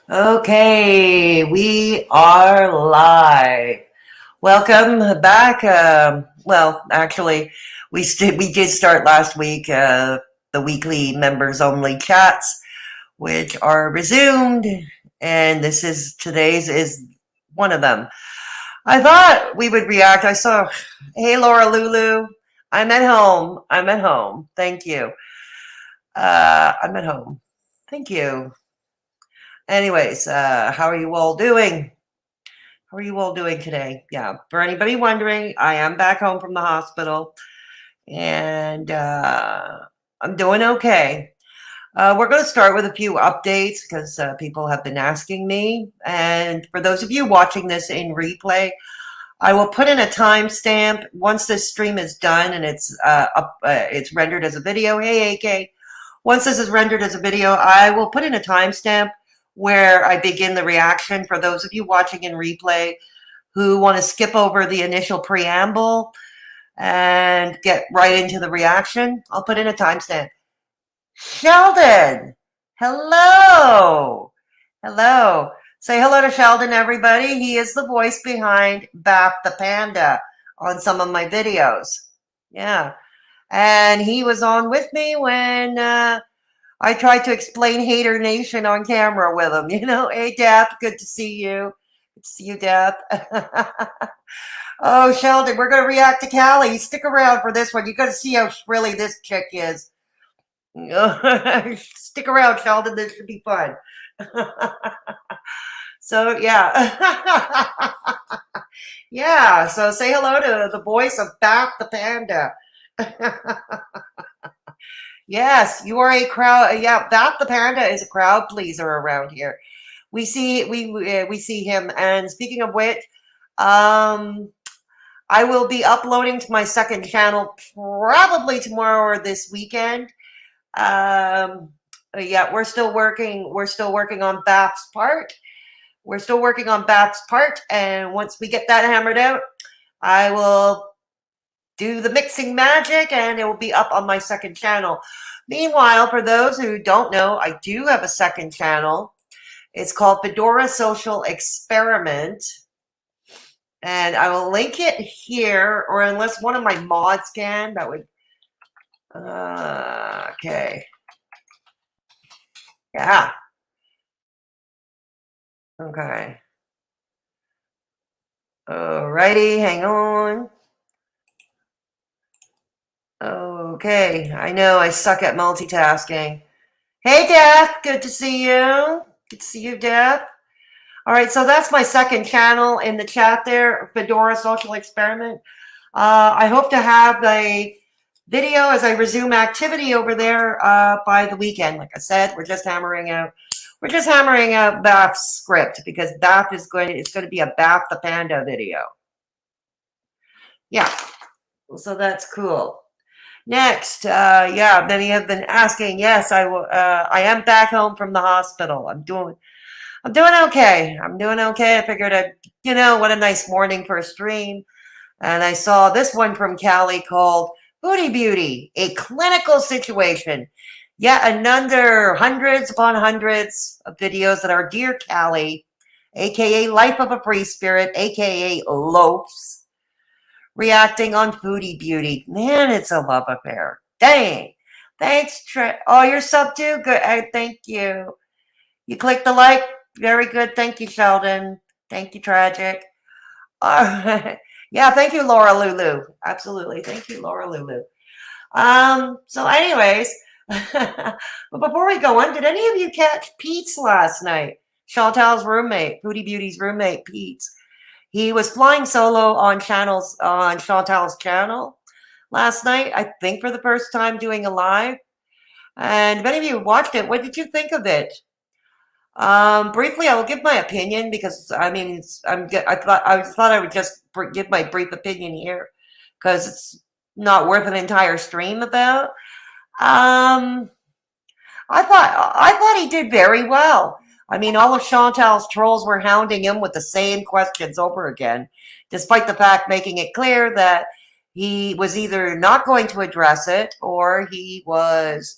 Okay, we are live. Welcome back. Actually, we did start last week the weekly members only chats, which are resumed, and today's is one of them. I thought we would react. I saw, hey Laura Lulu, I'm at home. I'm at home. Thank you. I'm at home. Thank you. Anyways, how are you all doing? How are you all doing today? Yeah, for anybody wondering, I am back home from the hospital and I'm doing okay. We're going to start with a few updates because people have been asking me. And for those of you watching this in replay, I will put in a timestamp once this stream is done and it's rendered as a video. Hey, AK. Once this is rendered as a video, I will put in a timestamp where I begin the reaction for those of you watching in replay who want to skip over the initial preamble and get right into the reaction. I'll put in a timestamp. Sheldon, hello. Hello. Say hello to Sheldon, everybody. He is the voice behind Bap the Panda on some of my videos. Yeah. And he was on with me when I tried to explain Haydur Nation on camera with him. You know, hey, Dap, good to see you. Good to see you, Dap. Oh, Sheldon, we're going to react to Callie. Stick around for this one. You got to see how shrilly this chick is. Stick around, Sheldon. This should be fun. So, yeah. Yeah, so say hello to the voice of Bap the Panda. Yes, you are a crowd. Yeah, Bap the Panda is a crowd pleaser around here. We see him. And speaking of which, I will be uploading to my second channel probably tomorrow or this weekend. Yeah, we're still working. We're still working on Bap's part. We're still working on Bap's part, and once we get that hammered out, I will do the mixing magic, and it will be up on my second channel. Meanwhile, for those who don't know, I do have a second channel. It's called Fedora Social Experiment. And I will link it here, or unless one of my mods can, that would... okay. Yeah. Okay. Alrighty, hang on. Okay, I know I suck at multitasking. Hey, Death, good to see you. Good to see you, Death. All right, so that's my second channel in the chat there, Fedora Social Experiment. I hope to have a video as I resume activity over there by the weekend. Like I said, we're just hammering out Bap's script because it's going to be a Bap the Panda video. Yeah, so that's cool. Next, yeah, many have been asking. Yes, I am back home from the hospital. I'm doing okay. I'm doing okay. I figured what a nice morning for a stream. And I saw this one from Callie called Foodie Beauty, a clinical situation. Yet another hundreds upon hundreds of videos that our dear Callie, aka Lyfeofafreespirit, aka Loafs, reacting on Foodie Beauty. Man, it's a love affair. Dang. Thanks, oh, you're sub too? Good. Thank you. You clicked the like. Very good. Thank you, Sheldon. Thank you, Tragic. Yeah, thank you, Laura Lulu. Absolutely. Thank you, Laura Lulu. So anyways, but before we go on, did any of you catch Pete's last night? Chantal's roommate, Foodie Beauty's roommate, Pete. He was flying solo on Chantal's channel last night, I think for the first time doing a live. And if any of you watched it, what did you think of it? Briefly, I will give my opinion because I mean, I thought I would just give my brief opinion here because it's not worth an entire stream about. I thought he did very well. I mean, all of Chantal's trolls were hounding him with the same questions over again, despite the fact making it clear that he was either not going to address it or he was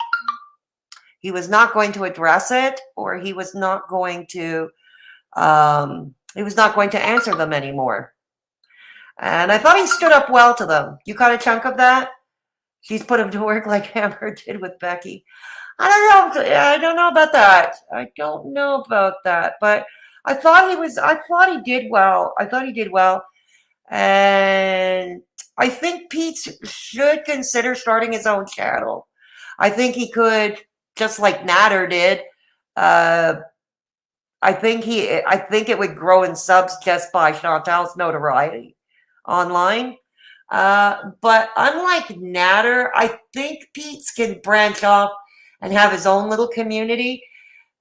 He was not going to address it, or he was not going to answer them anymore. And I thought he stood up well to them. You got a chunk of that? She's put him to work like Hammer did with Becky. I don't know. I don't know about that. I don't know about that. But I thought he did well. I thought he did well. And I think Pete should consider starting his own channel. I think he could, just like Natter did. I think it would grow in subs just by Chantal's notoriety online. But unlike Natter, I think Pete's can branch off and have his own little community.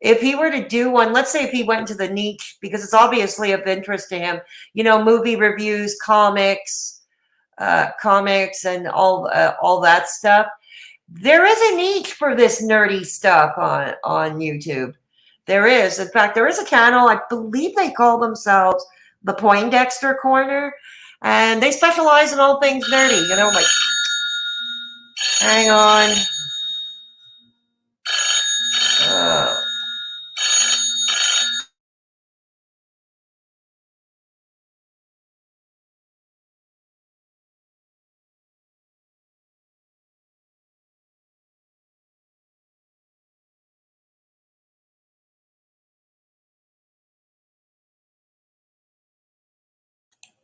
If he were to do one, let's say if he went into the niche, because it's obviously of interest to him, movie reviews, comics, and all that stuff. There is a niche for this nerdy stuff on YouTube. There is. In fact, there is a channel, I believe they call themselves the Poindexter Corner, and they specialize in all things nerdy, like, hang on.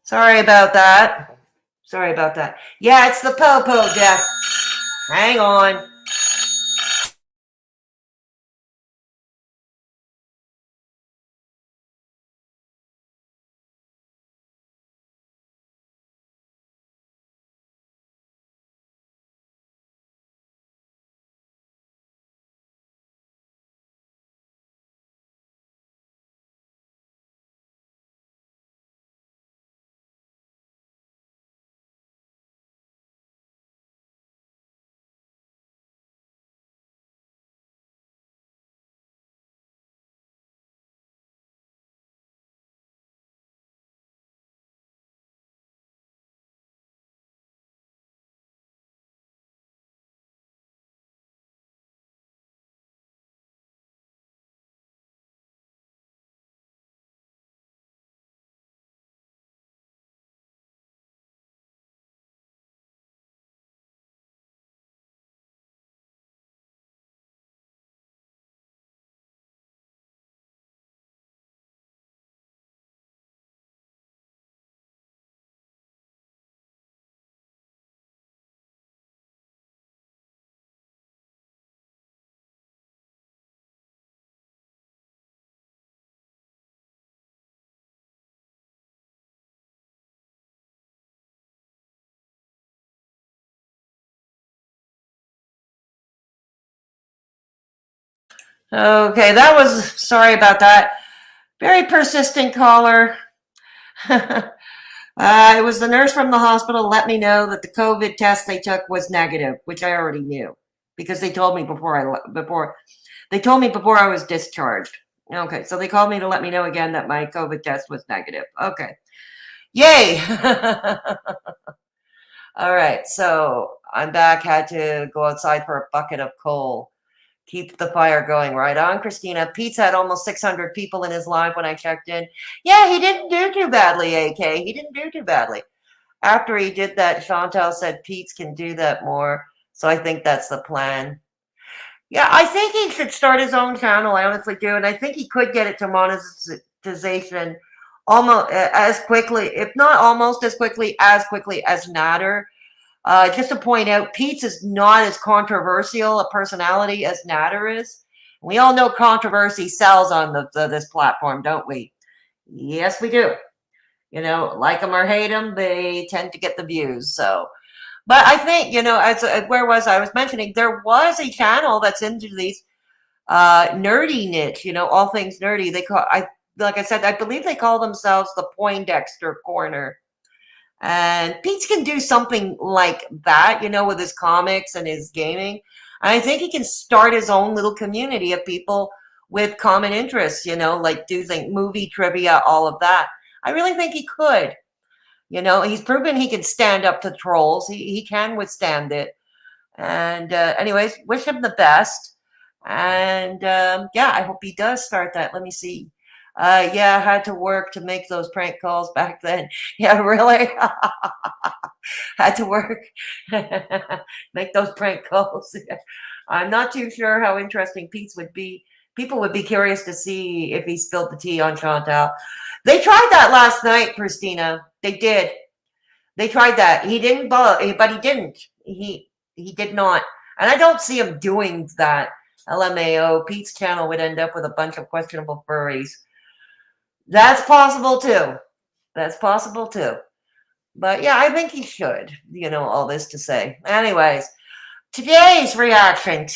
Sorry about that. Yeah, it's the Popo, Jeff. Hang on. Okay, sorry about that. Very persistent caller. It was the nurse from the hospital let me know that the COVID test they took was negative, which I already knew because they told me before I was discharged. Okay, so they called me to let me know again that my COVID test was negative. Okay. Yay! All right, so I'm back. Had to go outside for a bucket of coal. Keep the fire going. Right on, Christina. Pete's had almost 600 people in his live when I checked in. Yeah, he didn't do too badly, AK. He didn't do too badly. After he did that, Chantal said Pete's can do that more. So I think that's the plan. Yeah, I think he should start his own channel. I honestly do. And I think he could get it to monetization almost as quickly, if not almost as quickly as Natter. Just to point out, Pete's is not as controversial a personality as Natter is. We all know controversy sells on this platform, don't we? Yes, we do. Like them or hate them, they tend to get the views. So, but I think, where was I? I was mentioning there was a channel that's into these nerdy niche, all things nerdy. Like I said, I believe they call themselves the Poindexter Corner. And Pete can do something like that, with his comics and his gaming. And I think he can start his own little community of people with common interests, like movie trivia, all of that. I really think he could. He's proven he can stand up to trolls. He can withstand it. And anyways, wish him the best. And yeah, I hope he does start that. Let me see. Yeah, I had to work to make those prank calls back then. Yeah, really? Had to work. Make those prank calls. I'm not too sure how interesting Pete's would be. People would be curious to see if he spilled the tea on Chantal. They tried that last night, Christina. They did. They tried that. He didn't, but he didn't. He did not. And I don't see him doing that. LMAO, Pete's channel would end up with a bunch of questionable furries. That's possible too. That's possible too. But yeah, I think he should. You know, all this to say. Anyways, today's reaction.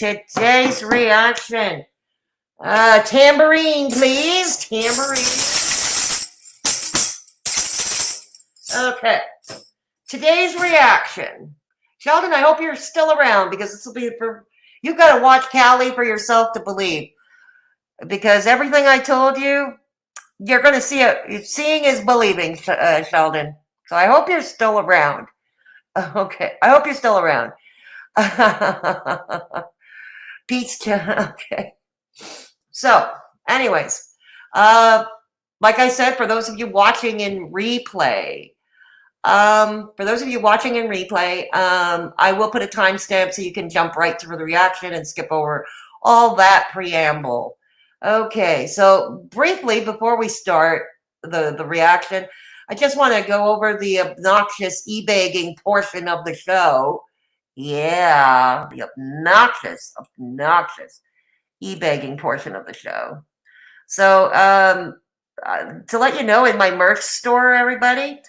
Tambourine, please. Tambourine. Okay. Today's reaction. Sheldon, I hope you're still around because this will be for... You've got to watch Callie for yourself to believe. Because everything I told you, you're going to see it. Seeing is believing, Sheldon. So I hope you're still around. Okay. I hope you're still around. Pete's... Okay. So, anyways. Like I said, for those of you watching in replay... I will put a timestamp so you can jump right through the reaction and skip over all that preamble. Okay, so briefly before we start the reaction, I just want to go over the obnoxious e-bagging portion of the show. Yeah, the obnoxious e-bagging portion of the show. So, to let you know, in my merch store, everybody...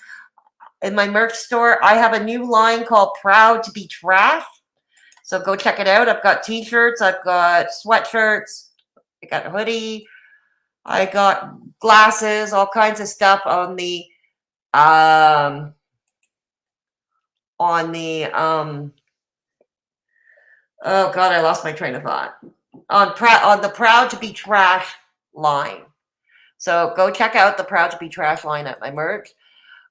In my merch store, I have a new line called Proud to be Trash. So go check it out. I've got t-shirts. I've got sweatshirts. I got a hoodie. I got glasses, all kinds of stuff on the oh God, I lost my train of thought. On the Proud to be Trash line. So go check out the Proud to be Trash line at my merch.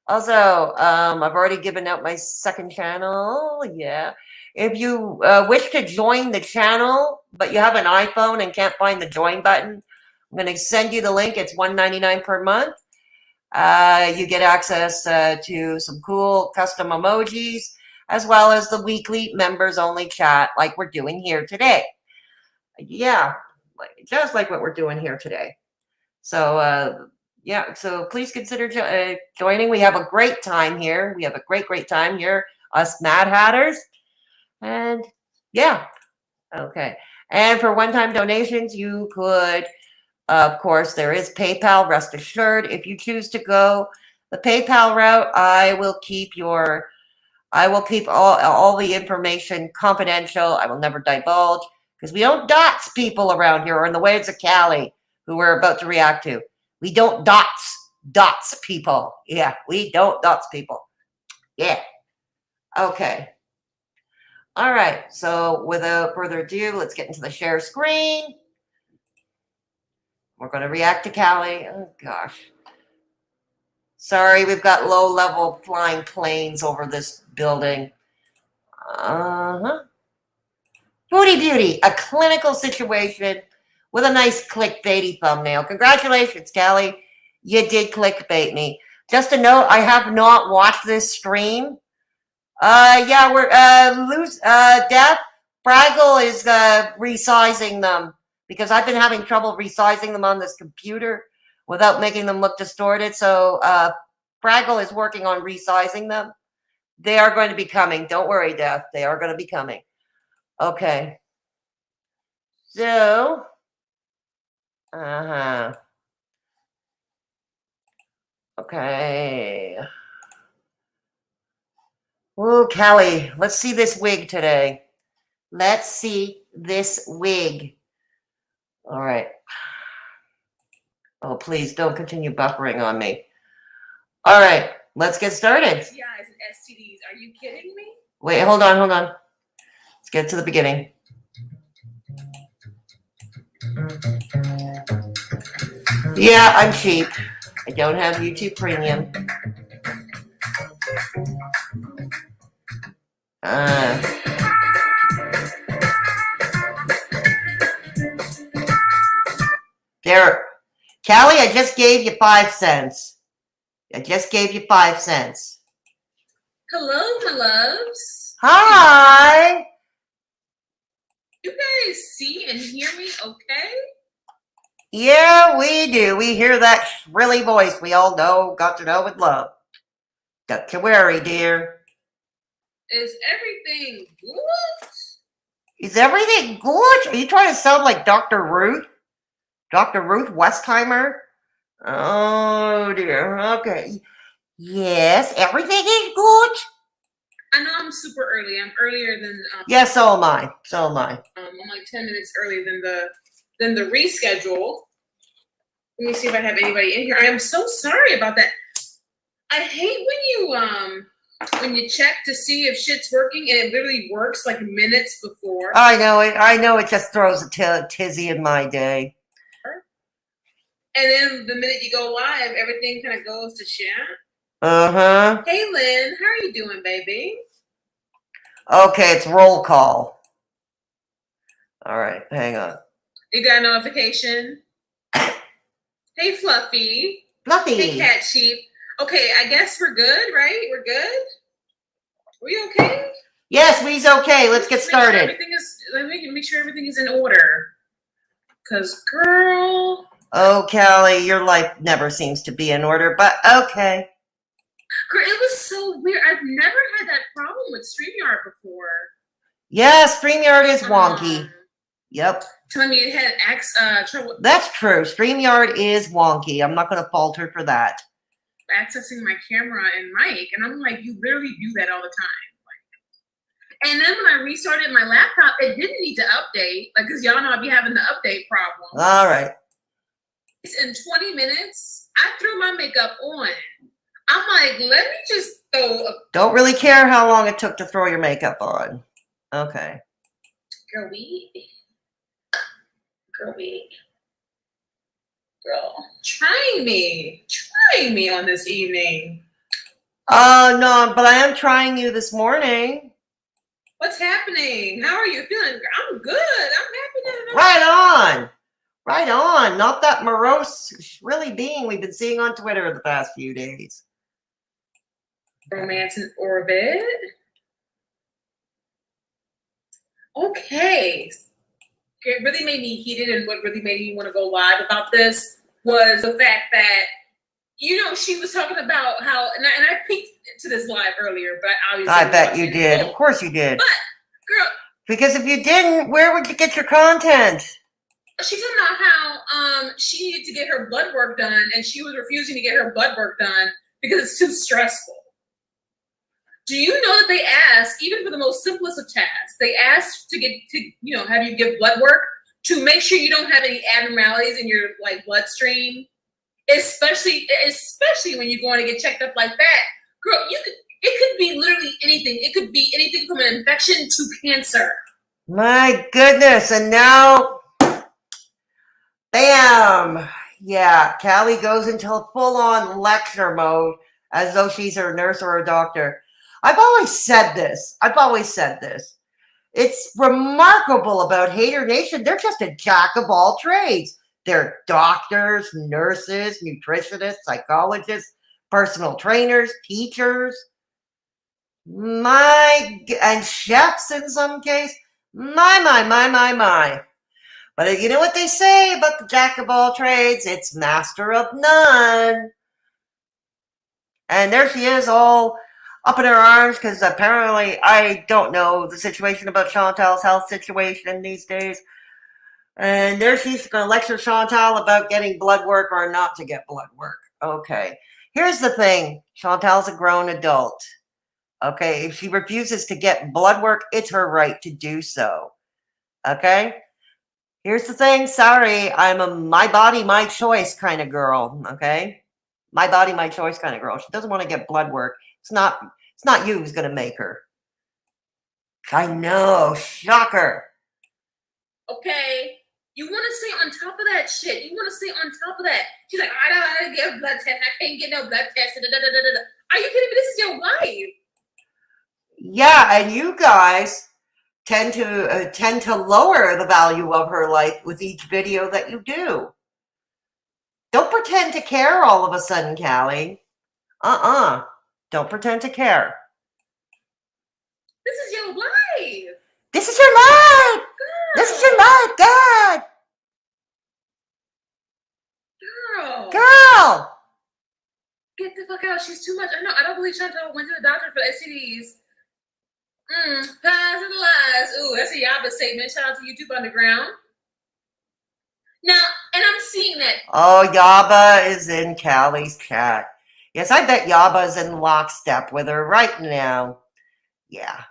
Also, I've already given out my second channel. Yeah. If you wish to join the channel, but you have an iPhone and can't find the join button, I'm going to send you the link. It's $1.99 per month. You get access to some cool custom emojis, as well as the weekly members-only chat like we're doing here today. Yeah, just like what we're doing here today. So, yeah, so please consider joining. We have a great time here. We have a great time here, us Mad Hatters. And yeah, okay. And for one-time donations, you could, of course, there is PayPal, rest assured. If you choose to go the PayPal route, I will keep all the information confidential. I will never divulge because we don't dox people around here, or in the ways of Callie, who we're about to react to. We don't dots people. Yeah, we don't dots people. Yeah. Okay. All right. So without further ado, let's get into the share screen. We're going to react to Callie. Oh, gosh. Sorry, we've got low-level flying planes over this building. Uh-huh. Foodie Beauty, a clinical situation with a nice clickbaity thumbnail. Congratulations, Callie. You did clickbait me. Just a note, I have not watched this stream. Yeah, we're Death Fraggle is resizing them because I've been having trouble resizing them on this computer without making them look distorted. So Fraggle is working on resizing them. They are going to be coming. Don't worry, Death. They are going to be coming. Okay. So, okay. Oh, Callie, let's see this wig today. Let's see this wig. All right. Oh, please don't continue buffering on me. All right, let's get started. STIs and STDs. Are you kidding me? Wait, hold on. Let's get to the beginning. Yeah, I'm cheap. I don't have YouTube Premium. There. Callie, I just gave you 5 cents. I just gave you 5 cents. Hello, my loves. Hi. You guys see and hear me okay? Yeah, we do. We hear that shrilly voice we all know, got to know and love. Don't you worry, dear. Is everything good? Is everything good? Are you trying to sound like Dr. Ruth? Dr. Ruth Westheimer? Oh, dear. Okay. Yes, everything is good. I know I'm super early. I'm earlier than Yeah, so am I. So am I. I'm like 10 minutes early than the reschedule. Let me see if I have anybody in here. I am so sorry about that. I hate when you check to see if shit's working and it literally works like minutes before. I know it. I know it just throws a tizzy in my day. And then the minute you go live, everything kind of goes to shit. Uh-huh. Hey, Lynn, how are you doing, baby? Okay, it's roll call. All right, hang on. You got a notification? Hey, Fluffy. Fluffy. Hey, Cat Sheep. Okay, I guess we're good, right? We're good? We okay? Yes, we's okay. Let's get started. Let me make sure everything is in order. Because, girl. Oh, Callie, your life never seems to be in order, but okay. Girl, it was so weird. I've never had that problem with StreamYard before. Yeah, StreamYard is wonky. Yep. Telling me it had trouble. That's true. StreamYard is wonky. I'm not going to falter for that. Accessing my camera and mic, and I'm like, you literally do that all the time. And then when I restarted my laptop, it didn't need to update, like, because y'all know I'd be having the update problem. All right. In 20 minutes, I threw my makeup on. I'm like, let me just throw a... Don't really care how long it took to throw your makeup on. Okay. Girl, try me on this evening. No, but I am trying you this morning. What's happening? How are you feeling? I'm good. I'm happy that Right on. Not that morose, really being we've been seeing on Twitter the past few days. Romance in orbit. Okay. It really made me heated, and what really made me want to go live about this was the fact that, you know, she was talking about how, and I peeked to this live earlier, but obviously I bet you did. Of course you did. But, girl, because if you didn't, where would you get your content? She talking about how she needed to get her blood work done, and she was refusing to get her blood work done because it's too stressful. Do you know that they ask, even for the most simplest of tasks, they ask to have you give blood work to make sure you don't have any abnormalities in your like bloodstream, especially when you're going to get checked up like that, girl. It could be literally anything. It could be anything from an infection to cancer. My goodness! And now, bam! Yeah, Callie goes into full-on lecture mode as though she's a nurse or a doctor. I've always said this. It's remarkable about Haydur Nation. They're just a jack of all trades. They're doctors, nurses, nutritionists, psychologists, personal trainers, teachers, and chefs in some case. My. But you know what they say about the jack of all trades? It's master of none. And there she is, all up in her arms, because apparently I don't know the situation about Chantal's health situation these days. And there she's going to lecture Chantal about getting blood work or not to get blood work. Okay. Here's the thing. Chantal's a grown adult. Okay. If she refuses to get blood work, it's her right to do so. Okay. Here's the thing. Sorry. I'm a my body, my choice kind of girl. Okay. My body, my choice kind of girl. She doesn't want to get blood work. It's not you who's going to make her. I know. Shocker. Okay. You want to stay on top of that shit. You want to stay on top of that. She's like, I don't get a blood test. I can't get no blood test. Are you kidding me? This is your wife. Yeah, and you guys tend to lower the value of her life with each video that you do. Don't pretend to care all of a sudden, Callie. Don't pretend to care. This is your life. This is your life. Girl. This is your life, God. Girl. Get the fuck out. She's too much. I know. I don't believe Chantal went to the doctor for STDs. Pies and lies. Ooh, that's a Yaba statement. Shout out to YouTube Underground. Now, and I'm seeing that. Oh, Yaba is in Callie's chat. Yes, I bet Yaba is in lockstep with her right now. Yeah.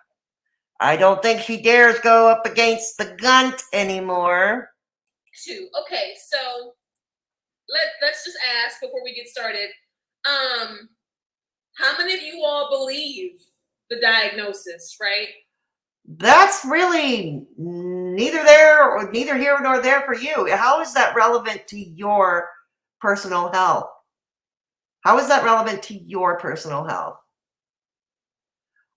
I don't think she dares go up against the Gunt anymore. Okay, so let's just ask before we get started. How many of you all believe the diagnosis, right? That's really neither here nor there for you. How is that relevant to your personal health? How is that relevant to your personal health?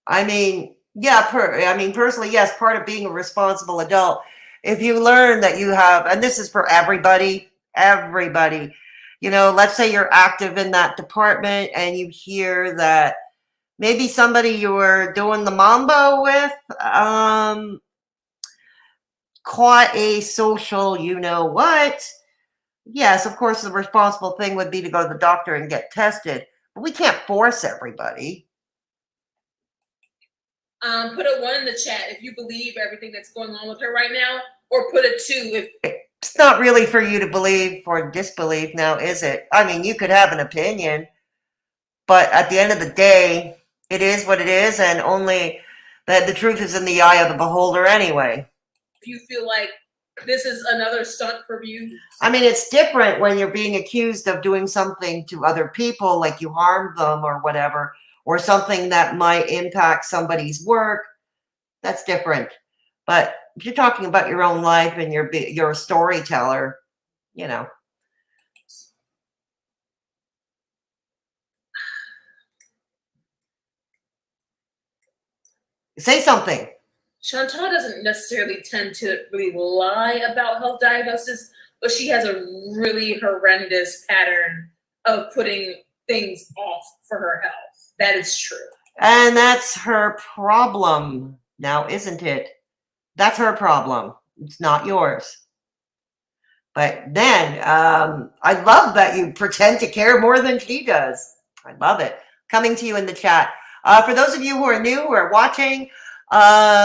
I mean, yeah, personally, yes, part of being a responsible adult, if you learn that you have, and this is for everybody, you know, let's say you're active in that department and you hear that maybe somebody you were doing the mambo with, caught a social, you know what? Yes, of course, the responsible thing would be to go to the doctor and get tested, but we can't force everybody. Put a 1 in the chat if you believe everything that's going on with her right now, or put a 2 if it's not really for you to believe or disbelieve now, is it? I mean, you could have an opinion, but at the end of the day, it is what it is, and only that the truth is in the eye of the beholder anyway. If you feel like this is another stunt for views. I mean, it's different when you're being accused of doing something to other people, like you harmed them or whatever, or something that might impact somebody's work. That's different. But if you're talking about your own life and you're a storyteller, you know. Say something. Chantal doesn't necessarily tend to really lie about health diagnosis, but she has a really horrendous pattern of putting things off for her health. That is true. And that's her problem now, isn't it? That's her problem. It's not yours. But then, I love that you pretend to care more than she does. I love it. Coming to you in the chat. For those of you who are new, who are watching,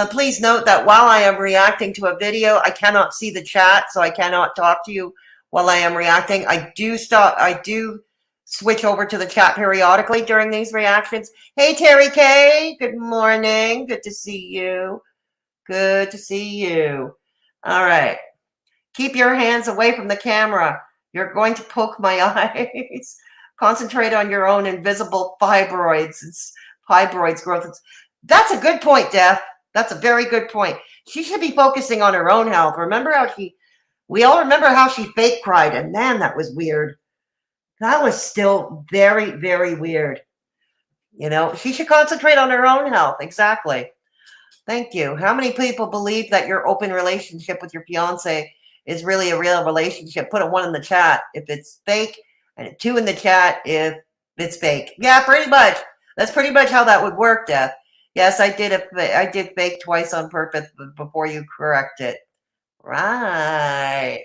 please note that while I am reacting to a video, I cannot see the chat, so I cannot talk to you while I am reacting. I do switch over to the chat periodically during these reactions. Hey, Terry K. Good morning. Good to see you. Good to see you. All right. Keep your hands away from the camera. You're going to poke my eyes. Concentrate on your own invisible fibroids. Fibroids growth. That's a good point, Def. That's a very good point. She should be focusing on her own health. We all remember how she fake cried, and man, that was weird. That was still very, very weird. You know, she should concentrate on her own health. Exactly. Thank you. How many people believe that your open relationship with your fiance is really a real relationship? Put a 1 in the chat if it's fake, and a 2 in the chat if it's fake. Yeah, pretty much. That's pretty much how that would work, Def. Yes, I did fake twice on purpose before you correct it. Right.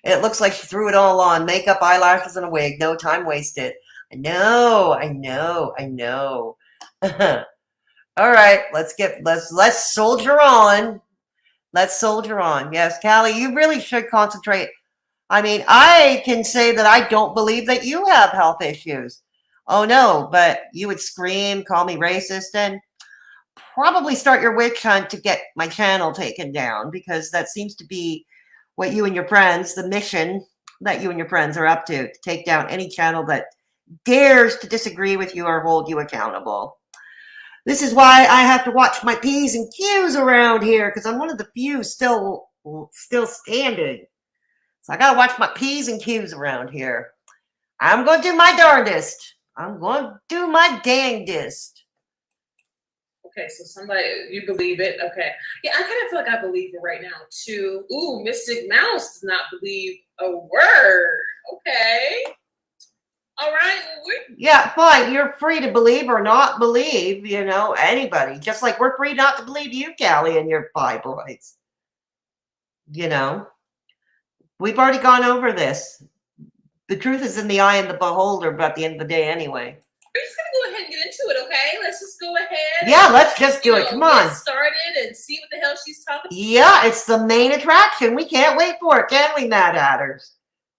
It looks like she threw it all on. Makeup, eyelashes, and a wig. No time wasted. I know. All right, let's soldier on. Let's soldier on. Yes, Callie, you really should concentrate. I mean, I can say that I don't believe that you have health issues. Oh no, but you would scream, call me racist, and probably start your witch hunt to get my channel taken down, because that seems to be what you and your friends, the mission that you and your friends are up to take down any channel that dares to disagree with you or hold you accountable. This is why I have to watch my P's and Q's around here, because I'm one of the few still standing. So I got to watch my P's and Q's around here. I'm going to do my darndest. I'm going to do my dangdest. Okay, so somebody, you believe it. Okay. Yeah, I kind of feel like I believe it right now, too. Ooh, Mystic Mouse does not believe a word. Okay. All right. Yeah, fine. You're free to believe or not believe, anybody. Just like we're free not to believe you, Callie, and your fibroids. We've already gone over this. The truth is in the eye of the beholder, but at the end of the day, anyway. We're just gonna go ahead and get into it, okay? Let's just go ahead. Yeah, let's just do it. Come on. Get started and see what the hell she's talking about. Yeah, it's the main attraction. We can't wait for it, can we, Mad Hatters?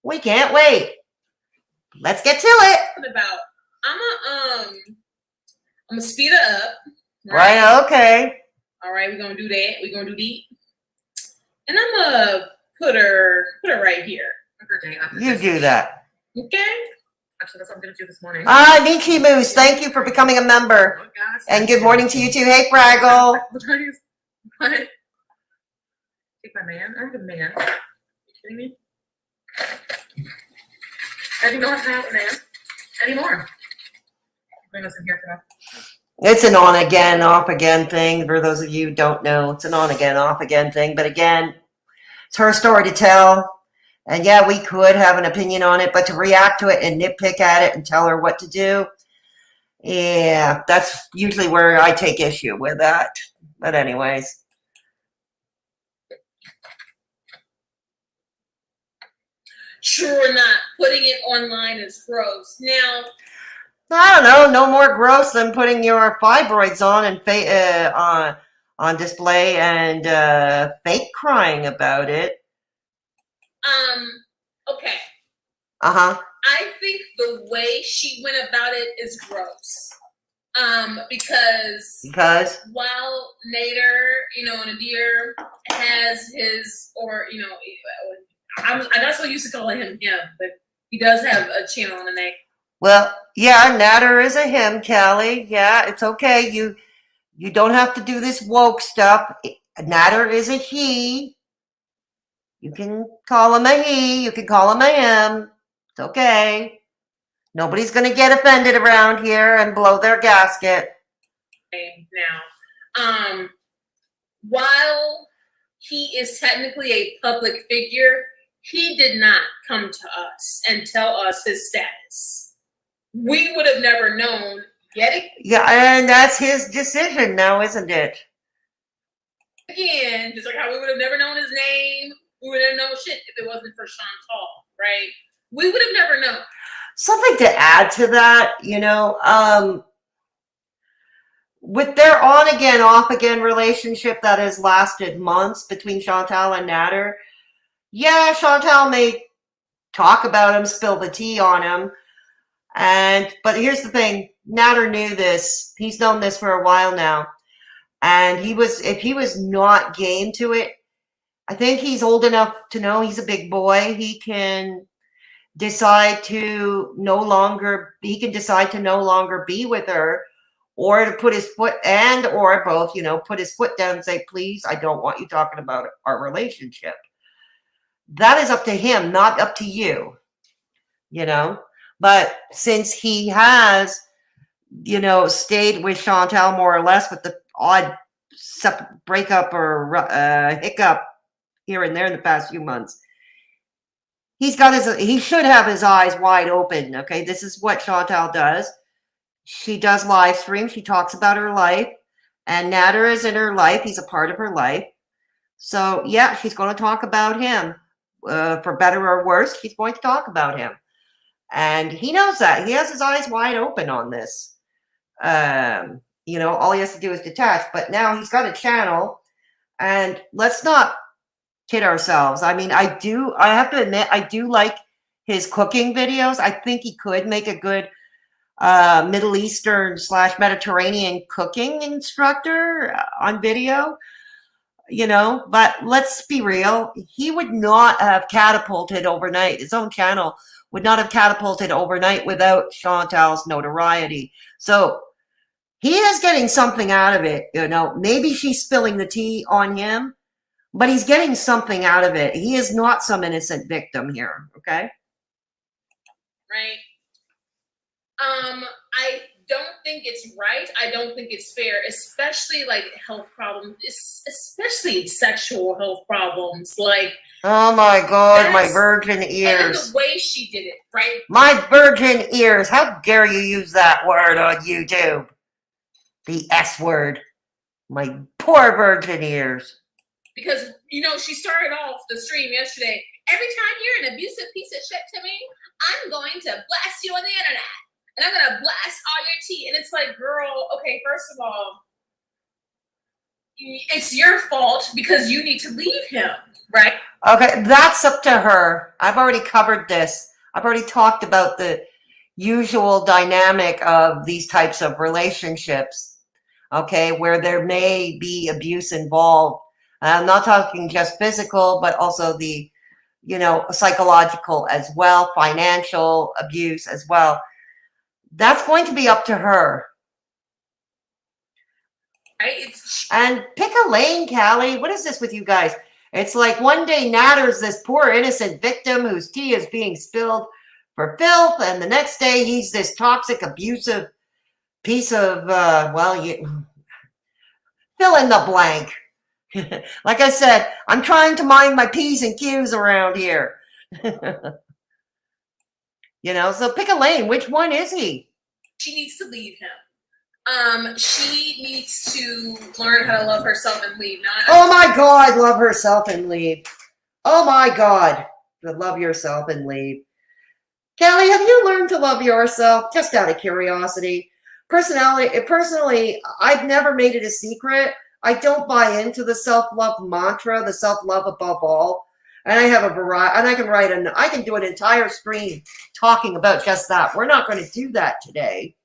We can't wait. Let's get to it. About I'm gonna speed it up. Right, okay. All right, we're gonna do that. We're gonna do deep. And I'm gonna put her right here. You do that. Okay. Actually, that's what I'm going to do this morning. Nietzsche Moose, thank you for becoming a member. And good morning to you too. Hey, Fraggle. What? Take my man? I don't have a man. Are you kidding me? I do not have a man anymore. Bring us in here for that. It's an on again, off again thing. For those of you who don't know, it's an on again, off again thing. But again, it's her story to tell. And yeah, we could have an opinion on it, but to react to it and nitpick at it and tell her what to do, yeah, that's usually where I take issue with that. But anyways. Sure not. Putting it online is gross. Now, I don't know. No more gross than putting your fibroids on and on display and fake crying about it. Okay. Uh-huh. I think the way she went about it is gross. Because while Nadir has his, or, I'm not so used to calling him, but he does have a channel on the neck. Well, yeah, Nadir is a him, Callie. Yeah, it's okay. You don't have to do this woke stuff. Nadir is a he. You can call him a he. You can call him a him. It's okay. Nobody's going to get offended around here and blow their gasket. Now, while he is technically a public figure, he did not come to us and tell us his status. We would have never known. Get it? Yeah, and that's his decision now, isn't it? Again, just like how we would have never known his name, we would have known shit if it wasn't for Chantal, right? We would have never known. Something to add to that, with their on-again, off-again relationship that has lasted months between Chantal and Nadir, yeah, Chantal may talk about him, spill the tea on him, but here's the thing, Nadir knew this. He's known this for a while now, and if he was not game to it, I think he's old enough to know he's a big boy. He can decide to no longer be with her, or to put his foot or both, put his foot down and say, please, I don't want you talking about our relationship. That is up to him, not up to you, But since he has, stayed with Chantal more or less with the odd breakup or hiccup here and there in the past few months, he should have his eyes wide open. Okay, this is what Chantal does. She does live streams. She talks about her life, and Nadir is in her life. He's a part of her life. So yeah, she's going to talk about him. For better or worse, she's going to talk about him. And he knows that. He has his eyes wide open on this. All he has to do is detach. But now he's got a channel, and let's not kid ourselves. I mean, I have to admit, I do like his cooking videos. I think he could make a good Middle Eastern / Mediterranean cooking instructor on video, but let's be real. He would not have catapulted overnight. His own channel would not have catapulted overnight without Chantal's notoriety. So he is getting something out of it. Maybe she's spilling the tea on him, but he's getting something out of it. He is not some innocent victim here. Okay. Right. I don't think it's right. I don't think it's fair, especially like health problems, especially sexual health problems. Like, oh my God, my that's- virgin and then ears. the way she did it, right? My virgin ears. How dare you use that word on YouTube? The S word. My poor virgin ears. Because, you know, she started off the stream yesterday. Every time you're an abusive piece of shit to me, I'm going to blast you on the internet. And I'm going to blast all your tea. And it's like, girl, okay, first of all, it's your fault because you need to leave him, right? Okay, that's up to her. I've already covered this. I've already talked about the usual dynamic of these types of relationships, okay, where there may be abuse involved. I'm not talking just physical, but also the, psychological as well, financial abuse as well. That's going to be up to her. Right? And pick a lane, Callie. What is this with you guys? It's like one day Natter's this poor innocent victim whose tea is being spilled for filth, and the next day he's this toxic, abusive piece of, fill in the blank. Like I said, I'm trying to mind my P's and Q's around here. So pick a lane. Which one is he? She needs to leave him. She needs to learn how to love herself and leave. Oh my God, love herself and leave. Oh my God, love yourself and leave. Callie, have you learned to love yourself? Just out of curiosity. Personally, I've never made it a secret. I don't buy into the self-love mantra, the self-love above all. And I have a variety, and I can do an entire stream talking about just that. We're not going to do that today.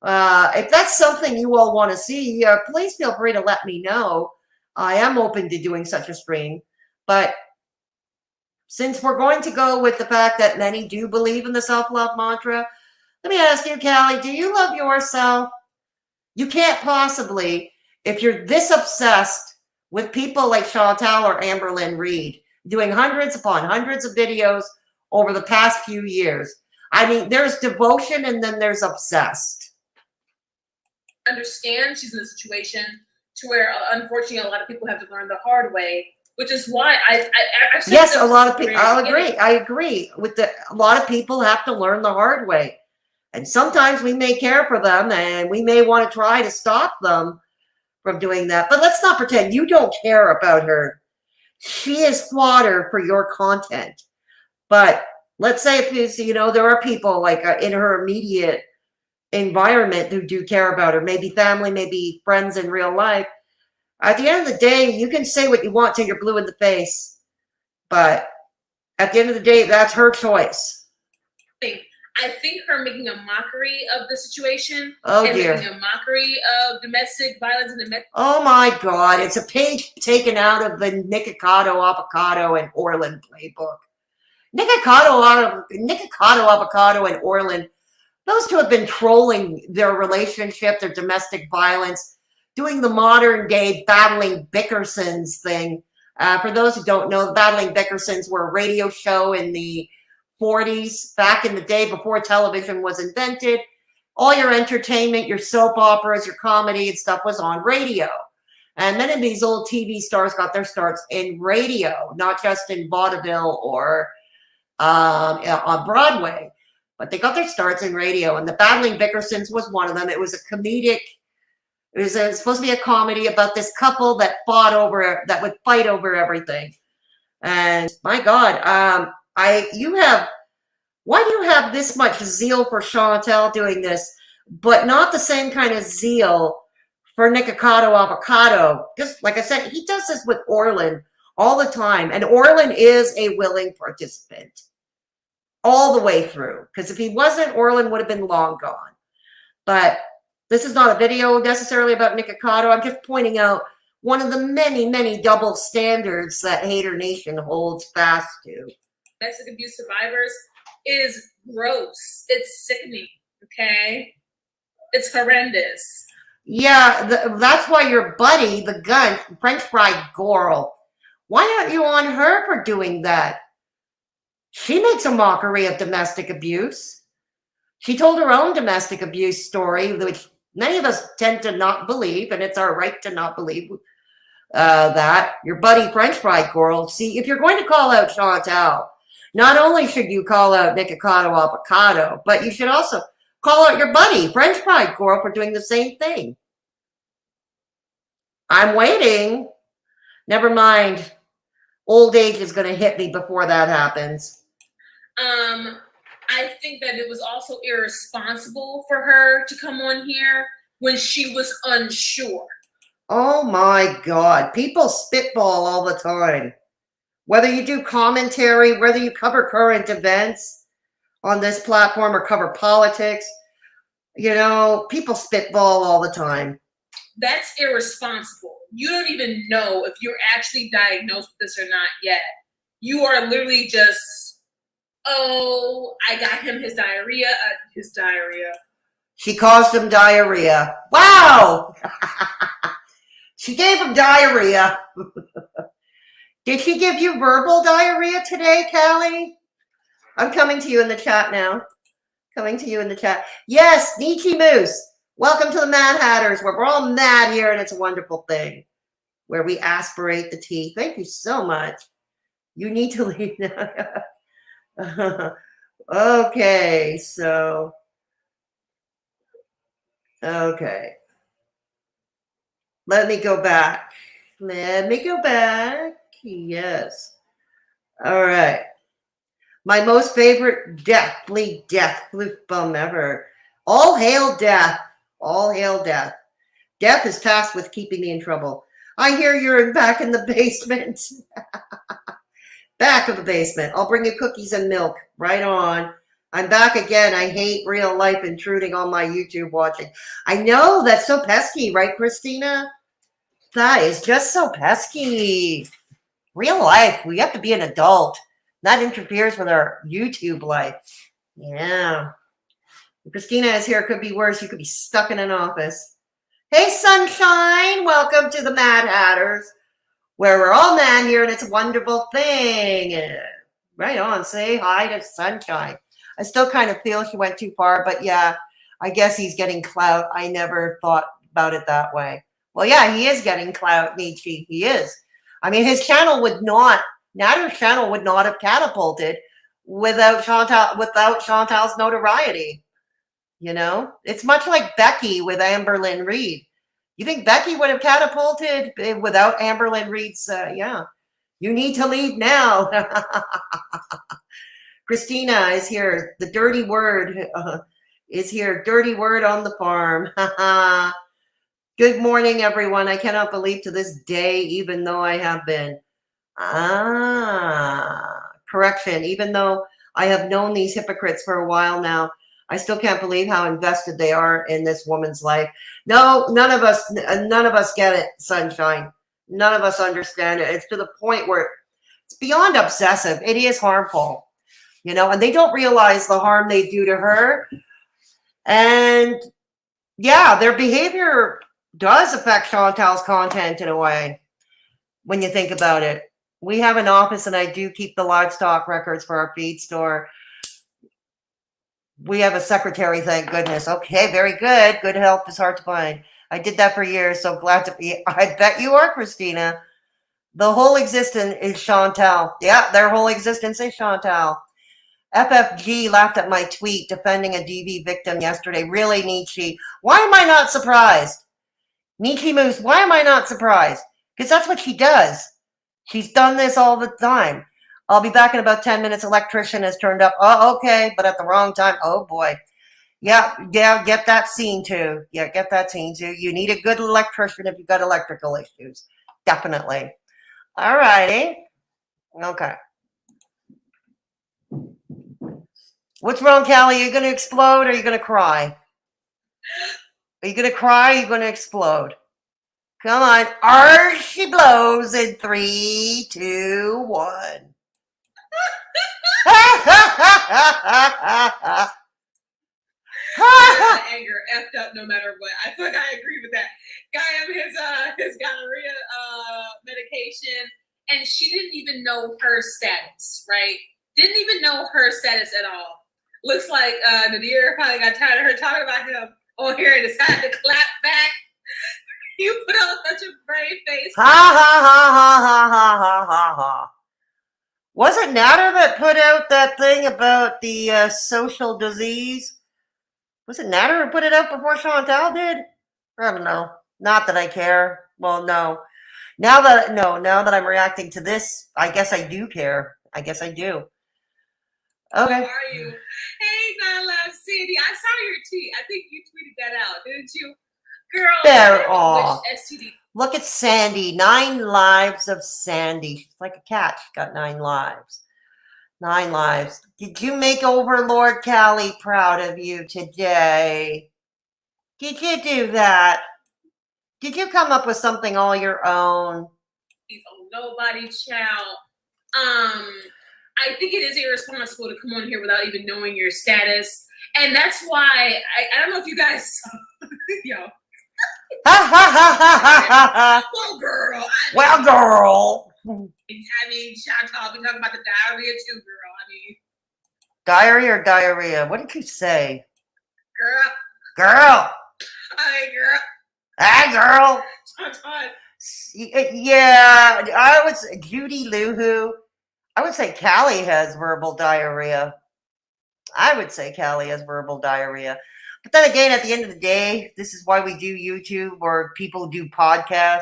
If that's something you all want to see, please feel free to let me know. I am open to doing such a stream. But since we're going to go with the fact that many do believe in the self-love mantra, let me ask you, Callie, do you love yourself? You can't possibly, if you're this obsessed with people like Chantal or Amberlynn Reed, doing hundreds upon hundreds of videos over the past few years. I mean, there's devotion and then there's obsessed. Understand she's in a situation to where, unfortunately, a lot of people have to learn the hard way, which is why I've said yes, this a lot of people. from the I agree with a lot of people have to learn the hard way, and sometimes we may care for them, and we may want to try to stop them from doing that. But let's not pretend you don't care about her. She is fodder for your content. But let's say if there are people like in her immediate environment who do care about her, maybe family, maybe friends in real life. At the end of the day, you can say what you want till you're blue in the face, but at the end of the day, that's her choice. I think her making a mockery of the situation and dear. Making a mockery of domestic violence and domestic. Oh my God, it's a page taken out of the Nikocado, Avocado, and Orland playbook. Nikocado, Avocado, and Orland, those two have been trolling their relationship, their domestic violence, doing the modern day Battling Bickersons thing. For those who don't know, the Battling Bickersons were a radio show in the 40s, back in the day before television was invented. All your entertainment, your soap operas, your comedy and stuff was on radio. And many of these old TV stars got their starts in radio, not just in vaudeville or on Broadway. But they got their starts in radio, and the Battling Bickersons was one of them. It was a comedic. It was supposed to be a comedy about this couple that would fight over everything. And my God, why do you have this much zeal for Chantal doing this, but not the same kind of zeal for Nikocado Avocado? Just like I said, he does this with Orland all the time, and Orland is a willing participant all the way through. Because if he wasn't, Orland would have been long gone. But this is not a video necessarily about Nikocado. I'm just pointing out one of the many, many double standards that Haydur Nation holds fast to. Domestic abuse survivors is gross. It's sickening, okay? It's horrendous. Yeah, that's why your buddy, the gun, French fried girl, why aren't you on her for doing that? She makes a mockery of domestic abuse. She told her own domestic abuse story, which many of us tend to not believe, and it's our right to not believe that. Your buddy French Fry Girl. See, if you're going to call out Chantal, not only should you call out Nikocado Avocado, but you should also call out your buddy French Fry Girl for doing the same thing. I'm waiting. Never mind. Old age is going to hit me before that happens. I think that it was also irresponsible for her to come on here when she was unsure. Oh my God. People spitball all the time. Whether you do commentary, whether you cover current events on this platform or cover politics, you know, people spitball all the time. That's irresponsible. You don't even know if you're actually diagnosed with this or not yet. You are literally just, oh, I got him his diarrhea. She caused him diarrhea. Wow! She gave him diarrhea. Did she give you verbal diarrhea today, Callie? I'm coming to you in the chat now. Coming to you in the chat. Yes, Nietzsche Moose. Welcome to the Mad Hatters, where we're all mad here, and it's a wonderful thing. Where we aspirate the tea. Thank you so much. You need to leave now. Okay, so. Okay. Let me go back. Yes. All right. My most favorite death floof bum ever. All hail death. All hail death. Death is tasked with keeping me in trouble. I hear you're back in the basement. Back of the basement. I'll bring you cookies and milk. Right on. I'm back again. I hate real life intruding on my YouTube watching. I know, that's so pesky, right, Christina? That is just so pesky. Real life, we have to be an adult. That interferes with our YouTube life. Yeah. If Christina is here, it could be worse. You could be stuck in an office. Hey, Sunshine. Welcome to the Mad Hatters, where we're all mad here, and it's a wonderful thing. Right on. Say hi to Sunshine. I still kind of feel she went too far, but yeah, I guess he's getting clout. I never thought about it that way. Well, yeah, he is getting clout, Nietzsche. He is. I mean, his channel would not, Natter's channel would not have catapulted without Chantal's notoriety. You know, it's much like Becky with Amberlynn Reed. You think Becky would have catapulted without Amberlynn Reed's? Yeah, you need to leave now. Christina is here. The dirty word is here. Dirty word on the farm. Good morning, everyone. I cannot believe to this day, even though I have been. Correction. Even though I have known these hypocrites for a while now, I still can't believe how invested they are in this woman's life. No, none of us get it, Sunshine. None of us understand it. It's to the point where it's beyond obsessive. It is harmful. You know, and they don't realize the harm they do to her. And yeah, their behavior does affect Chantal's content in a way when you think about it. We have an office, and I do keep the livestock records for our feed store. We have a secretary, thank goodness. Okay, very good. Good health is hard to find. I did that for years, so glad to be. I bet you are, Christina. The whole existence is Chantal. Yeah, their whole existence is Chantal. FFG laughed at my tweet defending a DV victim yesterday. Really, Nietzsche? Why am I not surprised? Nietzsche Moose, why am I not surprised? Because that's what she does. She's done this all the time. I'll be back in about 10 minutes. Electrician has turned up. Oh, okay, but at the wrong time. Oh, boy. Yeah, get that scene, too. Yeah, get that scene, too. You need a good electrician if you've got electrical issues. Definitely. All righty. Okay. What's wrong, Callie? Are you going to explode or are you going to cry? Are you going to cry or are you going to explode? Come on. Arr, she blows in 3, 2, 1. Anger effed up no matter what. I feel like I agree with that. Guy on his gonorrhea medication, and she didn't even know her status, right? Didn't even know her status at all. Looks like Nadir probably got tired of her talking about him on here and decided to clap back. You put on such a brave face. Ha ha ha ha ha ha ha ha ha. Was it Natter that put out that thing about the social disease? Was it Natter who put it out before Chantal did? I don't know. Not that I care. Well, no. Now that I'm reacting to this, I guess I do care. I guess I do. Okay. How are you? Hey, God love Sandy. I saw your tweet. I think you tweeted that out, didn't you? Girl, There, aw. which STD? Look at Sandy. 9 lives of Sandy. She's like a cat. She's got 9 lives. 9 lives. Did you make Overlord Callie proud of you today? Did you do that? Did you come up with something all your own? He's a nobody child. I think it is irresponsible to come on here without even knowing your status. And that's why, I don't know if you guys saw, yo. Ha ha ha ha ha ha. Well, girl. Well, girl. I mean, Chantal, we talking about the diarrhea too, girl. I mean. Diarrhea or diarrhea? What did you say? Girl. Girl. Hey, girl. Hey, girl. Chantal. Yeah, I would say Judy Luhu. I would say Callie has verbal diarrhea. I would say Callie has verbal diarrhea. But then again, at the end of the day, this is why we do YouTube or people do podcasts.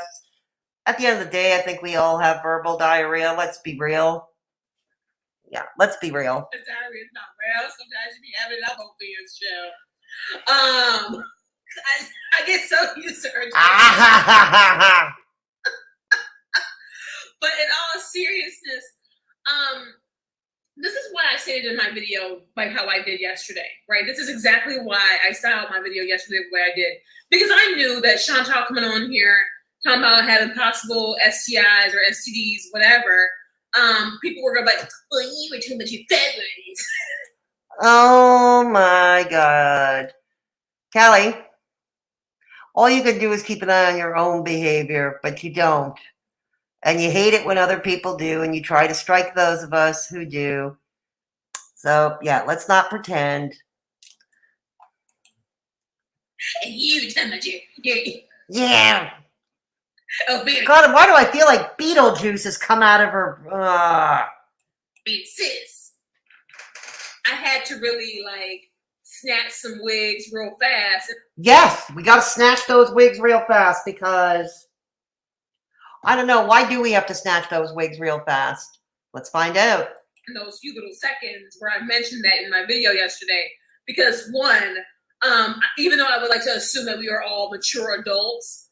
At the end of the day, I think we all have verbal diarrhea. Let's be real. Yeah, let's be real. The diarrhea is not real. Sometimes you be having it up on your show. I get so used to her. But in all seriousness, this is why I said it in my video, like how I did yesterday, right? This is exactly why I styled my video yesterday the way I did. Because I knew that Chantal coming on here, talking about having possible STIs or STDs, whatever, people were going to be like, well, you were too much of February's. Oh my God. Callie, all you can do is keep an eye on your own behavior, but you don't. And you hate it when other people do, and you try to strike those of us who do. So, yeah, let's not pretend. And you too much of Yeah. Oh, baby. God, why do I feel like Beetlejuice has come out of her? Big sis. I had to really, like, snatch some wigs real fast. Yes, we got to snatch those wigs real fast because, I don't know, why do we have to snatch those wigs real fast? Let's find out. In those few little seconds where I mentioned that in my video yesterday, because one, even though I would like to assume that we are all mature adults,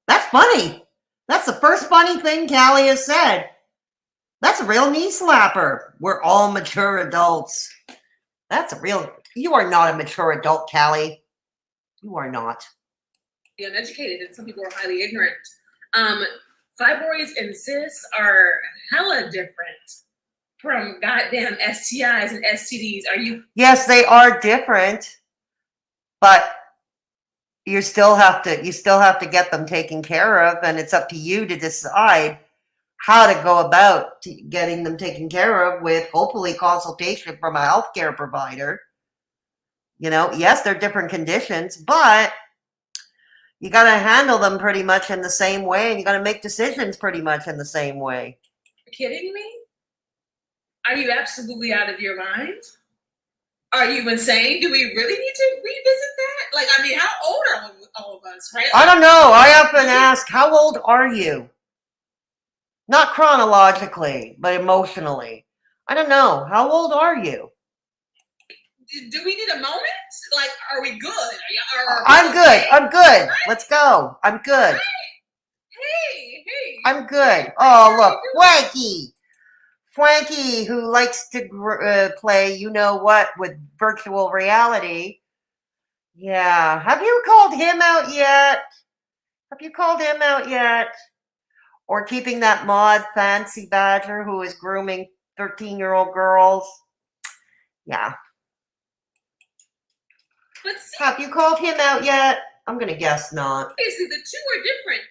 that's funny. That's the first funny thing Callie has said. That's a real knee slapper. We're all mature adults. That's a real... You are not a mature adult, Callie. You are not. Uneducated, and some people are highly ignorant. Fibroids and cysts are hella different from goddamn STIs and STDs. Are you? Yes, they are different, but you still have to get them taken care of, and it's up to you to decide how to go about getting them taken care of with hopefully consultation from a healthcare provider. You know, yes, they're different conditions, but you got to handle them pretty much in the same way, and you got to make decisions pretty much in the same way. Are you kidding me? Are you absolutely out of your mind? Are you insane? Do we really need to revisit that? Like, I mean, how old are all of us, right? I don't know. I often ask, how old are you? Not chronologically, but emotionally. I don't know. How old are you? Do we need a moment? Like, are we good? I'm good. I'm good. Let's go. I'm good. Hey. I'm good. Oh, look. Frankie. Frankie, who likes to play you-know-what with virtual reality. Yeah. Have you called him out yet? Or keeping that mod Fancy Badger who is grooming 13-year-old girls? Yeah. But see, have you called him out yet? I'm going to guess not. Obviously, the two are different.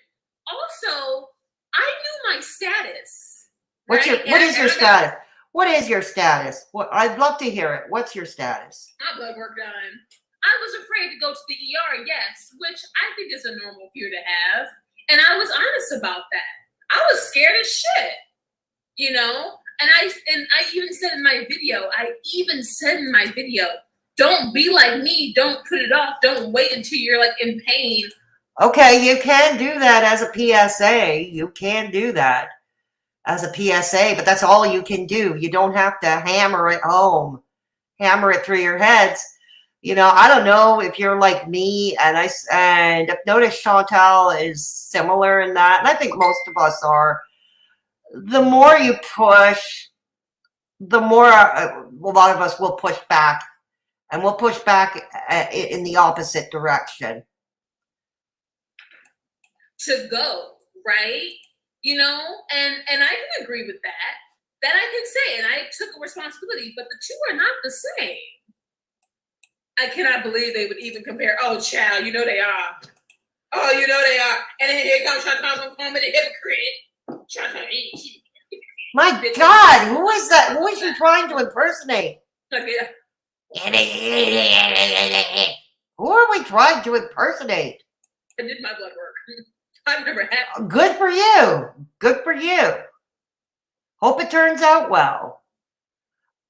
Also, I knew my status. What right? is your status? What is your status? I'd love to hear it. What's your status? My blood work done. I was afraid to go to the ER, yes, which I think is a normal fear to have. And I was honest about that. I was scared as shit, you know? And I even said in my video, don't be like me. Don't put it off. Don't wait until you're like in pain. Okay, you can do that as a PSA. You can do that as a PSA, but that's all you can do. You don't have to hammer it home, hammer it through your heads. You know, I don't know if you're like me, and I've noticed Chantal is similar in that, and I think most of us are. The more you push, the more a lot of us will push back, and we'll push back in the opposite direction. To go, right? You know, and I can agree with that. That I can say, and I took a responsibility, but the two are not the same. I cannot believe they would even compare. Oh, child, you know they are. Oh, you know they are. And then here comes Chantal gonna call me the hypocrite. Chantal, My God, who is that? Who is you trying to impersonate? Okay. Who are we trying to impersonate? I did my blood work. I've never had. Good for you. Good for you. Hope it turns out well.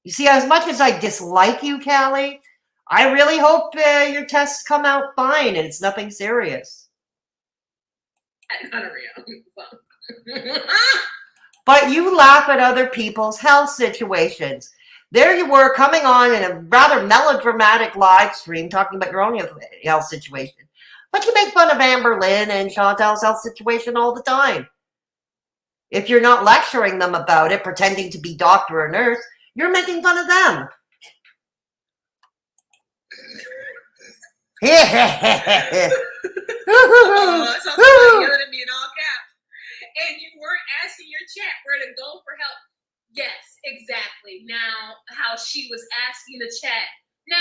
You see, as much as I dislike you, Callie, I really hope your tests come out fine and it's nothing serious. But you laugh at other people's health situations. There you were coming on in a rather melodramatic live stream talking about your own health situation. But you make fun of Amber Lynn and Chantal's health situation all the time. If you're not lecturing them about it, pretending to be doctor or nurse, you're making fun of them. Oh, that sounds like yelling at me in all caps. And you weren't asking your chat where to go for help. Yes, exactly. Now, how she was asking the chat. Now,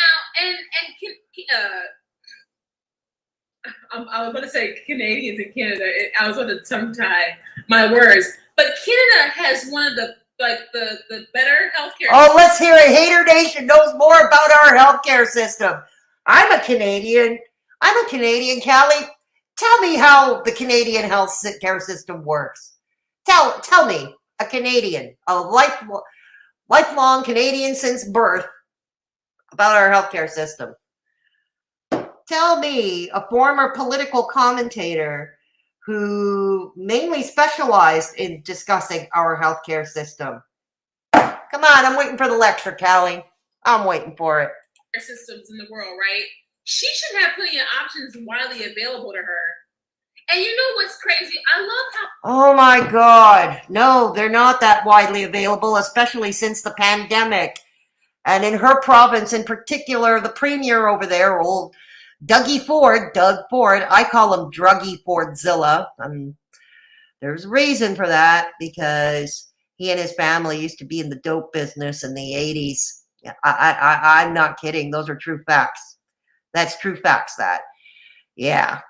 I was going to say Canadians in Canada. I was going to tongue tie my words. But Canada has one of the better healthcare. Oh, let's hear it. Haydur Nation knows more about our healthcare system. I'm a Canadian, Callie. Tell me how the Canadian healthcare system works. Tell me, a Canadian, a lifelong Canadian since birth, about our healthcare system. Tell me, a former political commentator who mainly specialized in discussing our healthcare system. Come on, I'm waiting for the lecture, Callie. I'm waiting for it. Systems in the world, right? She should have plenty of options widely available to her. And you know what's crazy? I love how. Oh my God. No, they're not that widely available, especially since the pandemic. And in her province in particular, the premier over there, old Doug Ford, I call him Druggy Fordzilla. There's a reason for that, because he and his family used to be in the dope business in the 80s. I'm not kidding. Those are true facts. That's true facts, that. Yeah.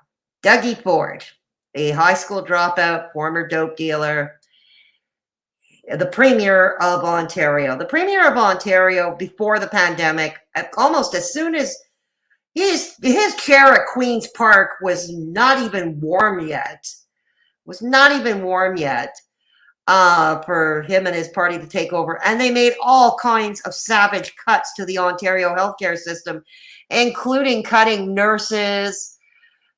Dougie Ford, a high school dropout, former dope dealer, the Premier of Ontario. The Premier of Ontario, before the pandemic, almost as soon as his chair at Queen's Park was not even warm yet. For him and his party to take over. And they made all kinds of savage cuts to the Ontario healthcare system, including cutting nurses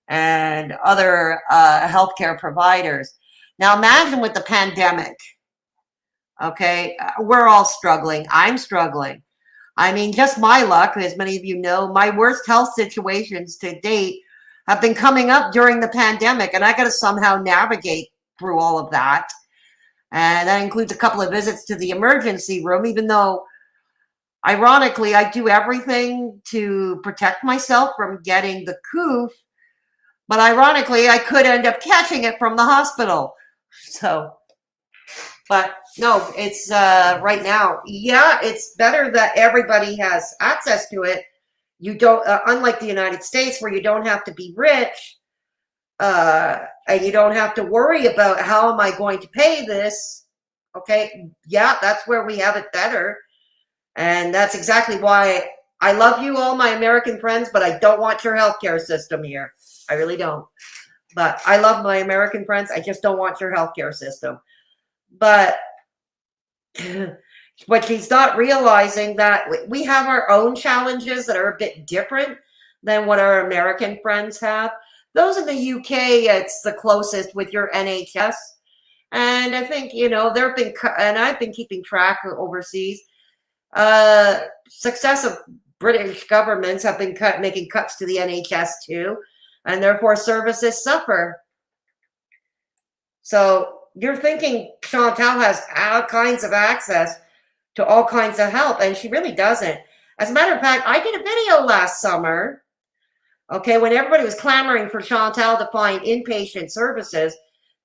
and other healthcare providers. Now imagine with the pandemic, okay, we're all struggling. I'm struggling. I mean, just my luck, as many of you know, my worst health situations to date have been coming up during the pandemic, and I got to somehow navigate through all of that. And that includes a couple of visits to the emergency room, even though, ironically, I do everything to protect myself from getting the coof. But ironically, I could end up catching it from the hospital. So, but no, it's right now. Yeah, it's better that everybody has access to it. You don't, unlike the United States, where you don't have to be rich. and you don't have to worry about how am I going to pay this. Okay, yeah, that's where we have it better. And that's exactly why I love you, all my American friends, but I don't want your healthcare system here. I really don't. But I love my American friends. I just don't want your healthcare system. But she's not realizing that we have our own challenges that are a bit different than what our American friends have. Those in the UK, it's the closest with your NHS. And I think, there have been, and I've been keeping track overseas, successive British governments have been making cuts to the NHS too, and therefore services suffer. So you're thinking Chantal has all kinds of access to all kinds of help, and she really doesn't. As a matter of fact, I did a video last summer, okay, when everybody was clamoring for Chantal to find inpatient services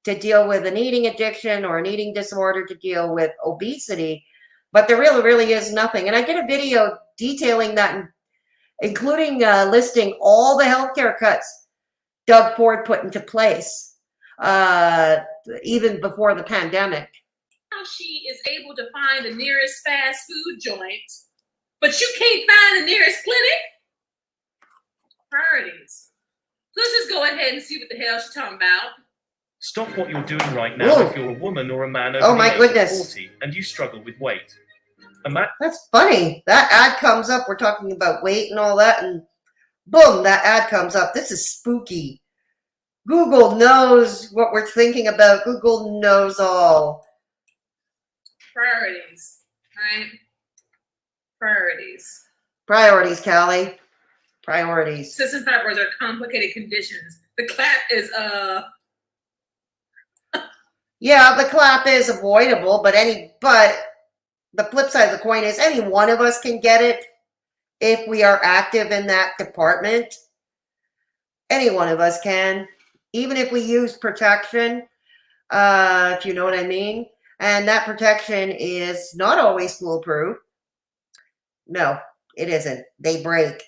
to deal with an eating addiction or an eating disorder, to deal with obesity, but there really is nothing. And I did a video detailing that, including listing all the healthcare cuts Doug Ford put into place, even before the pandemic. How she is able to find the nearest fast food joint, but you can't find the nearest clinic? Priorities. Let's just go ahead and see what the hell she's talking about. Stop what you're doing right now. Ooh. If you're a woman or a man over Oh my the age goodness. of 40 and you struggle with weight. That's funny. That ad comes up. We're talking about weight and all that, and boom, that ad comes up. This is spooky. Google knows what we're thinking about. Google knows all. Priorities, right? Priorities. Priorities, Callie. Priorities. Cystic fibroids are complicated conditions. The clap is Yeah, the clap is avoidable, but the flip side of the coin is any one of us can get it if we are active in that department. Any one of us can, even if we use protection, if you know what I mean. And that protection is not always foolproof. No, it isn't. They break.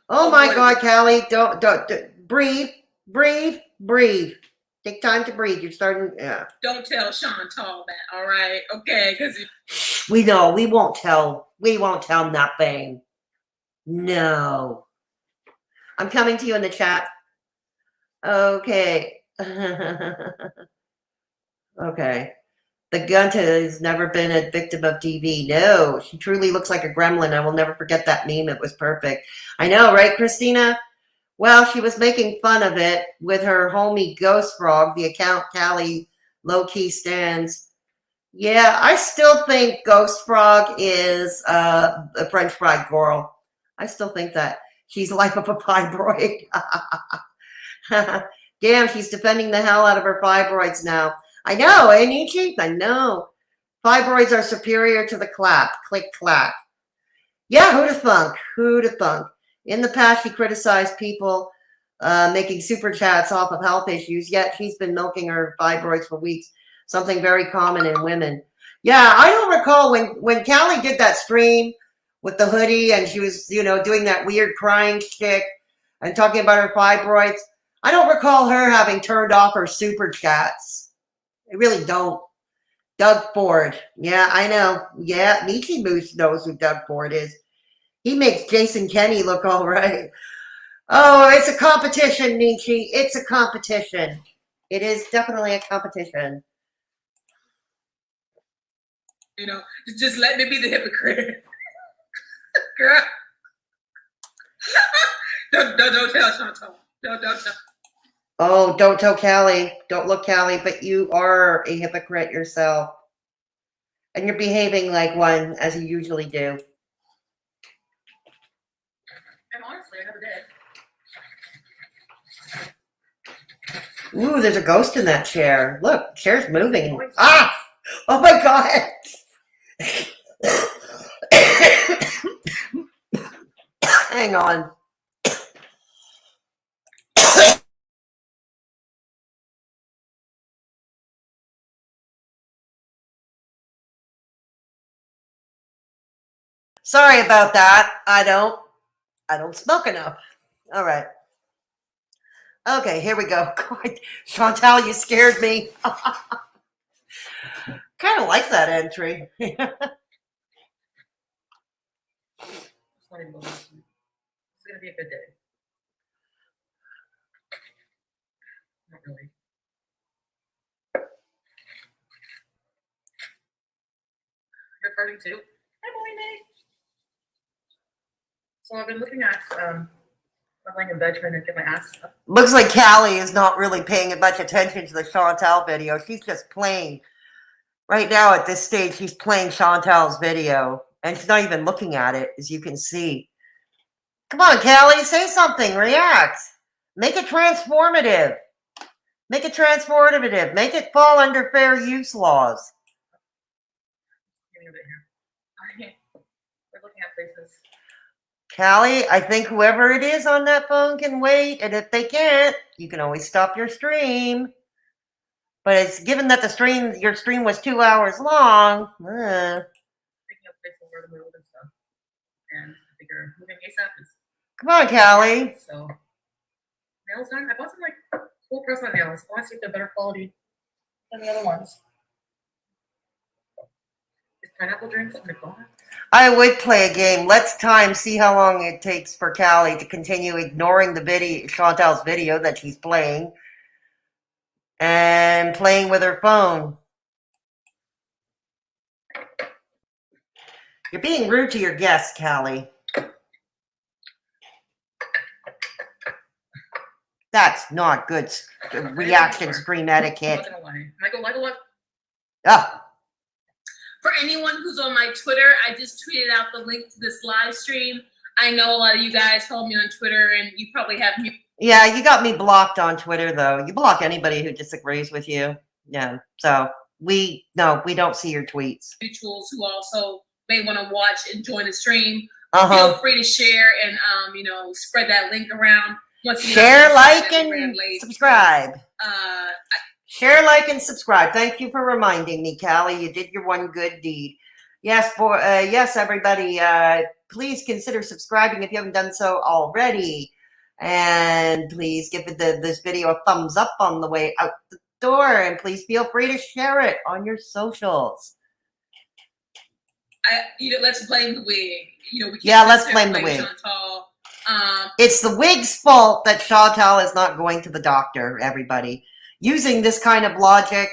Oh my God, Callie, don't breathe. Take time to breathe. You're starting. Yeah. Don't tell Chantal that, all right? Okay, because We know. We won't tell. We won't tell nothing. No. I'm coming to you in the chat. Okay. Okay. The Gunta has never been a victim of DV. No, she truly looks like a gremlin. I will never forget that meme. It was perfect. I know, right, Christina? Well, she was making fun of it with her homie Ghost Frog, the account Callie low-key stands. Yeah, I still think Ghost Frog is a French fried girl. I still think that. She's Lyfeofafreespirit. Damn, she's defending the hell out of her fibroids now. I know, ain't he, Chic? I know. Fibroids are superior to the clap. Click, clack. Yeah, who'da thunk? Who'da thunk? In the past, she criticized people making super chats off of health issues, yet she's been milking her fibroids for weeks, something very common in women. Yeah, I don't recall when Callie did that stream with the hoodie and she was, doing that weird crying shtick and talking about her fibroids. I don't recall her having turned off her super chats. I really don't. Doug Ford. Yeah, I know. Yeah, Nietzsche Moose knows who Doug Ford is. He makes Jason Kenney look all right. Oh, it's a competition, Nietzsche. It's a competition. It is definitely a competition. just let me be the hypocrite. Girl. don't tell Chantal. Don't tell. Oh, don't tell Callie. Don't look Callie, but you are a hypocrite yourself. And you're behaving like one, as you usually do. And honestly, I never did. Ooh, there's a ghost in that chair. Look, chair's moving. Ah! Oh my God! Hang on. Sorry about that. I don't smoke enough. All right. Okay, here we go. God, Chantal, you scared me. Kind of like that entry. It's not even going to. It's gonna be a good day. Not really. You're farting too? Hi, Molly. So I've been looking at I'm laying in bed trying to get my ass up. Looks like Callie is not really paying much attention to the Chantal video. She's just playing. Right now at this stage, she's playing Chantal's video. And she's not even looking at it, as you can see. Come on, Callie, say something. React. Make it transformative. Make it transformative. Make it fall under fair use laws. Give me a bit here. We're looking at places. Callie, I think whoever it is on that phone can wait. And if they can't, you can always stop your stream. But it's given that your stream was 2 hours long. Picking up places where to move and stuff. And I figure moving ASAP is. Come on, Callie. So nails done. I bought some like cool press-on nails. I want to see if they're better quality than the other ones. Is pineapple drinks at McDonald's? I would play a game. Let's see how long it takes for Callie to continue ignoring the video, Chantal's video that she's playing, and playing with her phone. You're being rude to your guests, Callie. That's not good reaction stream etiquette. I'm not gonna lie. Michael, like a lot. Ah. For anyone who's on my Twitter, I just tweeted out the link to this live stream. I know a lot of you guys follow me on Twitter, and you probably have me. Yeah, you got me blocked on Twitter, though. You block anybody who disagrees with you. Yeah, so we don't see your tweets. Mutuals who also may want to watch and join the stream. Uh-huh. Feel free to share and spread that link around. Once again, share, like, and subscribe. Share, like, and subscribe. Thank you for reminding me, Callie. You did your one good deed. Yes, yes, everybody. Please consider subscribing if you haven't done so already. And please give this video a thumbs up on the way out the door. And please feel free to share it on your socials. Let's blame the wig. We can't let's blame the wig. Chantal. It's the wig's fault that Chantal is not going to the doctor, everybody. Using this kind of logic,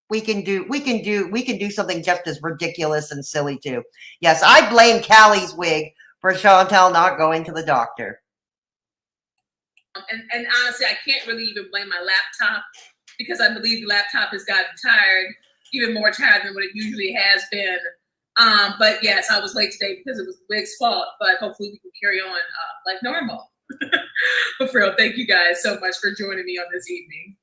we can do something just as ridiculous and silly too. Yes, I blame Callie's wig for Chantal not going to the doctor. And honestly, I can't really even blame my laptop because I believe the laptop has gotten tired, even more tired than what it usually has been. But yes, I was late today because it was the wig's fault, but hopefully we can carry on like normal. But for real, thank you guys so much for joining me on this evening.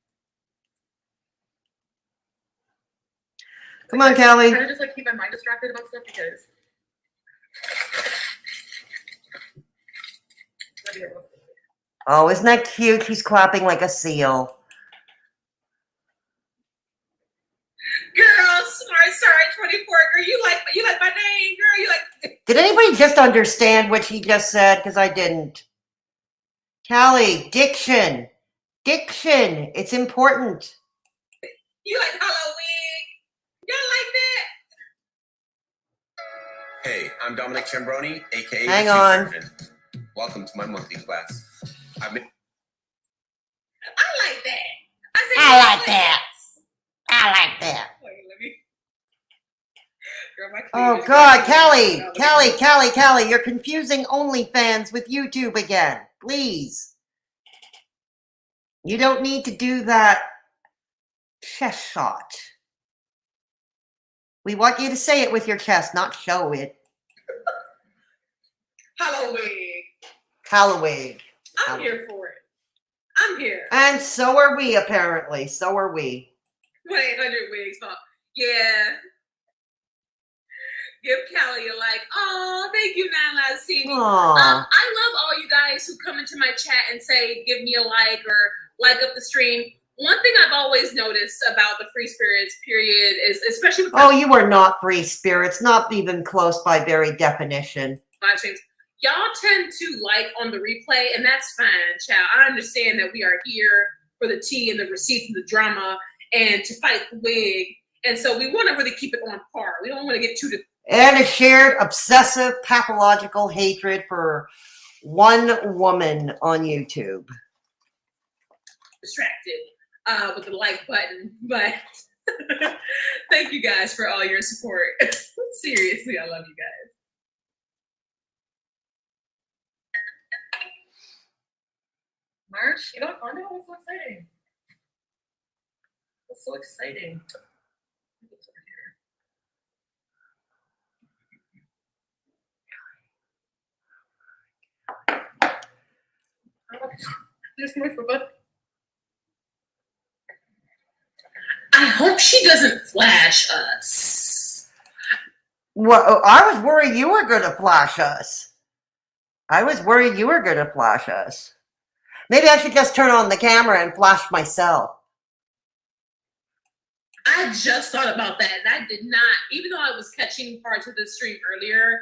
Come on, Callie. I try to just keep my mind distracted about stuff because. Oh, isn't that cute? He's clapping like a seal. Girl, sorry, 24. Girl, you like my name, girl. You like. Did anybody just understand what he just said? Because I didn't. Callie, diction. It's important. You like Halloween? Y'all like that? Hey, I'm Dominic Chambroni, aka Hang the on. Chic Surgeon. Welcome to my monthly class. I like that. I like that. I like that. Wait, let me. Girl, my Oh cleavage God, got- Callie, you're confusing OnlyFans with YouTube again. Please. You don't need to do that chest shot. We want you to say it with your chest, not show it. Halloween. I'm here for it. I'm here. And so are we, apparently. So are we. 1-800 wigs. Yeah. Give Callie a like. Oh, thank you, Nana. See me. Aw. I love all you guys who come into my chat and say, give me a like or like up the stream. One thing I've always noticed about the Free Spirits period is, especially with Oh, you are not free spirits, not even close by very definition. live streams, y'all tend to like on the replay, and that's fine, child. I understand that we are here for the tea and the receipts and the drama and to fight the wig. And so we want to really keep it on par. We don't want to get too And a shared obsessive pathological hatred for one woman on YouTube. distracted with the like button. But thank you guys for all your support. Seriously, I love you guys. March, you know, I know it's so exciting. It's so exciting. What's over here? There's more for both. I hope she doesn't flash us. Well, I was worried you were going to flash us. Maybe I should just turn on the camera and flash myself. I just thought about that, and I did not. Even though I was catching parts of the stream earlier.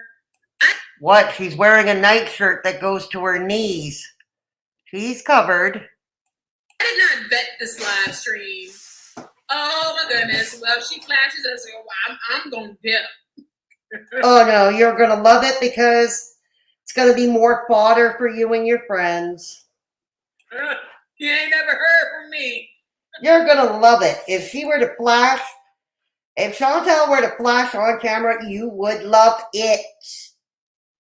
What? She's wearing a nightshirt that goes to her knees. She's covered. I did not vet this live stream. Oh my goodness. Well, if she flashes us, I'm going to dip. Oh no, you're going to love it because it's going to be more fodder for you and your friends. You ain't never heard from me. You're going to love it. If she were to flash, if Chantal were to flash on camera, you would love it.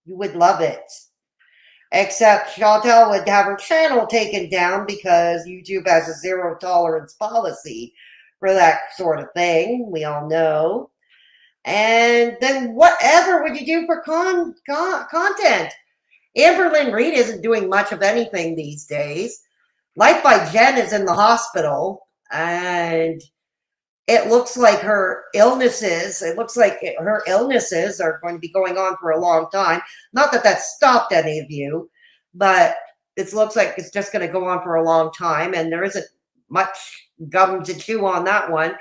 You would love it. Except Chantal would have her channel taken down because YouTube has a zero tolerance policy for that sort of thing. We all know. And then whatever would you do for content? Amberlynn Reed isn't doing much of anything these days. Life by Jen is in the hospital, and it looks like her illnesses are going to be going on for a long time. Not that that stopped any of you, but it looks like it's just going to go on for a long time, and there isn't much gum to chew on that one.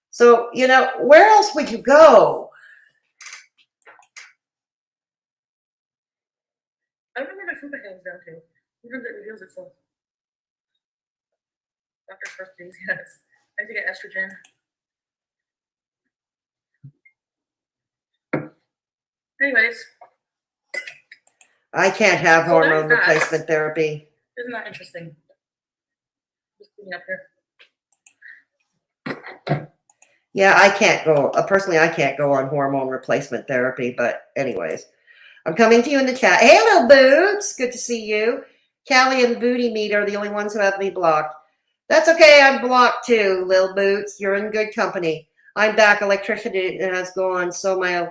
So, you know, where else would you go? I remember my food hands down too. Even it reveals itself. Doctor's first days, yes. I have to get estrogen. Anyways. I can't have So hormone there's that. replacement therapy. Isn't that interesting? Just cleaning up here. Yeah, I can't go. Personally, I can't go on hormone replacement therapy. But anyways, I'm coming to you in the chat. Hey, little Boots. Good to see you. Callie and Booty Meat are the only ones who have me blocked. That's okay. I'm blocked too, Lil Boots. You're in good company. I'm back. Electricity has gone, so my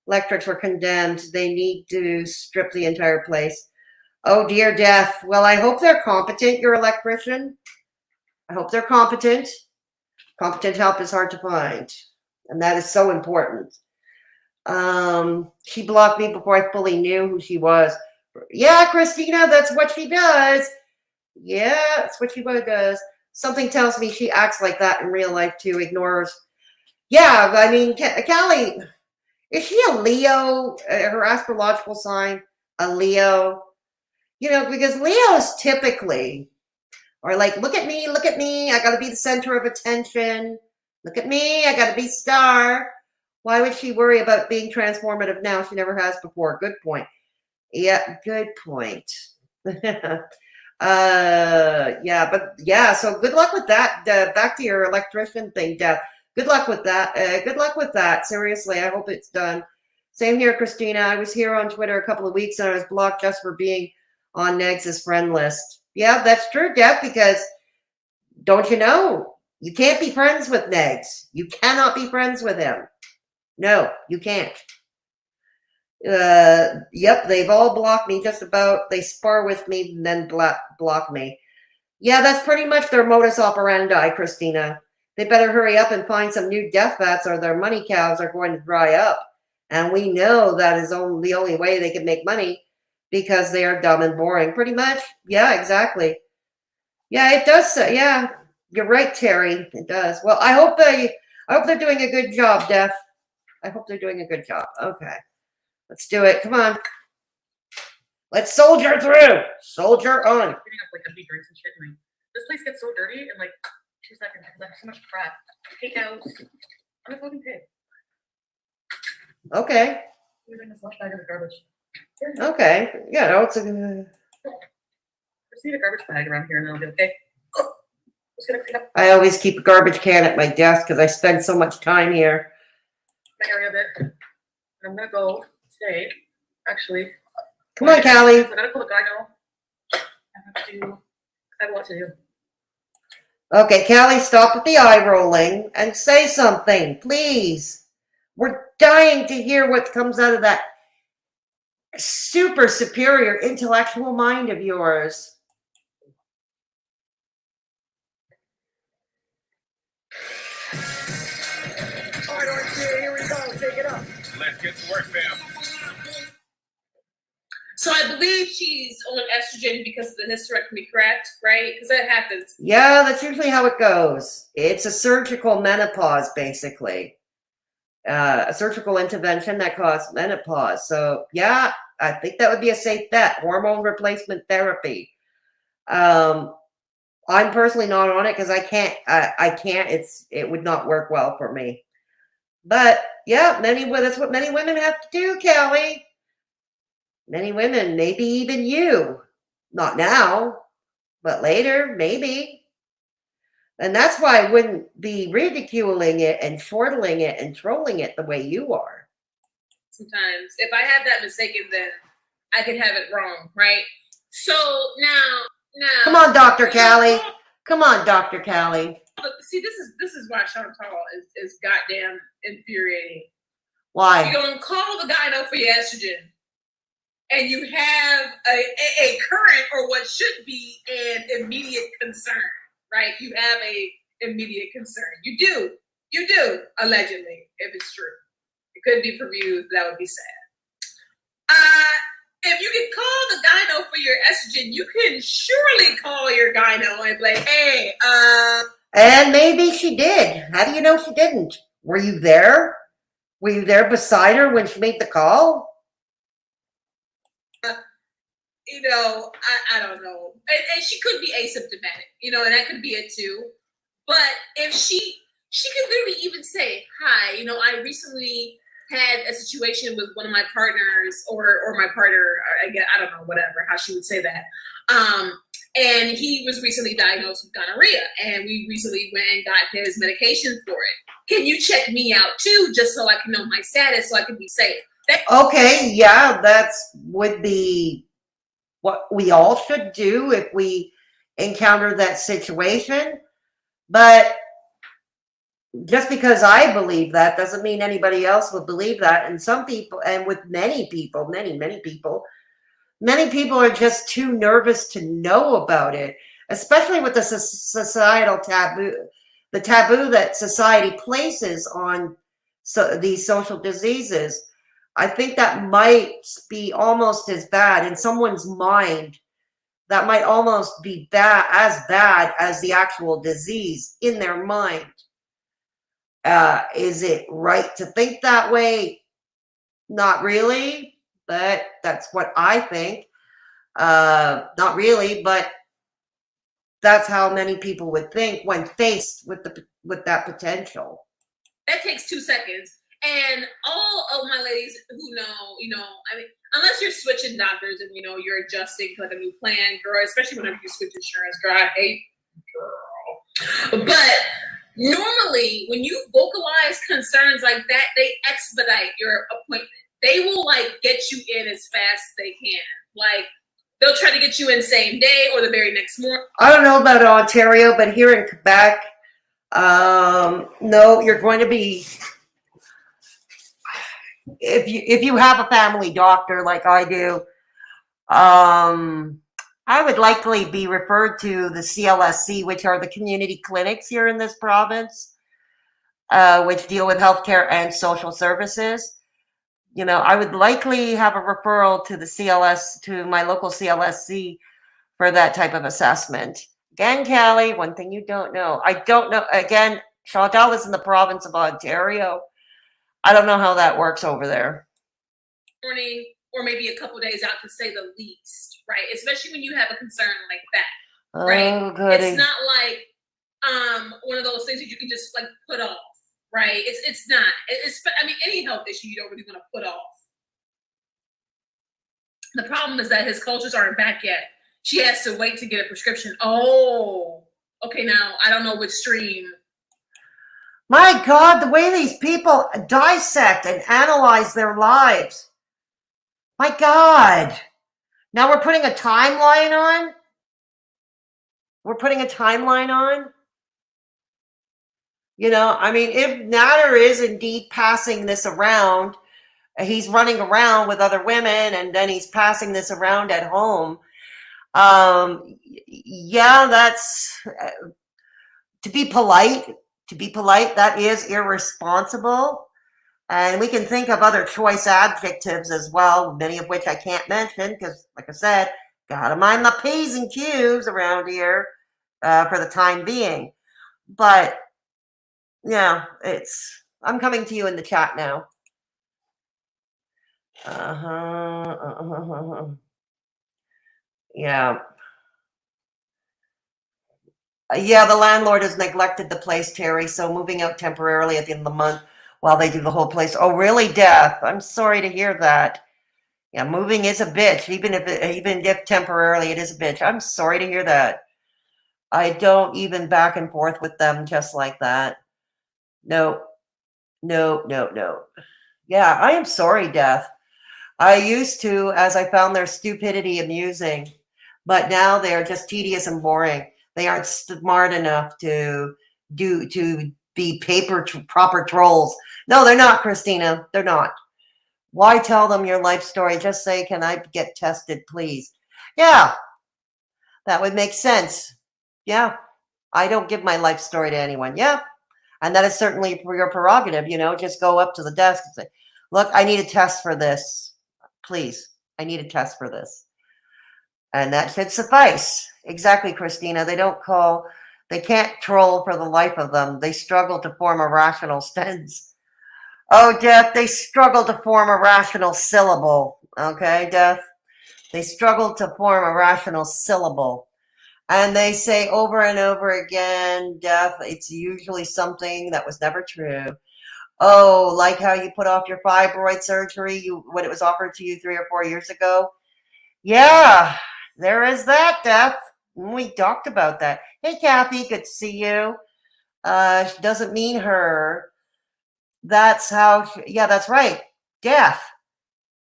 electrics were condemned. They need to strip the entire place. Oh, dear death. Well, I hope they're competent, your electrician. I hope they're competent. Competent help is hard to find, and that is so important. She blocked me before I fully knew who she was. Yeah, Christina, that's what she does. Yeah, that's what she does. Something tells me she acts like that in real life too, ignores. Yeah, I mean, Callie, is she a Leo? Her astrological sign, a Leo? You know, because Leos typically are like, look at me, I got to be the center of attention. Look at me, I got to be star. Why would she worry about being transformative now? She never has before. Good point. Yeah, good point. So good luck with that. Back to your electrician thing, Death. Good luck with that. Seriously, I hope it's done. Same here, Christina. I was here on Twitter a couple of weeks and I was blocked just for being on Negs' friend list. Yeah, that's true, Jeff, because don't you know, you can't be friends with Negs. You cannot be friends with him. No, you can't. Yep, they've all blocked me just about. They spar with me and then block me. Yeah, that's pretty much their modus operandi, Christina. They better hurry up and find some new death bats or their money cows are going to dry up. And we know that is the only way they can make money because they are dumb and boring. Pretty much. Yeah, exactly. Yeah, it does. Yeah, you're right, Terry. It does. Well, I hope they're doing a good job, Death. I hope they're doing a good job. Okay. Let's do it. Come on. Let's soldier through. Soldier on. Getting up like empty drinks and shit. And like, this place gets so dirty in like 2 seconds because I have so much crap. Takeouts. I'm a fucking pig. Okay. Using this lunch bag as a garbage. Okay. Yeah, no, it's a. Just need a garbage bag around here and then I'll be okay. Just gonna clean up I always keep a garbage can at my desk because I spend so much time here. my area a bit. And I'm gonna go stay. Actually, Come on, Callie. I gotta pull the guy now. I have a lot to do. Okay, Callie, stop with the eye rolling and say something, please. We're dying to hear what comes out of that super superior intellectual mind of yours. All right, here we go. Take it up. Let's get to work, fam. So I believe she's on estrogen because of the hysterectomy, correct? Right? Because that happens. Yeah, that's usually how it goes. It's a surgical menopause, basically. A surgical intervention that causes menopause. So, yeah, I think that would be a safe bet. Hormone replacement therapy. I'm personally not on it because I can't. It would not work well for me. But yeah, that's what many women have to do, Callie. Many women, maybe even you. Not now, but later, maybe. And that's why I wouldn't be ridiculing it and chortling it and trolling it the way you are. Sometimes, if I have that mistaken, then I could have it wrong, right? So now. Come on, Dr. Callie. Come on, Dr. Callie. But see, this is why Chantal is goddamn infuriating. Why? You're gonna call the gyno for your estrogen, and you have a current or what should be an immediate concern, right? You have a immediate concern. You do, allegedly, if it's true. It could be for views, that would be sad. If you can call the gyno for your estrogen, you can surely call your gyno and be like, hey, And maybe she did. How do you know she didn't? Were you there? Were you there beside her when she made the call? I don't know. And she could be asymptomatic, and that could be it too. But if she could literally even say, hi, I recently had a situation with one of my partners or my partner, I don't know, whatever, how she would say that. And he was recently diagnosed with gonorrhea, and we recently went and got his medication for it. Can you check me out too, just so I can know my status, so I can be safe? Okay, yeah, would be what we all should do if we encounter that situation. But just because I believe that doesn't mean anybody else would believe that. And some people, and with many people, many people are just too nervous to know about it, especially with the societal taboo, the taboo that society places on these social diseases. I think that might be almost as bad in someone's mind. That might almost be as bad as the actual disease in their mind. Is it right to think that way? Not really, but that's what I think. Not really, but that's how many people would think when faced with that potential. That takes 2 seconds. And all of my ladies who know, unless you're switching doctors and, you're adjusting to like a new plan, girl, especially whenever you switch insurance, girl, I hate girl. But normally when you vocalize concerns like that, they expedite your appointment. They will get you in as fast as they can. They'll try to get you in same day or the very next morning. I don't know about Ontario, but here in Quebec, no, you're going to be, if you have a family doctor like I do, I would likely be referred to the CLSC, which are the community clinics here in this province, which deal with healthcare and social services. I would likely have a referral to my local CLSC for that type of assessment. Again, Callie, one thing you don't know. I don't know. Again, Chantal is in the province of Ontario. I don't know how that works over there. Morning or maybe a couple days out to say the least, right? Especially when you have a concern like that, Oh, right? goody. It's not like one of those things that you can just like put off, right? It's not. I mean, any health issue you don't really want to put off. The problem is that his cultures aren't back yet. She has to wait to get a prescription. Oh, okay. Now I don't know which stream. My God, the way these people dissect and analyze their lives. My God. Now we're putting a timeline on? We're putting a timeline on? You know, I mean, if Nader is indeed passing this around, he's running around with other women and then he's passing this around at home. Yeah, that's to be polite, that is irresponsible. And we can think of other choice adjectives as well, many of which I can't mention because, like I said, gotta mind my P's and Q's around here for the time being. But yeah, I'm coming to you in the chat now. Yeah. Yeah, the landlord has neglected the place, Terry, so moving out temporarily at the end of the month while they do the whole place. Oh, really, Death? I'm sorry to hear that. Yeah, moving is a bitch. Even if temporarily it is a bitch. I'm sorry to hear that. I don't even back and forth with them just like that. No. Yeah, I am sorry, Death. I used to, as I found their stupidity amusing, but now they are just tedious and boring. They aren't smart enough to be proper trolls. No, they're not, Christina. They're not. Why tell them your life story? Just say, can I get tested, please? Yeah, that would make sense. Yeah, I don't give my life story to anyone. Yeah, and that is certainly your prerogative. You know, just go up to the desk and say, look, I need a test for this. Please, I need a test for this. And that should suffice. Exactly, Christina. They can't troll for the life of them. They struggle to form a rational sentence. Oh, Death, they struggle to form a rational syllable. Okay, Death? They struggle to form a rational syllable. And they say over and over again, Death, it's usually something that was never true. Oh, like how you put off your fibroid surgery when it was offered to you 3 or 4 years ago? Yeah, there is that, Death. We talked about that. Hey, Kathy, good to see you. She doesn't mean her. That's how, yeah, that's right. Death.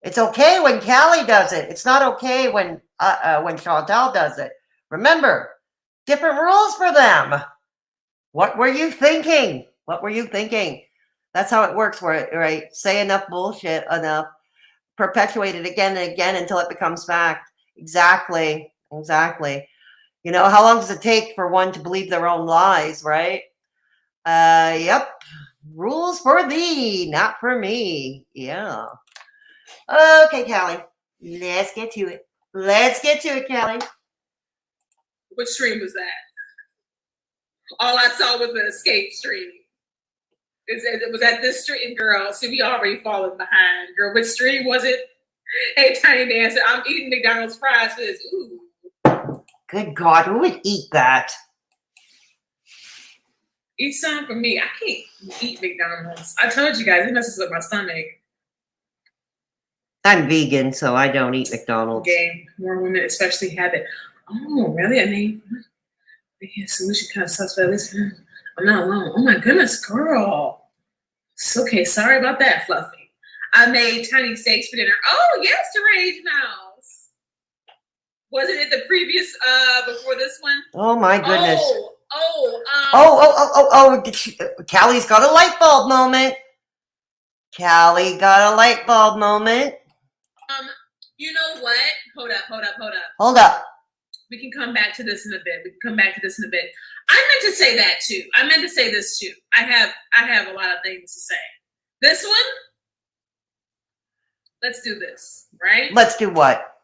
It's okay when Callie does it. It's not okay when Chantal does it. Remember, different rules for them. What were you thinking? What were you thinking? That's how it works, right? Say enough bullshit enough. Perpetuate it again and again until it becomes fact. Exactly. You know, how long does it take for one to believe their own lies, right? Yep. Rules for thee, not for me. Yeah. Okay, Callie. Let's get to it. Callie. Which stream was that? All I saw was the escape stream. It was at this stream, girl. See, we already falling behind, girl. Which stream was it? Hey, Tiny Dancer, I'm eating McDonald's fries for this. Ooh. Good God, who would eat that? Eat some for me. I can't eat McDonald's. I told you guys, it messes up my stomach. I'm vegan, so I don't eat McDonald's. Game. More women especially have it. Oh, really? I mean, the solution kind of sucks, but at least I'm not alone. Oh my goodness, girl. It's okay. Sorry about that, Fluffy. I made tiny steaks for dinner. Oh, yes, Deranged Mouse. Wasn't it the previous, before this one? Oh my goodness. Callie's got a light bulb moment. Callie got a light bulb moment. You know what? Hold up. We can come back to this in a bit. I meant to say that too. I meant to say this too. I have a lot of things to say. This one, let's do this, right? Let's do what?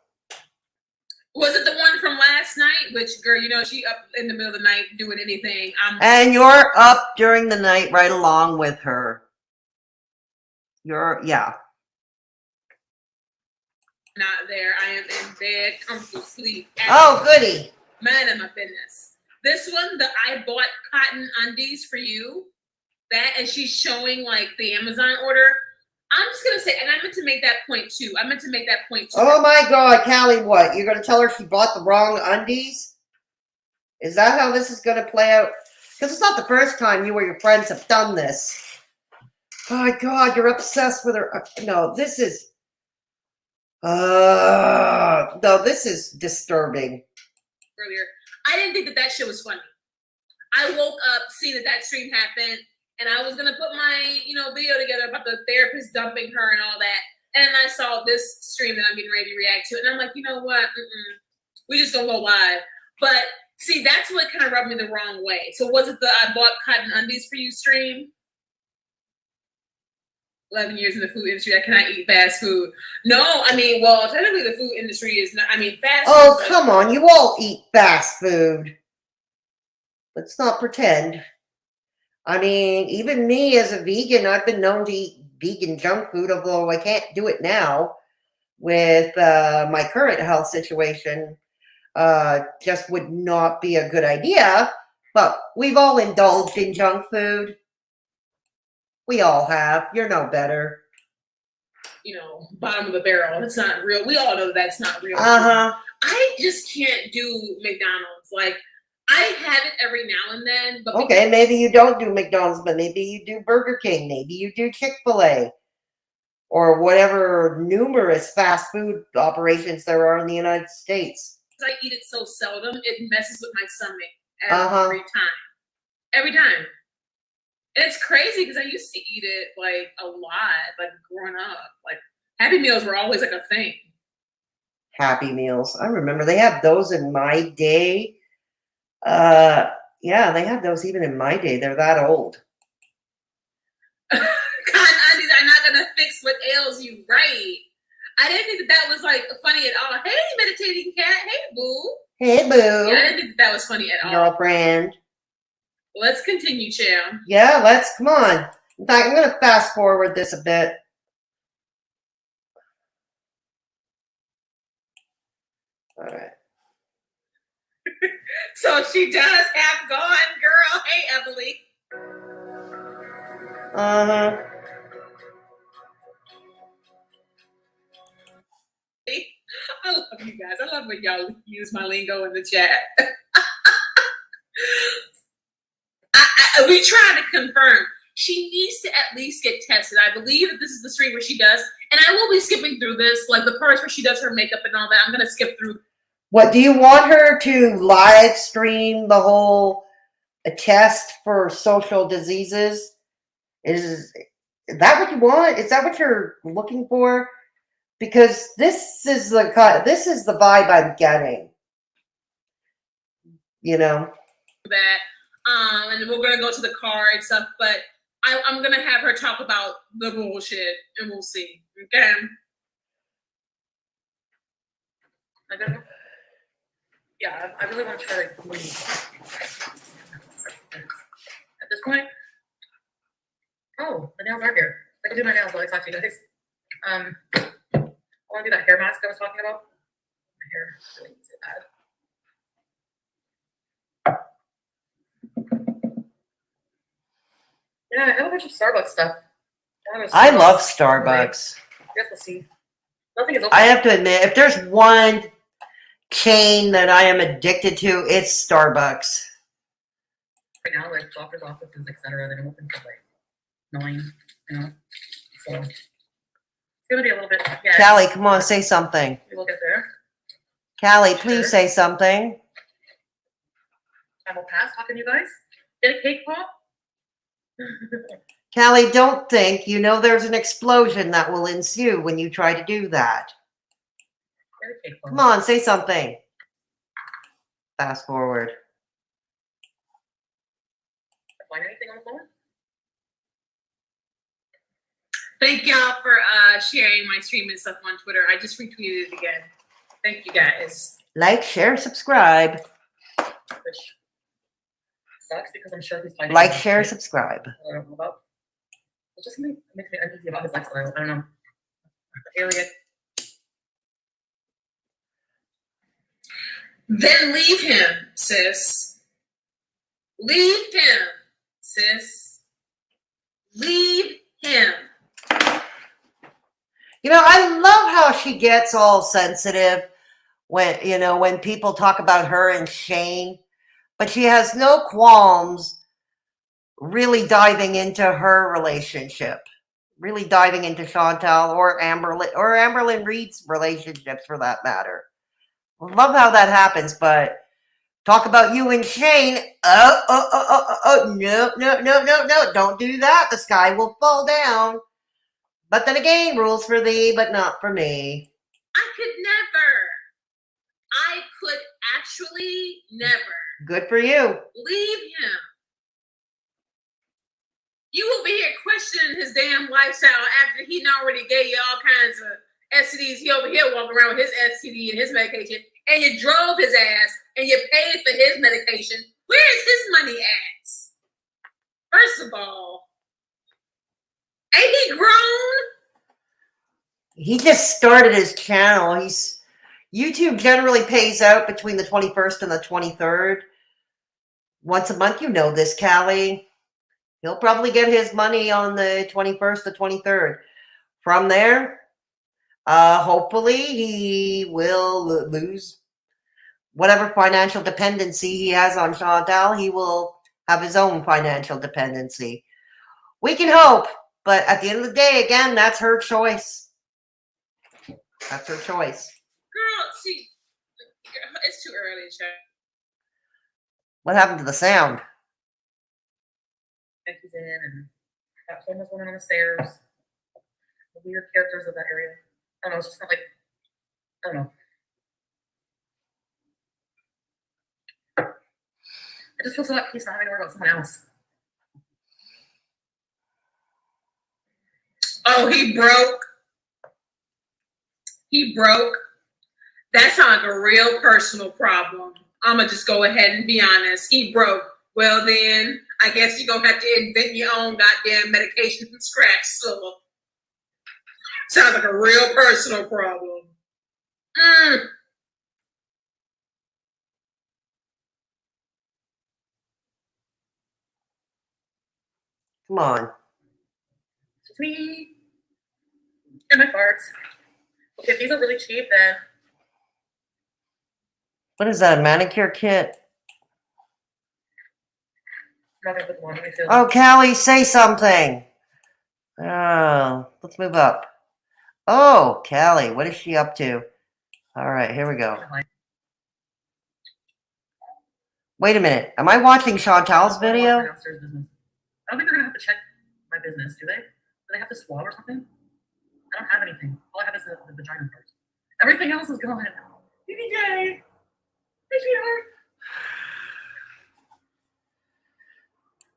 Was it the one from last night? Which, girl, you know, she up in the middle of the night doing anything. And you're up during the night right along with her. Yeah. Not there. I am in bed, comfortable sleep. Oh, goody. Man of my business. This one, the I bought cotton undies for you. That, and she's showing like the Amazon order. I'm just gonna say, and I meant to make that point too. Oh my God, Callie, what? You're gonna tell her she bought the wrong undies? Is that how this is gonna play out? Because it's not the first time you or your friends have done this. Oh my God, you're obsessed with her. No, this is. No, this is disturbing. Earlier, I didn't think that shit was funny. I woke up seeing that stream happened, and I was gonna put my video together about the therapist dumping her and all that. And I saw this stream that I'm getting ready to react to, and I'm like, you know what? We just gonna go live. But see, that's what kind of rubbed me the wrong way. So was it the I bought cotton undies for you stream? 11 years in the food industry, I cannot eat fast food. No, I mean, well, technically the food industry is not, I mean, fast food. Oh, come on. You all eat fast food. Let's not pretend. I mean, even me as a vegan, I've been known to eat vegan junk food, although I can't do it now with my current health situation. Just would not be a good idea. But we've all indulged in junk food. We all have. You're no better. Bottom of the barrel. It's not real. We all know that's not real. I just can't do McDonald's. Like, I have it every now and then. But okay, maybe you don't do McDonald's, but maybe you do Burger King. Maybe you do Chick-fil-A. Or whatever numerous fast food operations there are in the United States. I eat it so seldom, it messes with my stomach every time. Every time. And it's crazy because I used to eat it like a lot, like growing up. Like Happy Meals were always like a thing. Happy Meals. I remember they had those in my day. Yeah, they had those even in my day. They're that old. Cotton undies are not gonna fix what ails you, right? I didn't think that was like funny at all. Hey, meditating cat. Hey, boo. Hey, boo. Yeah, I didn't think that was funny at all. Girlfriend. Let's continue, Cham. Yeah, let's. Come on. In fact, I'm going to fast forward this a bit. All right. So she does have gone, girl. Hey, Emily. Uh-huh. I love you guys. I love when y'all use my lingo in the chat. We try to confirm. She needs to at least get tested. I believe that this is the stream where she does. And I will be skipping through this, like the parts where she does her makeup and all that. I'm going to skip through. What, do you want her to live stream the whole test for social diseases? Is that what you want? Is that what you're looking for? Because this is the vibe I'm getting. That. And we're gonna go to the car and stuff, but I'm gonna have her talk about the bullshit, and we'll see. Okay. I don't know. Yeah, I really want to try to leave. At this point. Oh, the nails are here. I can do my nails while I talk to you guys. I want to do that hair mask I was talking about. My hair really needs it bad. Yeah, I have a bunch of Starbucks stuff. I love Starbucks. I guess we'll see. Nothing is open. I have to admit, if there's one chain that I am addicted to, it's Starbucks. Right now, like doctor's offices, etc., they don't open until like 9, So it's gonna be a little bit. Yeah. Callie, come on, say something. We'll get there. Callie, please say something. Time will pass. Talking to you guys. Get a cake pop. Callie, don't think. You know there's an explosion that will ensue when you try to do that. Get a cake pop. Come on, say something. Fast forward. Find anything on the phone? Thank y'all for sharing my stream and stuff on Twitter. I just retweeted it again. Thank you guys. Like, share, subscribe. Which sucks because I'm sure he's finding. Like, share, subscribe. I don't know about. It's just something that makes me uneasy about his lifestyle. I don't know. Area Then leave him, sis. Leave him, sis. Leave him. You know, I love how she gets all sensitive when people talk about her and Shane, but she has no qualms really diving into her relationship, really diving into Chantal or Amberlynn Reed's relationships for that matter. Love how that happens, but talk about you and Shane. No, don't do that. The sky will fall down. But then again, rules for thee, but not for me. I could never. I could actually never. Good for you. Leave him. You over here questioning his damn lifestyle after he already gave you all kinds of STDs. He over here walking around with his STD and his medication, and you drove his ass and you paid for his medication. Where is his money at? First of all, ain't he grown? He just started his channel. YouTube generally pays out between the 21st and the 23rd. Once a month, you know this, Callie. He'll probably get his money on the 21st, the 23rd. From there, hopefully he will lose whatever financial dependency he has on Chantal. He will have his own financial dependency. We can hope, but at the end of the day, again, that's her choice. That's her choice. Girl, see, it's too early, child. What happened to the sound? Becky's in, and that homeless woman on the stairs. The weird characters of that area. I don't know. It's just not like, I don't know. I just feel so at peace not having to worry about someone else. Oh, he broke. He broke. That sounds like a real personal problem. I'm going to just go ahead and be honest. He broke. Well, then, I guess you're going to have to invent your own goddamn medication from scratch, so. Sounds like a real personal problem. Come on. It's me. And my farts. Okay, if these are really cheap, then. What is that, a manicure kit? I'm not gonna put one. Let me feel. Oh, Callie, say something. Oh, let's move up. Oh, Callie, what is she up to? All right, here we go. Wait a minute. Am I watching Chantal's video? I don't think they're gonna have to check my business, do they? Do they have to swab or something? I don't have anything. All I have is the vagina part. Everything else is gone. BBJ! Hey, sweetheart!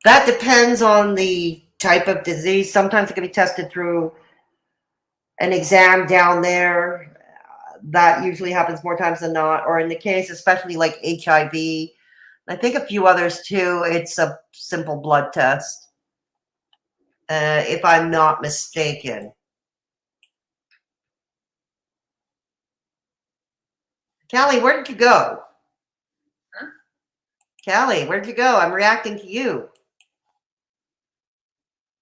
That depends on the type of disease. Sometimes it can be tested through an exam down there. That usually happens more times than not. Or in the case, especially like HIV, I think a few others too, it's a simple blood test. If I'm not mistaken. Callie, where did you go? Huh? Callie, where'd you go? I'm reacting to you.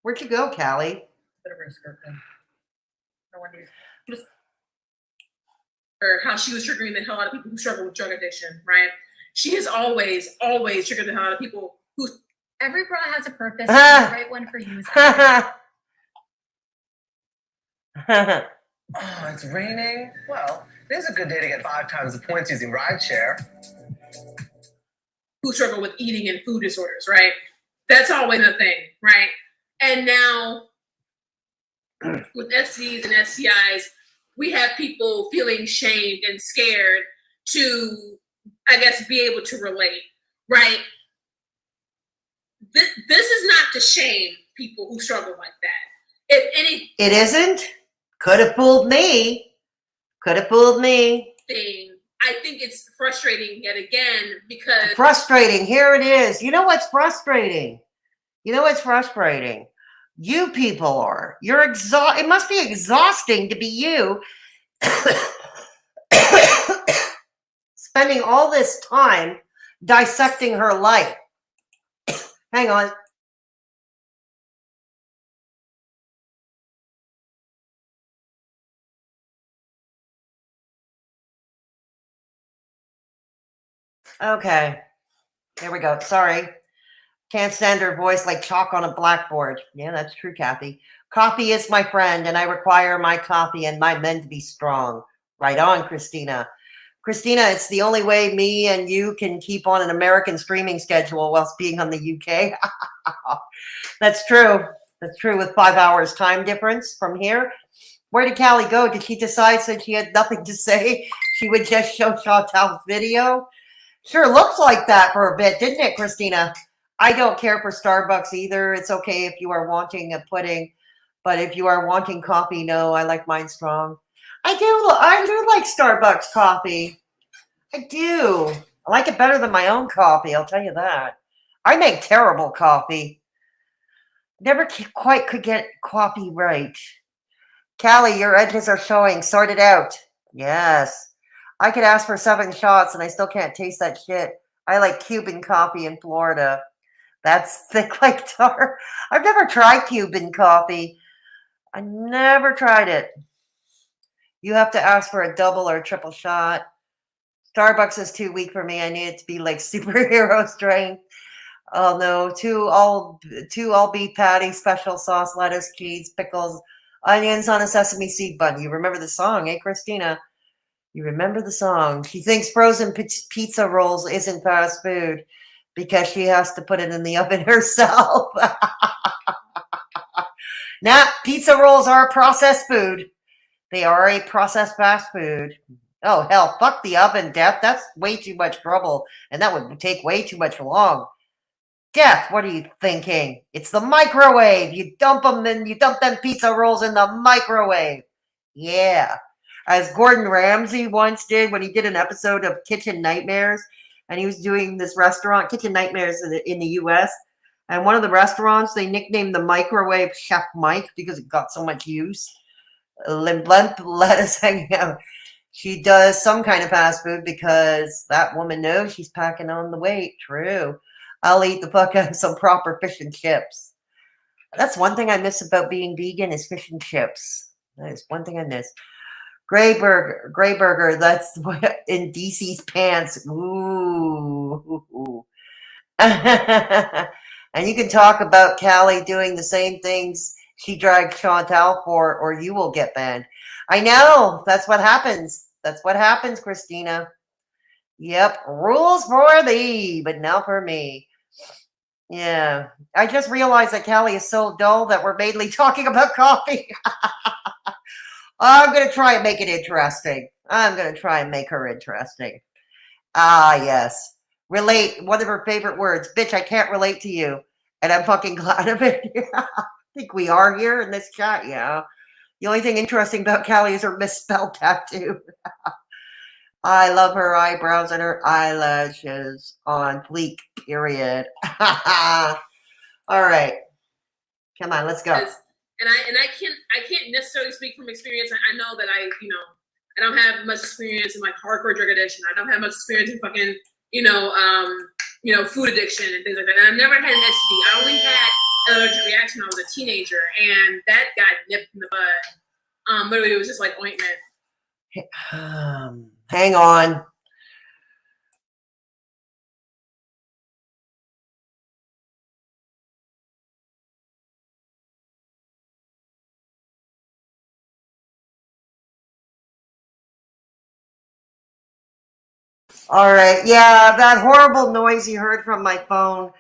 Where'd you go, Callie? Bit of a skirt thing. No one needs. Or how she was triggering the hell out of people who struggle with drug addiction, right? She has always triggered the hell out of people who. Every bra has a purpose, and the right one for you is Oh, it's raining? Well, it is a good day to get 5 times the points using rideshare. Who struggle with eating and food disorders, right? That's always a thing, right? And now with STDs and STIs, we have people feeling shamed and scared to, I guess, be able to relate, right? This is not to shame people who struggle like that. If anything, It isn't? Could have fooled me. Could have fooled me. I think it's frustrating yet again because Frustrating. Here it is. You know what's frustrating? You know what's frustrating? You people are. You're exhausted. It must be exhausting to be you. spending all this time dissecting her life. Hang on. Okay. There we go. Sorry. Can't stand her voice like chalk on a blackboard. Yeah, that's true, Kathy. Coffee is my friend, and I require my coffee and my men to be strong. Right on, Christina. Christina, it's the only way me and you can keep on an American streaming schedule whilst being on the UK. That's true. That's true with 5 hours time difference from here. Where did Callie go? Did she decide since she had nothing to say, she would just show Chantal's video? Sure looks like that for a bit, didn't it, Christina? I don't care for Starbucks either. It's okay if you are wanting a pudding, but if you are wanting coffee, no, I like mine strong. I do like Starbucks coffee. I do. I like it better than my own coffee, I'll tell you that. I make terrible coffee. Never quite could get coffee right. Callie, your edges are showing. Sort it out. Yes. I could ask for 7 shots and I still can't taste that shit. I like Cuban coffee in Florida. That's thick like tar. I've never tried Cuban coffee. I never tried it. You have to ask for a double or a triple shot. Starbucks is too weak for me. I need it to be like superhero strength. Oh no, two all beef patty, special sauce, lettuce, cheese, pickles, onions on a sesame seed bun. You remember the song, eh, Christina? You remember the song. She thinks frozen pizza rolls isn't fast food because she has to put it in the oven herself. Nah, pizza rolls are processed food. They are a processed fast food. Oh, hell, fuck the oven, Death. That's way too much trouble, and that would take way too much long. Death, what are you thinking? It's the microwave. You dump them pizza rolls in the microwave. Yeah. As Gordon Ramsay once did when he did an episode of Kitchen Nightmares, and he was doing this restaurant, Kitchen Nightmares in the U.S., and one of the restaurants, they nicknamed the microwave Chef Mike because it got so much use. Let us hang out. She does some kind of fast food because that woman knows she's packing on the weight. True. I'll eat the fuck out of some proper fish and chips. That's one thing I miss about being vegan is fish and chips. That is one thing I miss. Gray burger. That's in DC's pants. Ooh. And you can talk about Callie doing the same things she dragged Chantal for, or you will get banned. I know. That's what happens. That's what happens, Christina. Yep. Rules for thee, but not for me. Yeah. I just realized that Callie is so dull that we're mainly talking about coffee. I'm going to try and make it interesting. I'm going to try and make her interesting. Ah, yes. Relate. One of her favorite words. Bitch, I can't relate to you. And I'm fucking glad of it. I think we are here in this chat, yeah. The only thing interesting about Callie is her misspelled tattoo. I love her eyebrows and her eyelashes on fleek, period. All right. Come on, let's go. And I can't necessarily speak from experience. I know that I don't have much experience in like hardcore drug addiction. I don't have much experience in fucking, food addiction and things like that. And I've never had an STD. I only had an allergic reaction when I was a teenager, and that got nipped in the bud. Literally, it was just like ointment. Hang on. All right. Yeah, that horrible noise you heard from my phone.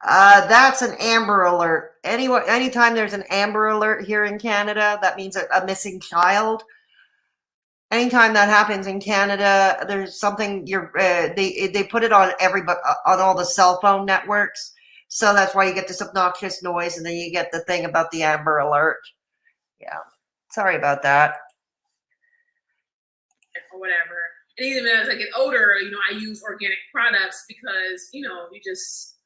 That's an Amber Alert. Anytime there's an Amber Alert here in Canada, that means a missing child. Anytime that happens in Canada, there's something they put it on on all the cell phone networks. So that's why you get this obnoxious noise, and then you get the thing about the Amber Alert. Yeah. Sorry about that. Or whatever. And even as I get older, I use organic products because, you just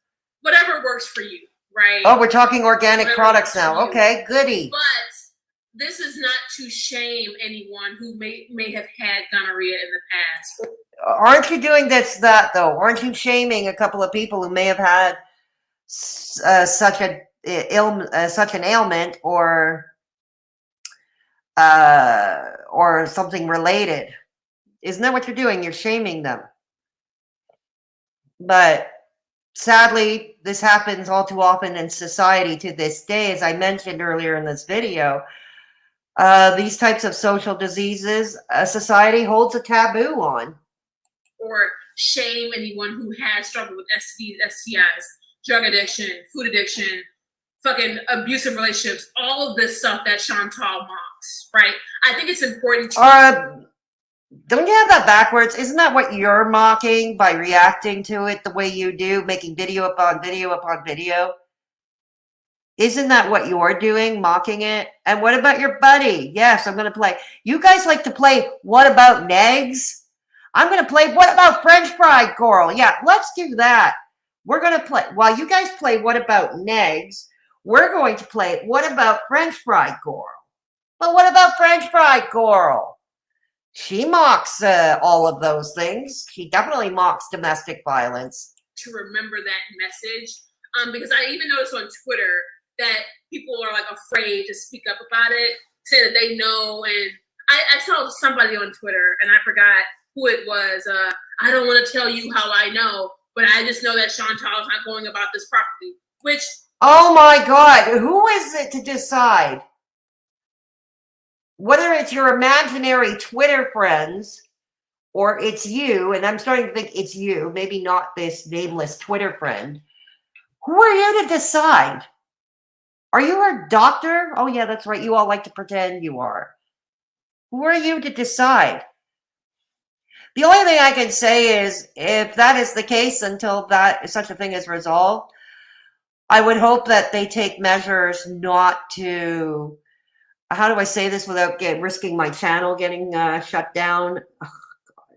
whatever works for you, right? Oh, we're talking organic Whatever products works for now. you. Okay, goody. But this is not to shame anyone who may have had gonorrhea in the past aren't you doing that though? Aren't you shaming a couple of people who may have had such an ailment or something related? Isn't that what you're doing? You're shaming them. But sadly, this happens all too often in society to this day. As I mentioned earlier in this video, these types of social diseases, society holds a taboo on. Or shame anyone who has struggled with STDs, STIs, drug addiction, food addiction, fucking abusive relationships, all of this stuff that Chantal mocks, right? I think it's important to... don't you have that backwards? Isn't that what you're mocking by reacting to it the way you do, making video upon video upon video? Isn't that what you're doing, mocking it? And what about your buddy? Yes, I'm going to play. You guys like to play What About Negs? I'm going to play What About French Fried Coral? Yeah, let's do that. We're going to play. While you guys play What About Negs, we're going to play What About French Fried Coral? But what about French Fried Coral? She mocks all of those things. She definitely mocks domestic violence. To remember that message. Because I even noticed on Twitter that people are like afraid to speak up about it, say that they know. And I saw somebody on Twitter, and I forgot who it was. I don't want to tell you how I know, but I just know that Chantal's not going about this properly. Which, oh my God, who is it to decide? Whether it's your imaginary Twitter friends or it's you, and I'm starting to think it's you, maybe not this nameless Twitter friend, who are you to decide? Are you a doctor? Oh yeah, that's right. You all like to pretend you are. Who are you to decide? The only thing I can say is if that is the case until that such a thing is resolved, I would hope that they take measures not to, how do I say this without risking my channel getting shut down? Oh, God.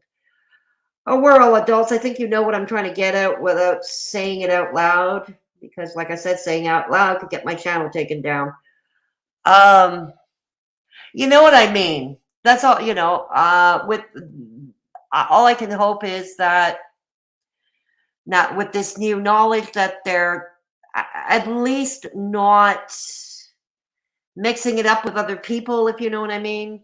Oh, we're all adults. I think you know what I'm trying to get at without saying it out loud. Because like I said, saying out loud could get my channel taken down. You know what I mean? That's all, you know, all I can hope is that not with this new knowledge that they're at least not mixing it up with other people, if you know what I mean.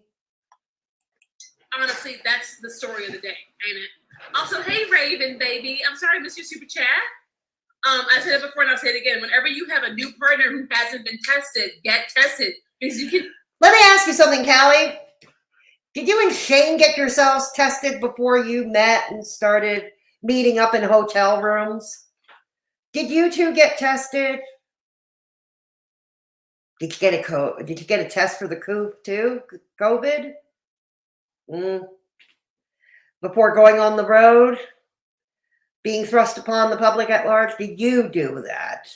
honestly, that's the story of the day, ain't it? Also, hey, Raven, baby. I'm sorry I missed your super chat. I said it before and I'll say it again. Whenever you have a new partner who hasn't been tested, get tested. Because you can... Let me ask you something, Callie. Did you and Shane get yourselves tested before you met and started meeting up in hotel rooms? Did you two get tested? Did you get a test for the COVID? Before going on the road? Being thrust upon the public at large? Did you do that?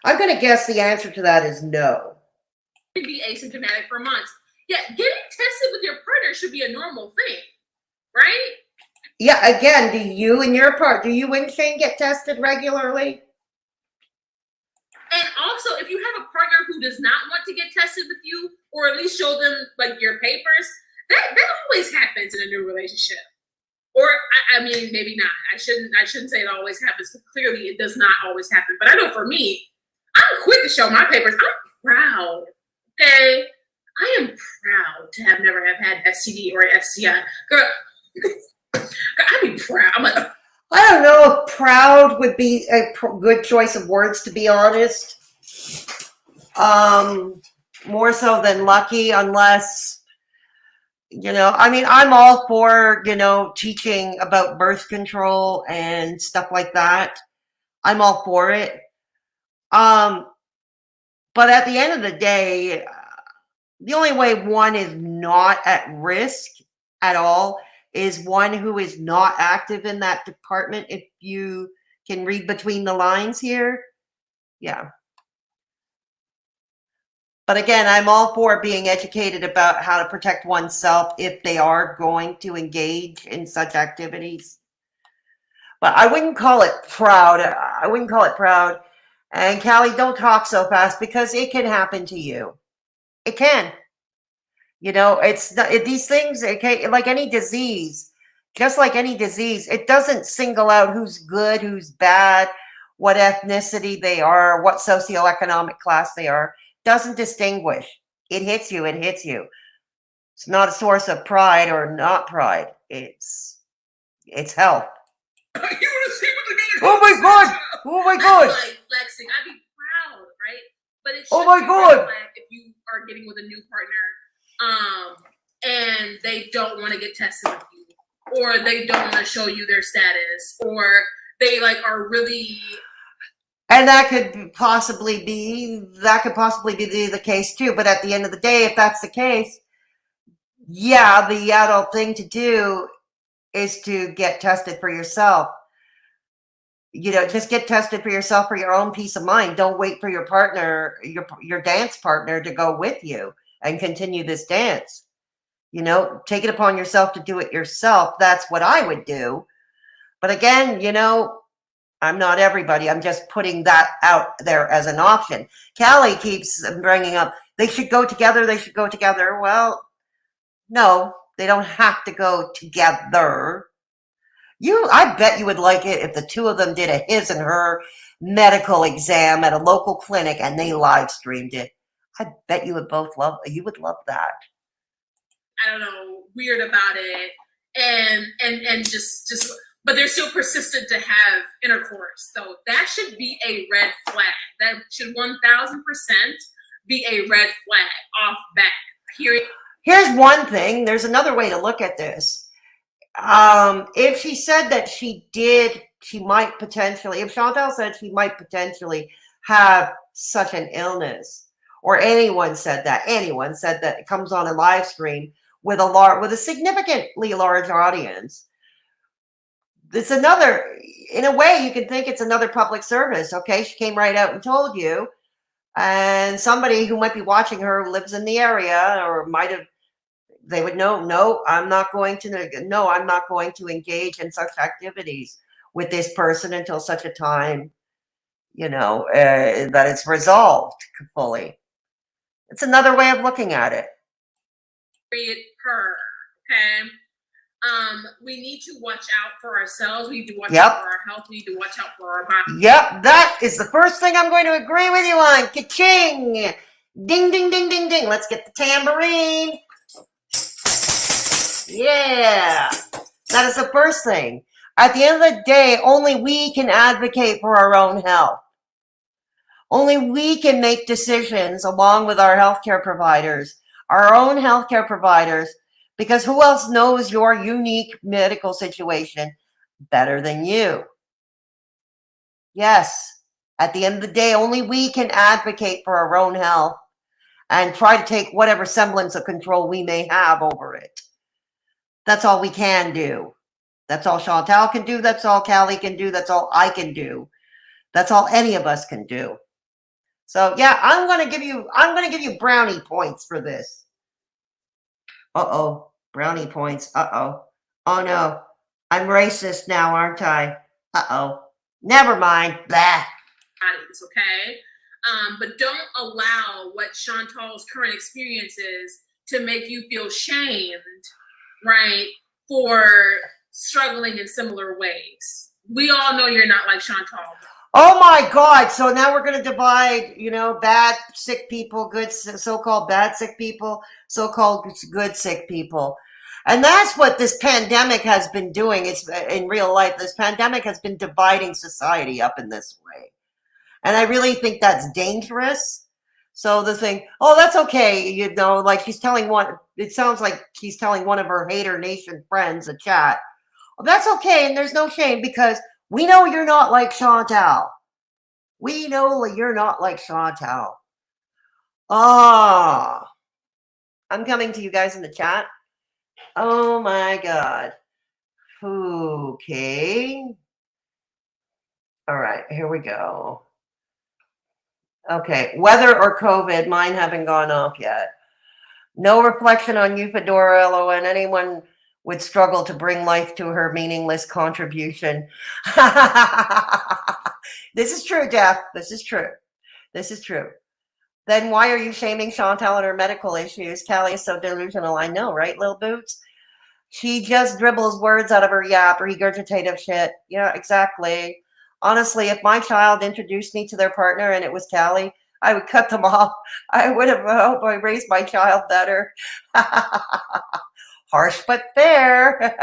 I'm going to guess the answer to that is no. Be asymptomatic for months. Yeah, getting tested with your partner should be a normal thing, right? Yeah, again, do you and Shane get tested regularly? And also, if you have a partner who does not want to get tested with you, or at least show them like your papers, that always happens in a new relationship. Or I mean, maybe not. I shouldn't say it always happens, but clearly it does not always happen. But I know for me, I'm quick to show my papers. I'm proud. Okay, I am proud to have never have had STD or STI. Girl, I'd be proud. I'm like, I don't know if proud would be a good choice of words, to be honest. More so than lucky, unless, you know, I mean, I'm all for, you know, teaching about birth control and stuff like that. I'm all for it. But at the end of the day, the only way one is not at risk at all is one who is not active in that department. If you can read between the lines here. Yeah. But again, I'm all for being educated about how to protect oneself if they are going to engage in such activities. But I wouldn't call it proud. I wouldn't call it proud. And Callie, don't talk so fast because it can happen to you. It can. You know, it's not, these things, okay, like any disease, just like any disease, it doesn't single out who's good, who's bad, what ethnicity they are, what socioeconomic class they are. Doesn't distinguish. It hits you, it hits you. It's not a source of pride or not pride. It's health. You want to see what they're gonna Oh my god! Oh my I'd be god! like flexing. I'd be proud, right? But it Oh should my be God. red flag if you are getting with a new partner, and they don't want to get tested with you, or they don't want to show you their status, or they like are really. And that could possibly be the case too. But at the end of the day, if that's the case, yeah, the adult thing to do is to get tested for yourself. You know, just get tested for yourself for your own peace of mind. Don't wait for your partner, your dance partner to go with you and continue this dance. You know, take it upon yourself to do it yourself. That's what I would do. But again, you know, I'm not everybody. I'm just putting that out there as an option. Callie keeps bringing up, they should go together. They should go together. Well, no, they don't have to go together. I bet you would like it if the two of them did a his and her medical exam at a local clinic and they live streamed it. I bet you would you would love that. I don't know, weird about it, and just, but they're still persistent to have intercourse. So that should be a red flag. That should 1000% be a red flag off back. Period. Here's one thing. There's another way to look at this. If she said that if Chantal said she might potentially have such an illness, or anyone said that it comes on a live stream with a significantly large audience, it's another, in a way, you can think it's another public service. Okay, she came right out and told you, and somebody who might be watching her lives in the area, or they would know, no, I'm not going to engage in such activities with this person until such a time, you know, that it's resolved fully. It's another way of looking at it. Period. Per. Okay. We need to watch out for ourselves. We need to watch out for our health. We need to watch out for our body. Yep, that is the first thing I'm going to agree with you on. Ka-ching! Ding, ding, ding, ding, ding. Let's get the tambourine. Yeah, that is the first thing. At the end of the day, only we can advocate for our own health. Only we can make decisions along with our healthcare providers, our own healthcare providers, because who else knows your unique medical situation better than you? Yes, at the end of the day, only we can advocate for our own health and try to take whatever semblance of control we may have over it. That's all we can do. That's all Chantal can do. That's all Callie can do. That's all I can do. That's all any of us can do. So yeah, I'm gonna give you brownie points for this. Uh-oh, brownie points. Uh-oh. Oh no, I'm racist now, aren't I? Uh-oh. Never mind. Blah. Bodies, okay? But don't allow what Chantal's current experience is to make you feel shamed, right, for struggling in similar ways. We all know you're not like Chantal. Oh my God. So now we're going to divide, you know, bad sick people, good, so-called bad sick people, so-called good sick people. And that's what this pandemic has been doing. It's in real life. This pandemic has been dividing society up in this way. And I really think that's dangerous. So the thing, oh, that's okay. You know, like it sounds like she's telling one of her Haydur Nation friends, a chat. Well, that's okay. And there's no shame because we know you're not like Chantal. We know you're not like Chantal. Ah, I'm coming to you guys in the chat. Oh my God. Okay. All right, here we go. Okay, weather or COVID, mine haven't gone off yet. No reflection on you, Fedora, and anyone would struggle to bring life to her meaningless contribution. This is true, Jeff. This is true. This is true. Then why are you shaming Chantal and her medical issues? Callie is so delusional. I know, right, Lil Boots? She just dribbles words out of her yap, regurgitative shit. Yeah, exactly. Honestly, if my child introduced me to their partner and it was Callie, I would cut them off. I would have hoped I raised my child better. Harsh but fair.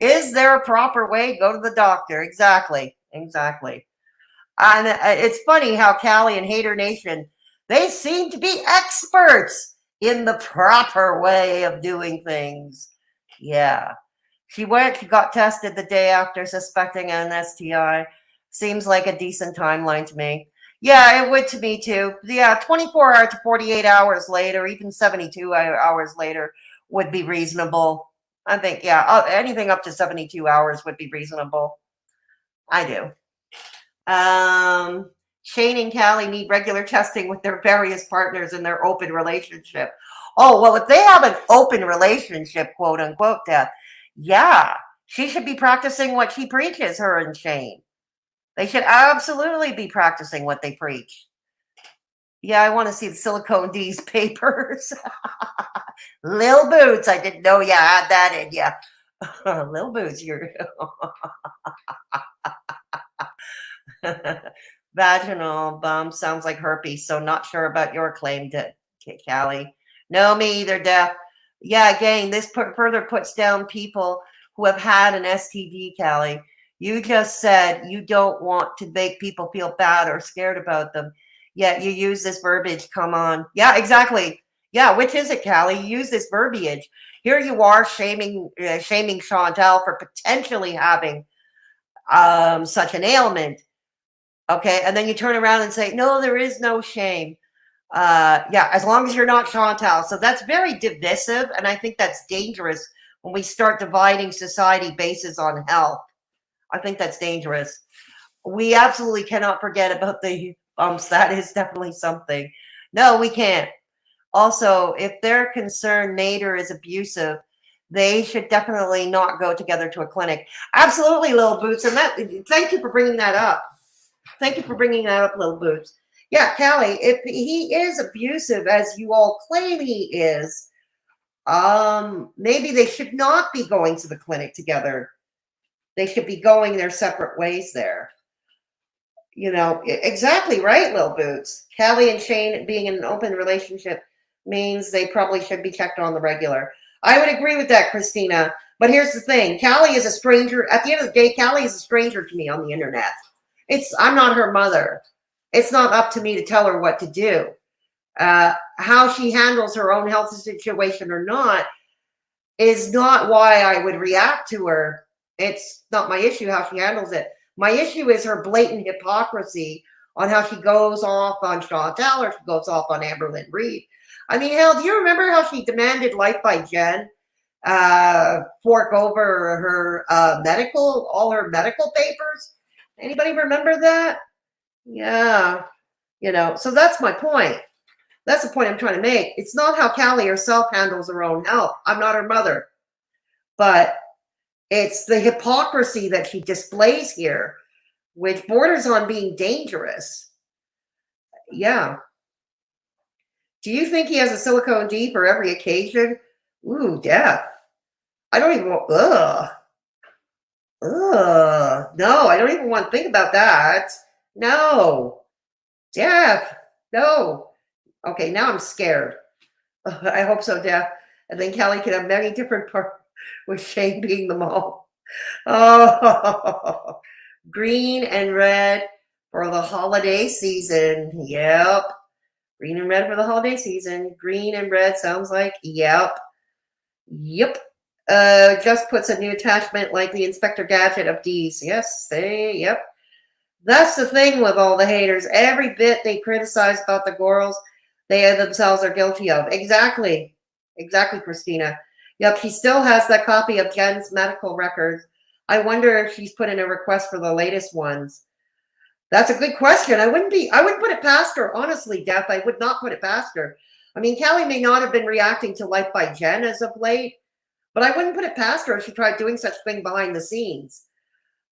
Is there a proper way? Go to the doctor. Exactly. Exactly. And it's funny how Callie and Haydur Nation, they seem to be experts in the proper way of doing things. Yeah. She got tested the day after suspecting an STI. Seems like a decent timeline to me. Yeah, it would to me too. Yeah, 24 hours to 48 hours later, even 72 hours later would be reasonable. I think, yeah, anything up to 72 hours would be reasonable. I do. Shane and Callie need regular testing with their various partners in their open relationship. Oh, well, if they have an open relationship, quote unquote, Death, yeah, she should be practicing what she preaches, her and Shane. They should absolutely be practicing what they preach. Yeah, I want to see the Silicone D's papers. Lil Boots, I didn't know you had that in you. Lil Boots, you're... Vaginal bump sounds like herpes, so not sure about your claim, Callie. No, me either, Death. Yeah, again, this further puts down people who have had an STD, Callie. You just said you don't want to make people feel bad or scared about them. Yet you use this verbiage. Come on. Yeah, exactly. Yeah, which is it, Callie? You use this verbiage. Here you are shaming Chantal for potentially having such an ailment. Okay, and then you turn around and say, no, there is no shame. Yeah, as long as you're not Chantal. So that's very divisive, and I think that's dangerous when we start dividing society bases on health. I think that's dangerous. We absolutely cannot forget about the bumps. That is definitely something. No, we can't. Also, if they're concerned Nader is abusive, they should definitely not go together to a clinic. Absolutely, Lil Boots. And thank you for bringing that up. Thank you for bringing that up, Lil Boots. Yeah, Callie, if he is abusive, as you all claim he is, maybe they should not be going to the clinic together. They should be going their separate ways there. You know, exactly right, Lil Boots. Callie and Shane being in an open relationship means they probably should be checked on the regular. I would agree with that, Christina. But here's the thing. Callie is a stranger. At the end of the day, Callie is a stranger to me on the internet. I'm not her mother. It's not up to me to tell her what to do. How she handles her own health situation or not is not why I would react to her. It's not my issue how she handles it. My issue is her blatant hypocrisy on how she goes off on Chantal or she goes off on Amberlynn Reed. I mean, hell, do you remember how she demanded Life by Jen fork over her all her medical papers? Anybody remember that? Yeah. You know, so that's my point. That's the point I'm trying to make. It's not how Callie herself handles her own health. I'm not her mother. But it's the hypocrisy that she displays here, which borders on being dangerous. Yeah. Do you think he has a silicone D for every occasion? Ooh, Death. I don't even want, no, I don't even want to think about that. No. Death. No. Okay, now I'm scared. I hope so, Death. And then Callie can have many different parts with Shane being the mom. Oh, green and red for the holiday season. Yep. Green and red for the holiday season. Green and red sounds like, yep. Yep. Just puts a new attachment like the Inspector Gadget of D's. Yes, yep. That's the thing with all the haters. Every bit they criticize about the girls, they themselves are guilty of. Exactly. Exactly, Christina. Yep, she still has that copy of Jen's medical records. I wonder if she's put in a request for the latest ones. That's a good question. I wouldn't put it past her, honestly, Death. I would not put it past her. I mean, Callie may not have been reacting to Life by Jen as of late, but I wouldn't put it past her if she tried doing such thing behind the scenes.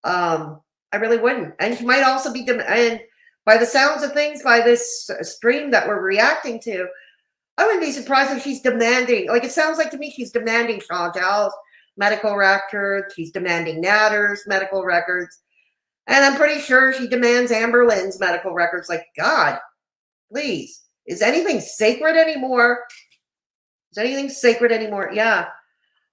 I really wouldn't. And she might also be, and by the sounds of things, by this stream that we're reacting to, I wouldn't be surprised if she's demanding, like it sounds like to me she's demanding Chantal's medical records, she's demanding Natter's medical records, and I'm pretty sure she demands Amber Lynn's medical records. Like, God, please, is anything sacred anymore? Is anything sacred anymore? Yeah.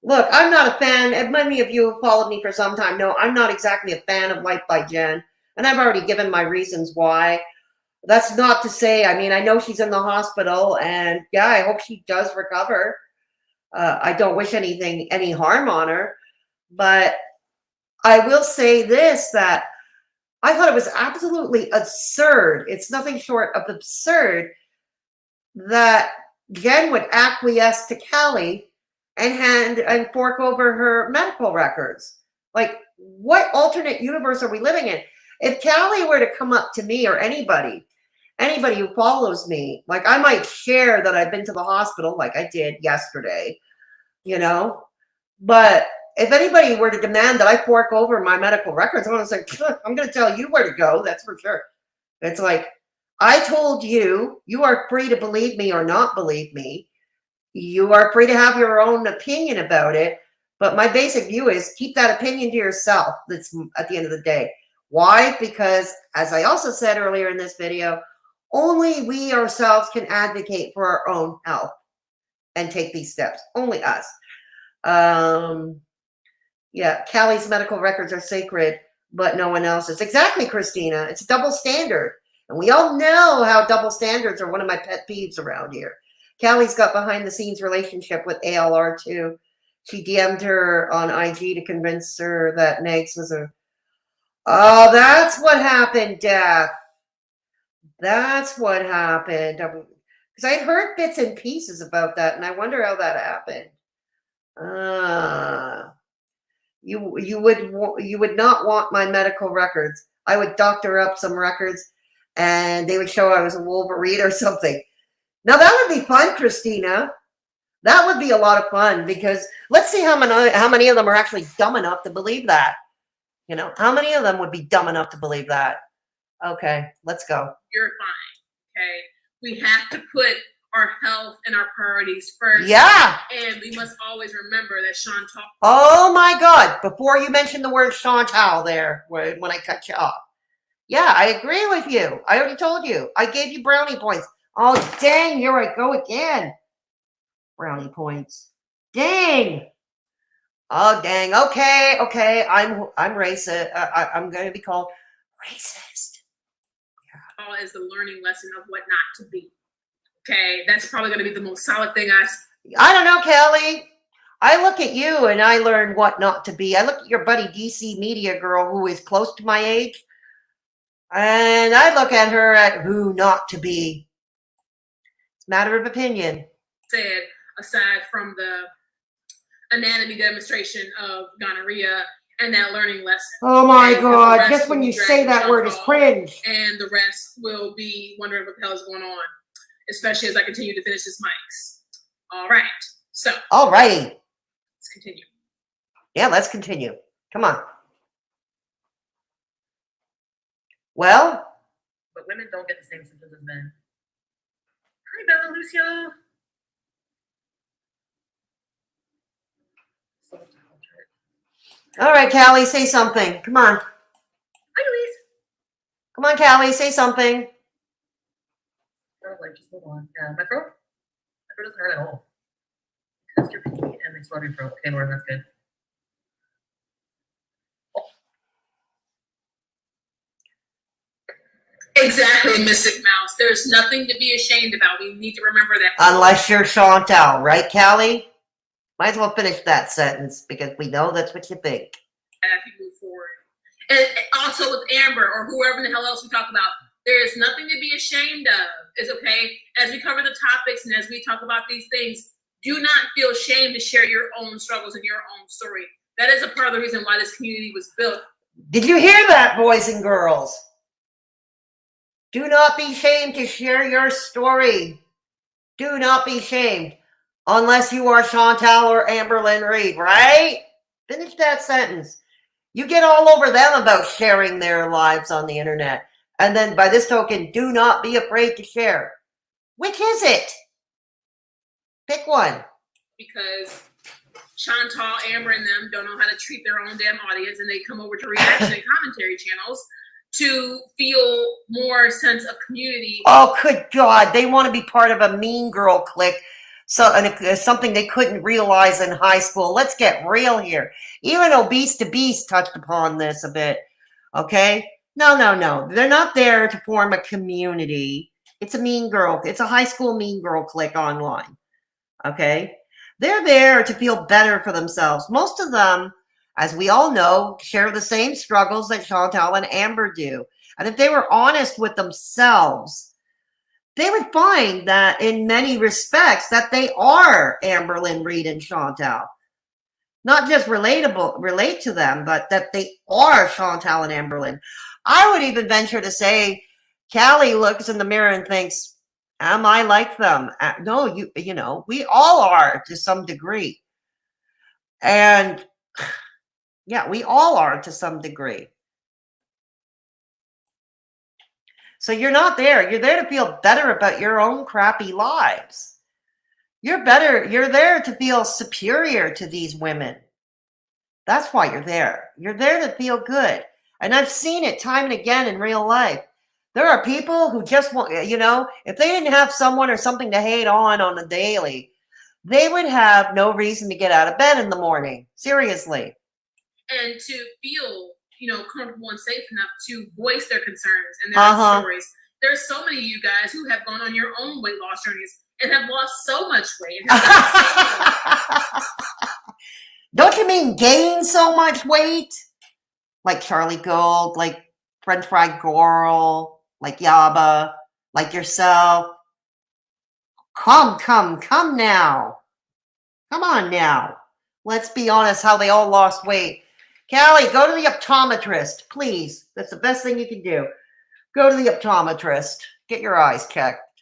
Look, I'm not a fan, and many of you have followed me for some time know I'm not exactly a fan of Life by Jen, and I've already given my reasons why. That's not to say, I mean, I know she's in the hospital, and yeah, I hope she does recover. I don't wish any harm on her, but I will say this, that I thought it was absolutely absurd. It's nothing short of absurd that Jen would acquiesce to Callie and fork over her medical records. Like, what alternate universe are we living in? If Callie were to come up to me or anybody who follows me, like, I might share that I've been to the hospital like I did yesterday, you know, but if anybody were to demand that I fork over my medical records, I'm going to say, I'm going to tell you where to go. That's for sure. It's like, I told you, you are free to believe me or not believe me. You are free to have your own opinion about it. But my basic view is keep that opinion to yourself. That's at the end of the day. Why? Because as I also said earlier in this video, only we ourselves can advocate for our own health and take these steps. Only us. Yeah, Callie's medical records are sacred, but no one else's. Exactly, Christina. It's a double standard. And we all know how double standards are one of my pet peeves around here. Callie's got behind-the-scenes relationship with ALR too. She DM'd her on IG to convince her that Negs was a... Oh, that's what happened, Daph. That's what happened. Because I heard bits and pieces about that, and I wonder how that happened. You would not want my medical records. I would doctor up some records, and they would show I was a Wolverine or something. Now that would be fun, Christina. That would be a lot of fun, because let's see how many of them are actually dumb enough to believe that. You know, how many of them would be dumb enough to believe that? Okay, let's go. You're fine. Okay, we have to put our health and our priorities first. Yeah. And we must always remember that Chantal. Oh my God! Before you mentioned the word Chantal there, when I cut you off. Yeah, I agree with you. I already told you. I gave you brownie points. Oh dang! Here I go again. Brownie points. Dang. Oh dang. Okay. I'm racist. I'm going to be called racist. As the learning lesson of what not to be. Okay, that's probably going to be the most solid thing I don't know, Callie. I look at you and I learn what not to be. I look at your buddy DC Media Girl who is close to my age, and I look at her at who not to be. It's a matter of opinion. Said, aside from the anatomy demonstration of gonorrhea and that learning lesson. Oh my God, just when you say that word is cringe. And the rest will be wondering what the hell is going on, especially as I continue to finish this mics. All right, so. All right. Let's continue. Yeah, let's continue. Come on. Well. But women don't get the same symptoms as men. Hi, Bella Lucio. All right, Callie, say something. Come on. Hi, Louise. Come on, Callie, say something. Like, just hold on. Yeah, my throat doesn't hurt at all. Test your pinky and they swab your throat. Okay, Lauren, that's good. Exactly, Mystic Mouse. There's nothing to be ashamed about. We need to remember that. Unless you're Chantal, right, Callie? Might as well finish that sentence because we know that's what you think. As we move forward. And also with Amber or whoever the hell else we talk about, there is nothing to be ashamed of. It's okay. As we cover the topics and as we talk about these things, do not feel ashamed to share your own struggles and your own story. That is a part of the reason why this community was built. Did you hear that, boys and girls? Do not be ashamed to share your story. Do not be ashamed. Unless you are Chantal or Amber Lynn Reed, right? Finish that sentence. You get all over them about sharing their lives on the internet. And then by this token, do not be afraid to share. Which is it? Pick one. Because Chantal, Amber, and them don't know how to treat their own damn audience, and they come over to reaction and commentary channels to feel more sense of community. Oh, good God. They want to be part of a mean girl clique. So, and it's something they couldn't realize in high school. Let's get real here. Even Obese to Beast touched upon this a bit. Okay? No. They're not there to form a community. It's a mean girl. It's a high school mean girl clique online. Okay? They're there to feel better for themselves. Most of them, as we all know, share the same struggles that Chantal and Amber do. And if they were honest with themselves, they would find that in many respects that they are Amberlynn, Reed, and Chantal. Not just relate to them, but that they are Chantal and Amberlynn. I would even venture to say Callie looks in the mirror and thinks, am I like them? No, you know, we all are to some degree. And yeah, we all are to some degree. So you're not there. You're there to feel better about your own crappy lives. You're there to feel superior to these women. That's why you're there. You're there to feel good. And I've seen it time and again in real life. There are people who just want, you know, if they didn't have someone or something to hate on the daily, they would have no reason to get out of bed in the morning. Seriously. And to feel, you know, comfortable and safe enough to voice their concerns and their own stories. There's so many of you guys who have gone on your own weight loss journeys and have lost so much weight. Don't you mean gain so much weight? Like Charlie Gold, like French Fry Girl, like Yaba, like yourself. Come now. Come on now. Let's be honest how they all lost weight. Callie, go to the optometrist, please. That's the best thing you can do. Go to the optometrist. Get your eyes checked.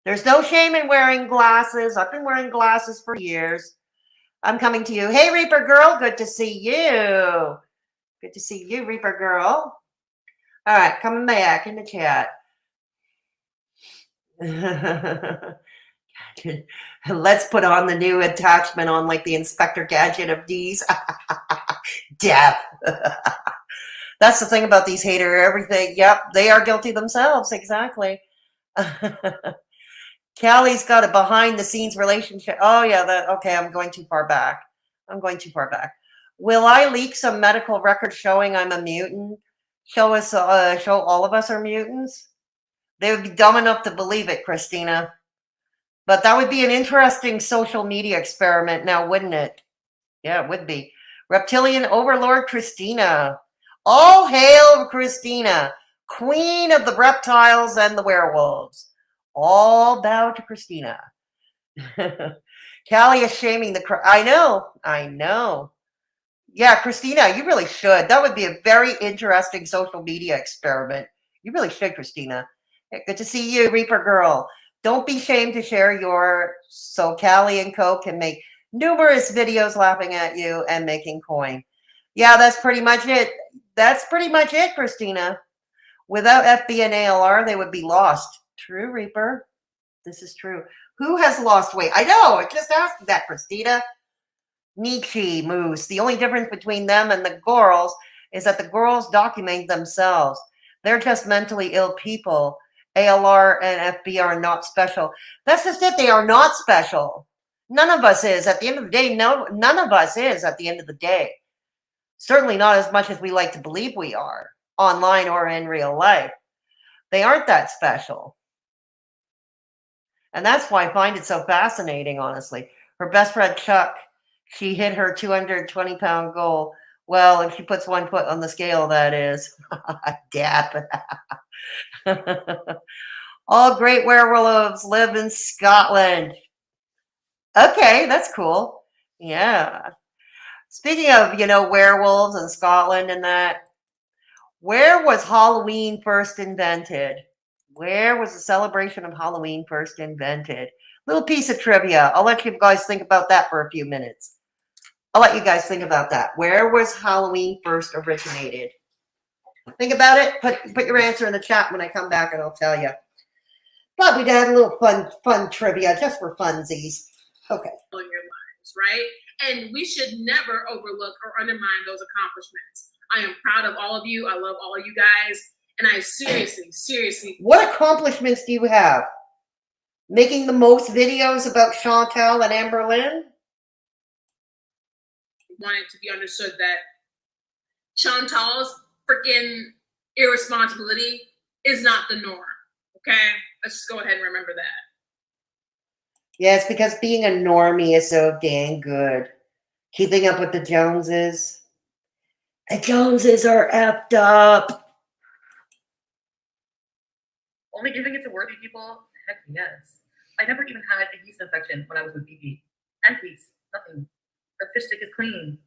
There's no shame in wearing glasses. I've been wearing glasses for years. I'm coming to you. Hey, Reaper Girl, good to see you. Good to see you, Reaper Girl. All right, coming back in the chat. Let's put on the new attachment on like the Inspector Gadget of these. Death. That's the thing about these hater everything. Yep, they are guilty themselves. Exactly. Callie's got a behind the scenes relationship. Oh yeah, okay, I'm going too far back. Will I leak some medical records showing I'm a mutant? Show all of us are mutants? They would be dumb enough to believe it, Christina. But that would be an interesting social media experiment now, wouldn't it? Yeah, it would be. Reptilian Overlord Christina. All hail Christina, queen of the reptiles and the werewolves. All bow to Christina. Callie is shaming the crowd. I know. Yeah, Christina, you really should. That would be a very interesting social media experiment. You really should, Christina. Good to see you, Reaper Girl. Don't be ashamed to share yours so Callie and Co can make numerous videos laughing at you and making coin. Yeah, that's pretty much it. Christina. Without FB and ALR, they would be lost. True, Reaper. This is true. Who has lost weight? I know. I just asked that, Christina. Nietzsche moves. The only difference between them and the girls is that the girls document themselves. They're just mentally ill people. ALR and FB are not special. That's just it. They are not special. None of us is. At the end of the day, none of us is at the end of the day. Certainly not as much as we like to believe we are, online or in real life. They aren't that special. And that's why I find it so fascinating, honestly. Her best friend, Chuck, she hit her 220-pound goal. Well, if she puts 1 foot on the scale, that is. Death. All great werewolves live in Scotland. Okay, that's cool. Yeah. Speaking of, werewolves in Scotland and that, where was Halloween first invented? Where was the celebration of Halloween first invented? Little piece of trivia. I'll let you guys think about that for a few minutes. Where was Halloween first originated? Think about it. Put your answer in the chat when I come back, and I'll tell you. But we had a little fun trivia just for funsies. Okay. On your lives, right? And we should never overlook or undermine those accomplishments. I am proud of all of you. I love all of you guys. And I seriously. What accomplishments do you have? Making the most videos about Chantal and Amberlynn? Want it to be understood that Chantal's freaking irresponsibility is not the norm. Okay? Let's just go ahead and remember that. Yes, because being a normie is so dang good. Keeping up with the Joneses. The Joneses are effed up. Only giving it to worthy people? Heck yes. I never even had a yeast infection when I was with BB. And please, nothing. The fish stick is clean.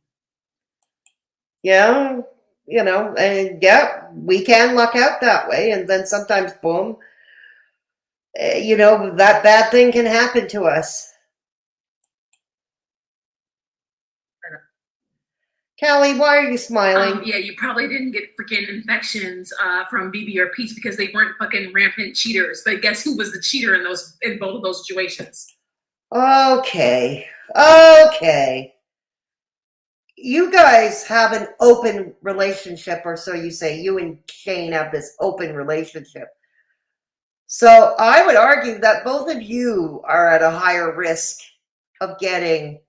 Yeah, you know, and yeah, we can luck out that way. And then sometimes, boom, you know, that bad thing can happen to us. Callie, why are you smiling? Yeah, you probably didn't get freaking infections from BB or Peach because they weren't fucking rampant cheaters. But guess who was the cheater in both of those situations? Okay. You guys have an open relationship, or so you say. You and Shane have this open relationship. So I would argue that both of you are at a higher risk of getting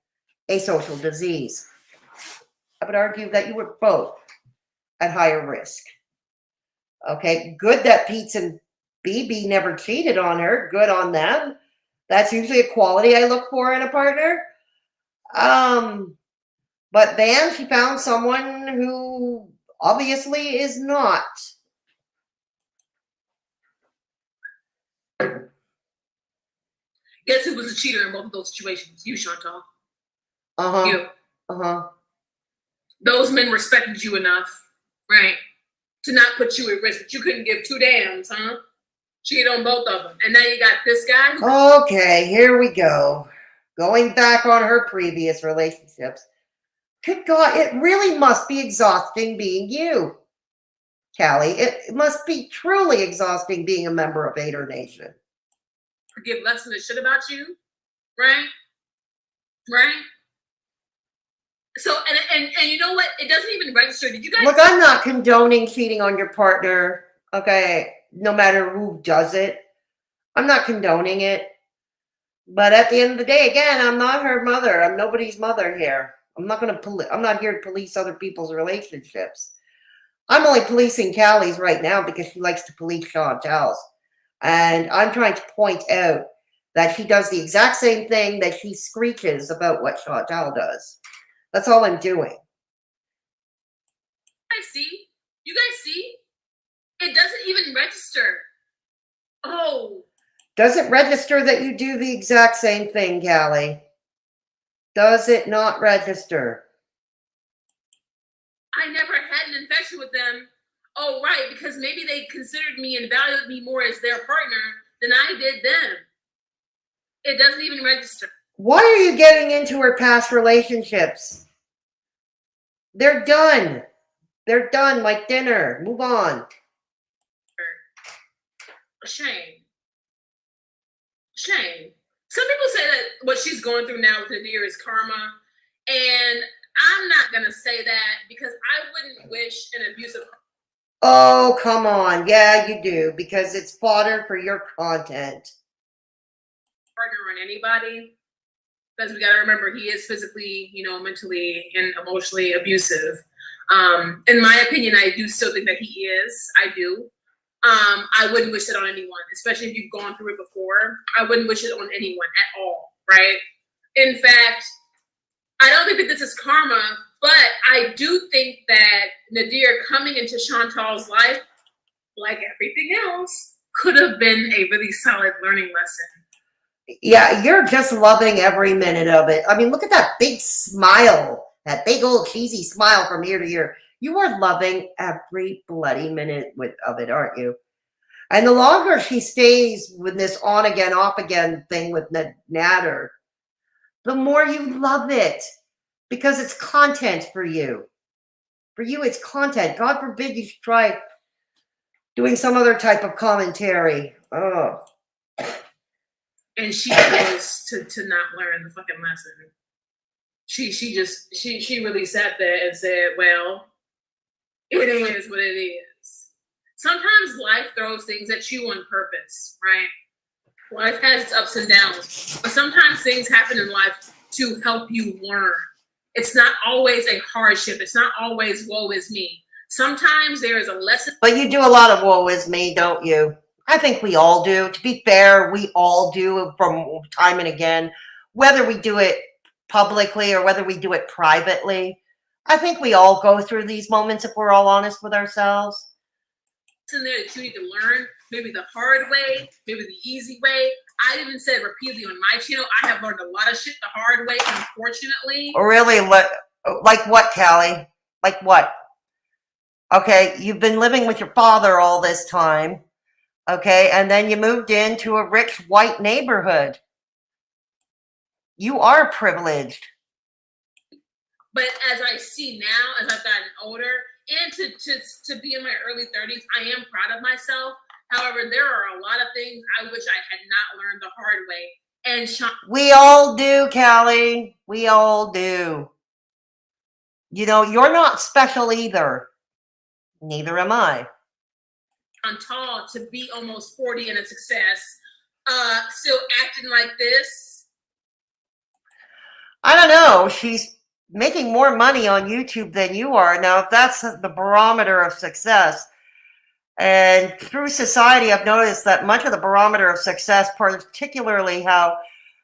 a social disease. I would argue that you were both at higher risk. Okay, good that Pete and BB never cheated on her. Good on them. That's usually a quality I look for in a partner. But then she found someone who obviously is not. Guess who was the cheater in both of those situations? You, Chantal. Uh-huh. You. Uh-huh. Those men respected you enough, right, to not put you at risk, but you couldn't give two damns, huh? Cheated on both of them. And now you got this guy. Okay, here we go. Going back on her previous relationships. Good God, it really must be exhausting being you, Callie. It must be truly exhausting being a member of Haydur Nation. Forgive less than the shit about you, right? Right? So, and you know what? It doesn't even register. Did you guys... Look, I'm not condoning cheating on your partner, okay, no matter who does it. I'm not condoning it. But at the end of the day, again, I'm not her mother. I'm nobody's mother here. I'm not here to police other people's relationships. I'm only policing Callie's right now because she likes to police Chantal's. And I'm trying to point out that she does the exact same thing that she screeches about what Chantal does. That's all I'm doing. I see. You guys see? It doesn't even register. Oh. Does it register that you do the exact same thing, Callie? Does it not register? I never had an infection with them. Oh, right, because maybe they considered me and valued me more as their partner than I did them. It doesn't even register. Why are you getting into her past relationships? They're done. They're done like dinner. Move on. Shame. Some people say that what she's going through now with Nadir is karma. And I'm not going to say that because I wouldn't wish an abusive Oh, come on. Yeah, you do. Because it's fodder for your content. partner on anybody. Because we got to remember, he is physically, mentally and emotionally abusive. In my opinion, I do still think that he is. I do. I wouldn't wish it on anyone, especially if you've gone through it before. I wouldn't wish it on anyone at all, right? In fact, I don't think that this is karma, but I do think that Nadir coming into Chantal's life, like everything else, could have been a really solid learning lesson. Yeah, you're just loving every minute of it. I mean, look at that big smile, that big old cheesy smile from ear to ear. You are loving every bloody minute of it, aren't you? And the longer she stays with this on again, off again thing with Nader, the more you love it because it's content for you. For you, it's content. God forbid you should try doing some other type of commentary. Oh. And she chose to not learn the fucking lesson. She really sat there and said, well, it is what it is. Sometimes life throws things at you on purpose, right? Life has its ups and downs, but sometimes things happen in life to help you learn. It's not always a hardship. It's not always woe is me. Sometimes there is a lesson. But you do a lot of woe is me, don't you? I think we all do. To be fair, we all do from time and again, whether we do it publicly or whether we do it privately. I think we all go through these moments if we're all honest with ourselves. In there that you need to learn, maybe the hard way, maybe the easy way. I even said repeatedly on my channel, I have learned a lot of shit the hard way, unfortunately. Really? Like what, Callie? Like what? Okay, you've been living with your father all this time. Okay, and then you moved into a rich white neighborhood. You are privileged. But as I see now, as I've gotten older, and to be in my early 30s, I am proud of myself. However, there are a lot of things I wish I had not learned the hard way. And we all do, Callie. We all do. You know, you're not special either. Neither am I. I'm tall to be almost 40 and a success, still acting like this. I don't know. She's making more money on YouTube than you are. Now, if that's the barometer of success, and through society, I've noticed that much of the barometer of success, particularly how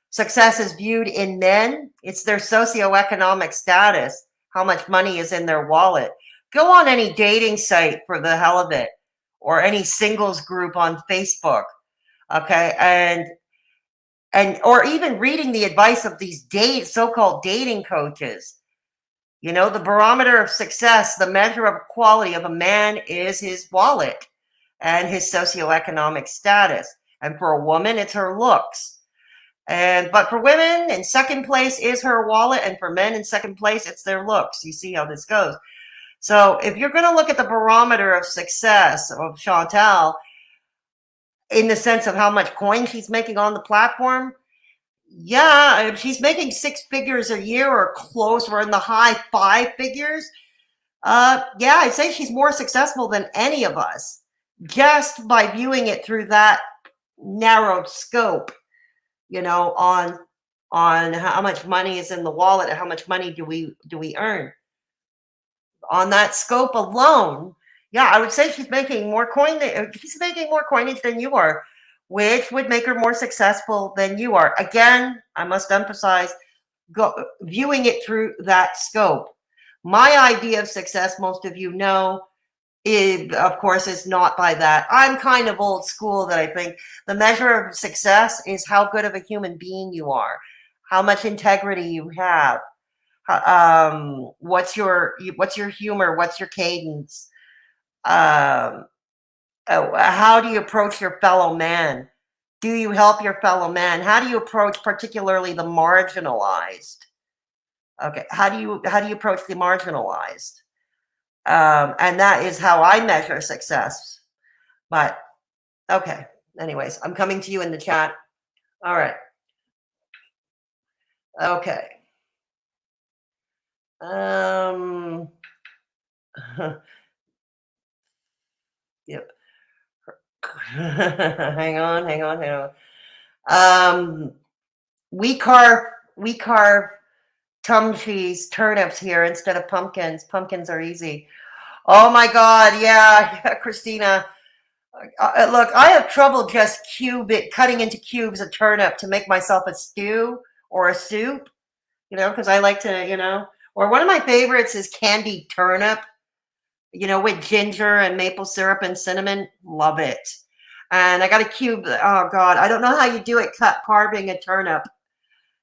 success is viewed in men, it's their socioeconomic status, how much money is in their wallet. Go on any dating site for the hell of it, or any singles group on Facebook, okay, and or even reading the advice of these so-called dating coaches. You know, the barometer of success, the measure of quality of a man is his wallet and his socioeconomic status. And for a woman, it's her looks. But for women, in second place is her wallet, and for men in second place, it's their looks. You see how this goes. So if you're going to look at the barometer of success of Chantal in the sense of how much coin she's making on the platform, yeah, if she's making 6 figures a year or close, or in the high 5 figures, yeah, I'd say she's more successful than any of us, just by viewing it through that narrowed scope, you know, on how much money is in the wallet and how much money do we earn. On that scope alone, yeah, I would say she's making more coinage than you are, which would make her more successful than you are. Again, I must emphasize, viewing it through that scope. My idea of success, most of you know, of course, is not by that. I'm kind of old school that I think the measure of success is how good of a human being you are, how much integrity you have, what's your humor, what's your cadence, how do you approach your fellow man? Do you help your fellow man? How do you approach particularly the marginalized? Okay, how do you approach the marginalized? And that is how I measure success. But okay, anyways, I'm coming to you in the chat. All right. Okay. Yep. hang on. We carve tum cheese turnips here instead of pumpkins. Pumpkins are easy. Oh my God, yeah, Christina. Look, I have trouble just cutting into cubes a turnip to make myself a stew or a soup, you know, because I like to, you know, or one of my favorites is candied turnip, you know, with ginger and maple syrup and cinnamon. Love it. And I got a cube. Oh God, I don't know how you do it, carving a turnip.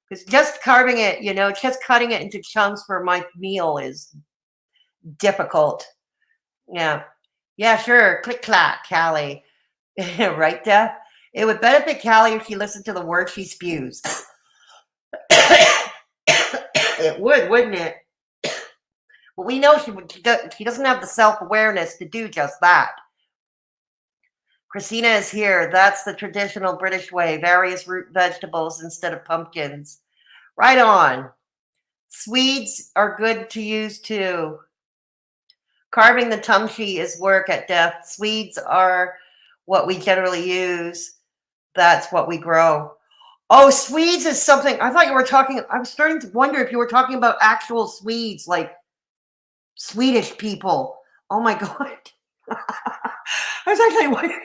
Because just carving it, you know, just cutting it into chunks for my meal is difficult. Yeah. Yeah, sure. Click clack, Callie. Right, Def? It would benefit Callie if she listened to the words she spews. It would, wouldn't it? But we know she doesn't have the self-awareness to do just that. Christina is here. That's the traditional British way. Various root vegetables instead of pumpkins. Right on. Swedes are good to use too. Carving the tumshi is work at death. Swedes are what we generally use. That's what we grow. Oh, Swedes is something. I thought you were talking. I was starting to wonder if you were talking about actual Swedes, like Swedish people. Oh my God. I was actually wondering,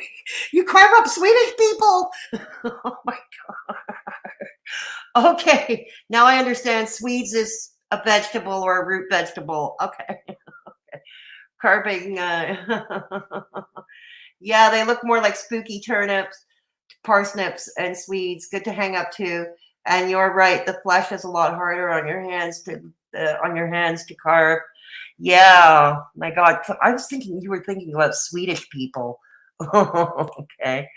you carve up Swedish people? Oh my God. Okay, now I understand Swedes is a vegetable or a root vegetable. Okay. Okay. Carving, yeah, they look more like spooky turnips, parsnips, and Swedes. Good to hang up to. And you're right, the flesh is a lot harder on your hands to carve. Yeah, my God. I was thinking you were thinking about Swedish people. Okay.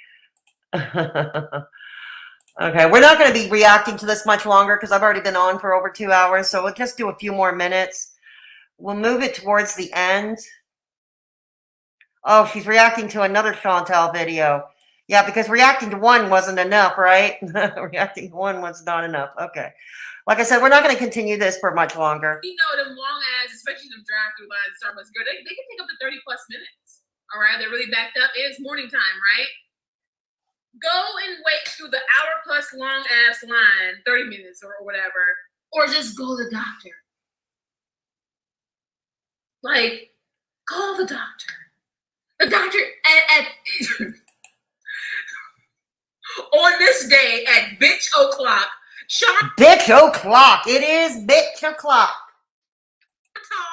Okay, we're not going to be reacting to this much longer because I've already been on for over 2 hours. So we'll just do a few more minutes. We'll move it towards the end. Oh, she's reacting to another Chantal video. Yeah, because reacting to one wasn't enough, right? Reacting to one was not enough. Okay. Like I said, we're not going to continue this for much longer. You know, them long ads, especially them drive-through lines, Starbucks, girl, they can take up to 30 plus minutes. All right, they're really backed up. It's morning time, right? Go and wait through the hour plus long ass line, 30 minutes or whatever, or just go to the doctor. Like, call the doctor. The doctor at on this day at bitch o'clock. Bitch o'clock. It is bitch o'clock.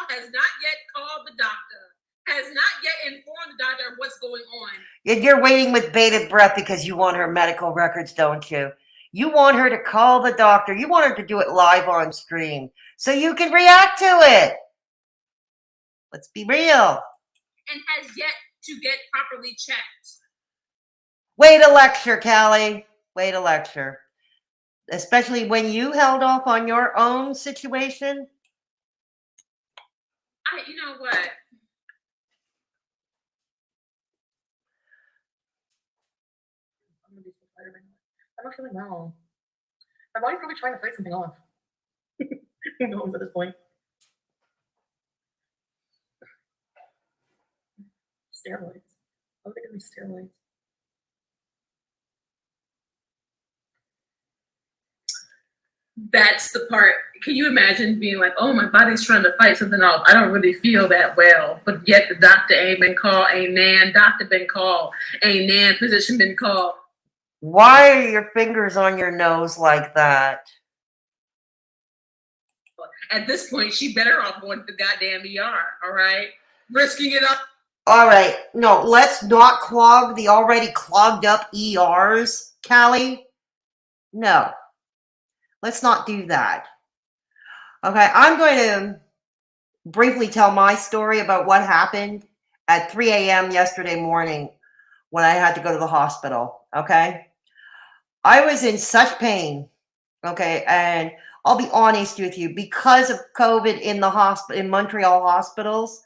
Has not yet called the doctor. Has not yet informed the doctor of what's going on. You're waiting with bated breath because you want her medical records, don't you? You want her to call the doctor. You want her to do it live on stream so you can react to it. Let's be real. And has yet to get properly checked. Way to lecture, Callie. Way to lecture. Especially when you held off on your own situation. You know what? I'm not feeling well. My body's probably trying to fight something off. Who knows at this point? Steroids. Oh, they're gonna be steroids. That's the part. Can you imagine being like, oh, my body's trying to fight something off. I don't really feel that well. But yet the doctor ain't been called. Ain't nan doctor been called. Ain't nan physician been called. Why are your fingers on your nose like that? At this point, she better off going to the goddamn ER, all right? Risking it up. All right. No, let's not clog the already clogged up ERs, Callie. No. Let's not do that. Okay, I'm going to briefly tell my story about what happened at 3 a.m. yesterday morning when I had to go to the hospital, okay? I was in such pain, okay? And I'll be honest with you, because of COVID in the hospital, in Montreal hospitals,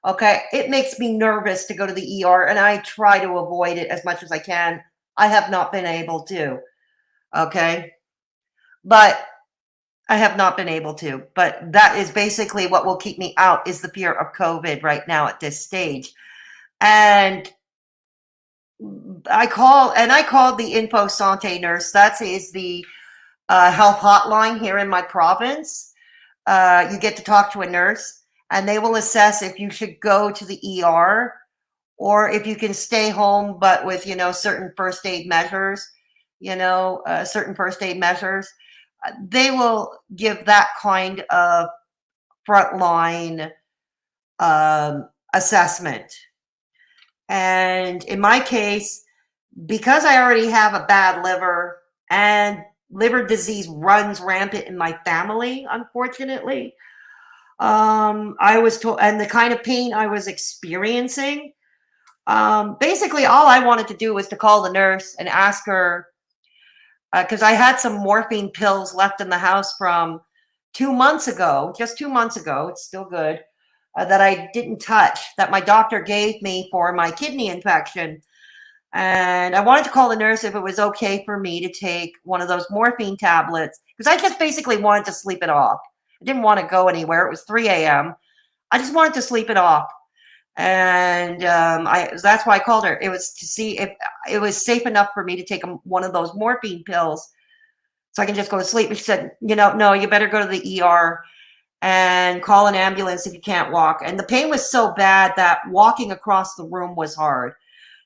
okay, it makes me nervous to go to the ER, and I try to avoid it as much as I can. I have not been able to, okay? But I have not been able to. But that is basically what will keep me out, is the fear of COVID right now at this stage. And I called the Info Santé nurse. That is the health hotline here in my province. You get to talk to a nurse, and they will assess if you should go to the ER or if you can stay home, but with, certain first aid measures, they will give that kind of frontline assessment. And in my case, because I already have a bad liver and liver disease runs rampant in my family, unfortunately, I was told, and the kind of pain I was experiencing, basically all I wanted to do was to call the nurse and ask her, because I had some morphine pills left in the house from 2 months ago, just 2 months ago. It's still good. that I didn't touch, that my doctor gave me for my kidney infection. And I wanted to call the nurse if it was okay for me to take one of those morphine tablets, because I just basically wanted to sleep it off. I didn't want to go anywhere. It was 3 a.m. I just wanted to sleep it off. And that's why I called her. It was to see if it was safe enough for me to take one of those morphine pills so I can just go to sleep. She said, no, you better go to the ER and call an ambulance if you can't walk. And the pain was so bad that walking across the room was hard.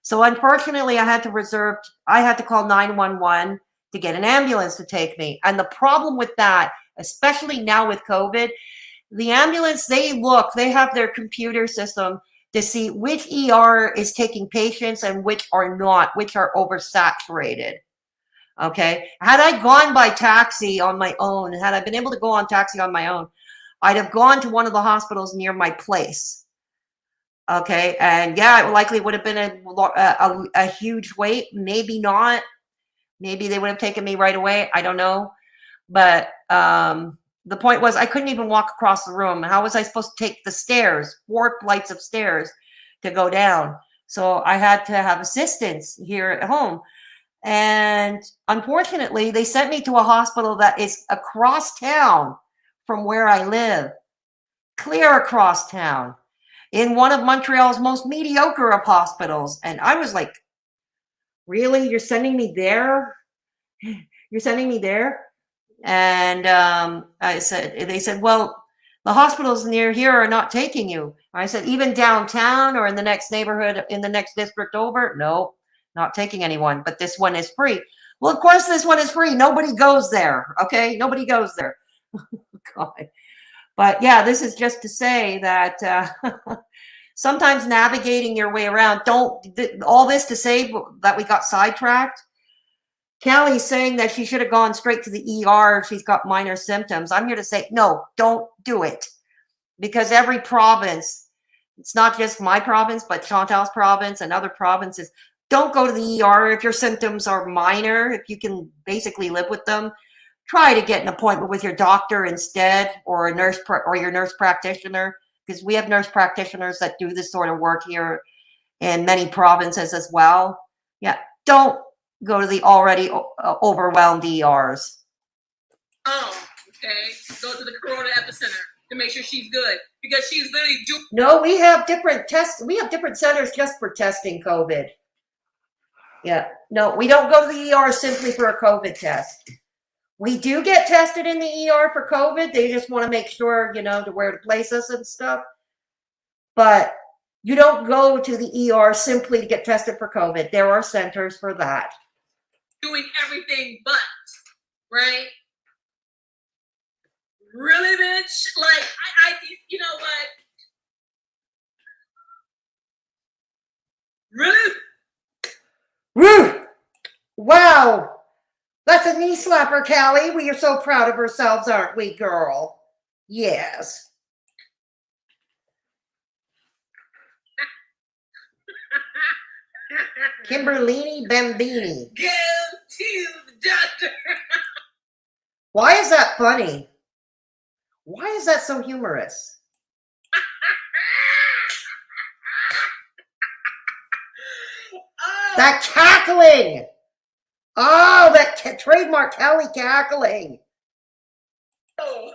So unfortunately, I had to call 911 to get an ambulance to take me. And the problem with that, especially now with COVID, the ambulance, they have their computer system to see which ER is taking patients and which are not, which are oversaturated. Okay. Had I gone by taxi on my own, had I been able to go on taxi on my own, I'd have gone to one of the hospitals near my place. Okay. And yeah, it likely would have been a huge wait. Maybe not. Maybe they would have taken me right away. I don't know. But the point was I couldn't even walk across the room. How was I supposed to take the stairs, 4 flights of stairs to go down? So I had to have assistance here at home. And unfortunately, they sent me to a hospital that is across town from where I live, clear across town, in one of Montreal's most mediocre of hospitals. And I was like, really? You're sending me there? You're sending me there? And they said, well, the hospitals near here are not taking you. I said, even downtown or in the next neighborhood, in the next district over? No, not taking anyone, but this one is free. Well, of course, this one is free. Nobody goes there. Okay. Nobody goes there. God. But yeah, this is just to say that sometimes navigating your way around, all this to say that we got sidetracked. Callie's saying that she should have gone straight to the ER if she's got minor symptoms. I'm here to say, no, don't do it. Because every province, it's not just my province, but Chantal's province and other provinces, don't go to the ER if your symptoms are minor, if you can basically live with them. Try to get an appointment with your doctor instead, or a nurse or your nurse practitioner, because we have nurse practitioners that do this sort of work here in many provinces as well. Yeah, don't go to the already overwhelmed ERs. Oh, okay. Go to the Corona epicenter to make sure she's good, because she's literally doing. No, we have different tests. We have different centers just for testing COVID. Yeah, no, we don't go to the ER simply for a COVID test. We do get tested in the ER for COVID. They just want to make sure, to where to place us and stuff. But you don't go to the ER simply to get tested for COVID. There are centers for that. Doing everything but, right? Really, bitch? Like, I you know what? Really? Woo! Wow! That's a knee slapper, Callie. We are so proud of ourselves, aren't we, girl? Yes. Kimberlini Bambini. Go to the doctor. Why is that funny? Why is that so humorous? Oh. That cackling! Oh, that trademark Callie cackling. Oh.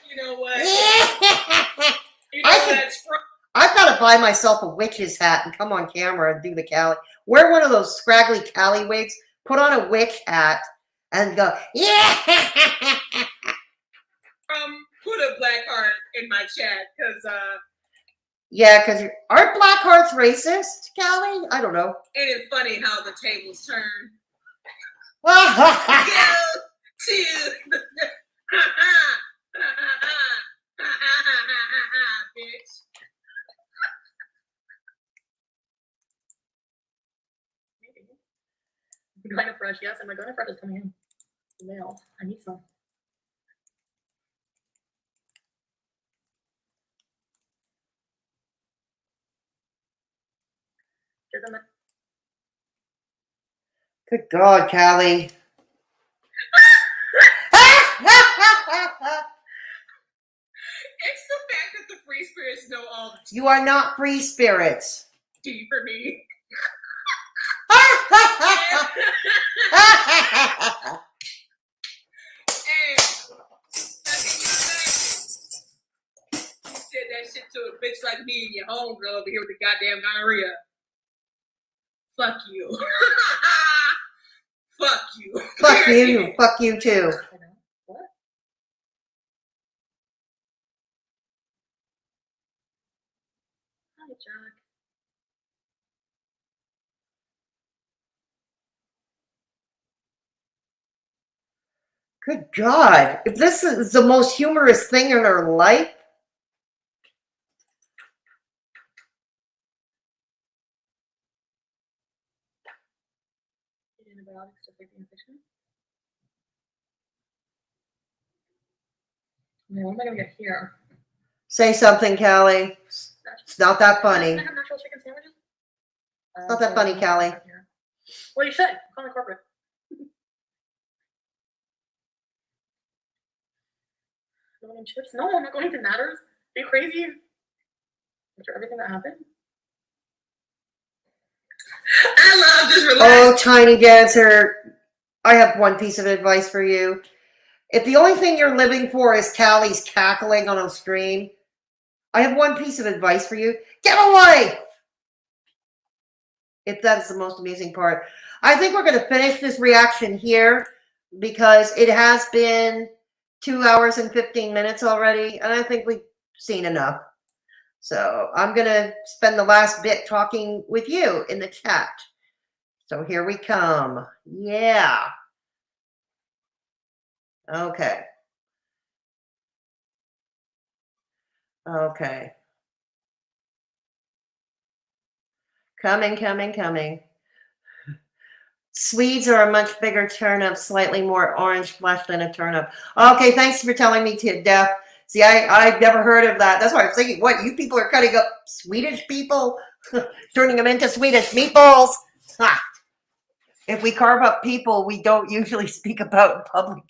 You know what? I've got to buy myself a witch's hat and come on camera and do the Callie. Wear one of those scraggly Callie wigs, put on a witch hat, and go, yeah! Put a black heart in my chat, because yeah, because aren't black hearts racist, Callie? I don't know. Ain't it funny how the tables turn? Go to the bitch. Gynofresh, yes, and my Gynofresh is coming in the mail. I need some. Good God, Callie. It's the fact that the free spirits know all the You are not free spirits. tea for me. And you said that shit to a bitch like me and your homegirl over here with the goddamn gonorrhea. Fuck you. Fuck you. Fuck you. Fuck you too. What? Hi, Jack. Good God. If this is the most humorous thing in her life, Antibiotics to take the infection. Man, what am I gonna get here? say something, Callie. It's not that funny. Can I have natural chicken sandwiches? It's not that funny, Callie. Well, you should. Call me corporate. Going in chips? No, I'm not going to Matters. Are you crazy? After everything that happened? I love this relationship. Oh, Tiny Dancer, I have one piece of advice for you. If the only thing you're living for is Callie's cackling on a stream, I have one piece of advice for you. Get away! If that is the most amazing part. I think we're going to finish this reaction here because it has been 2 hours and 15 minutes already, and I think we've seen enough. So I'm going to spend the last bit talking with you in the chat. So here we come. Yeah. Okay. Okay. Coming. Swedes are a much bigger turnip, slightly more orange flesh than a turnip. Okay, thanks for telling me to death. See, I've never heard of that. That's why I'm thinking, what, you people are cutting up Swedish people? Turning them into Swedish meatballs? Ha! If we carve up people, we don't usually speak about in public.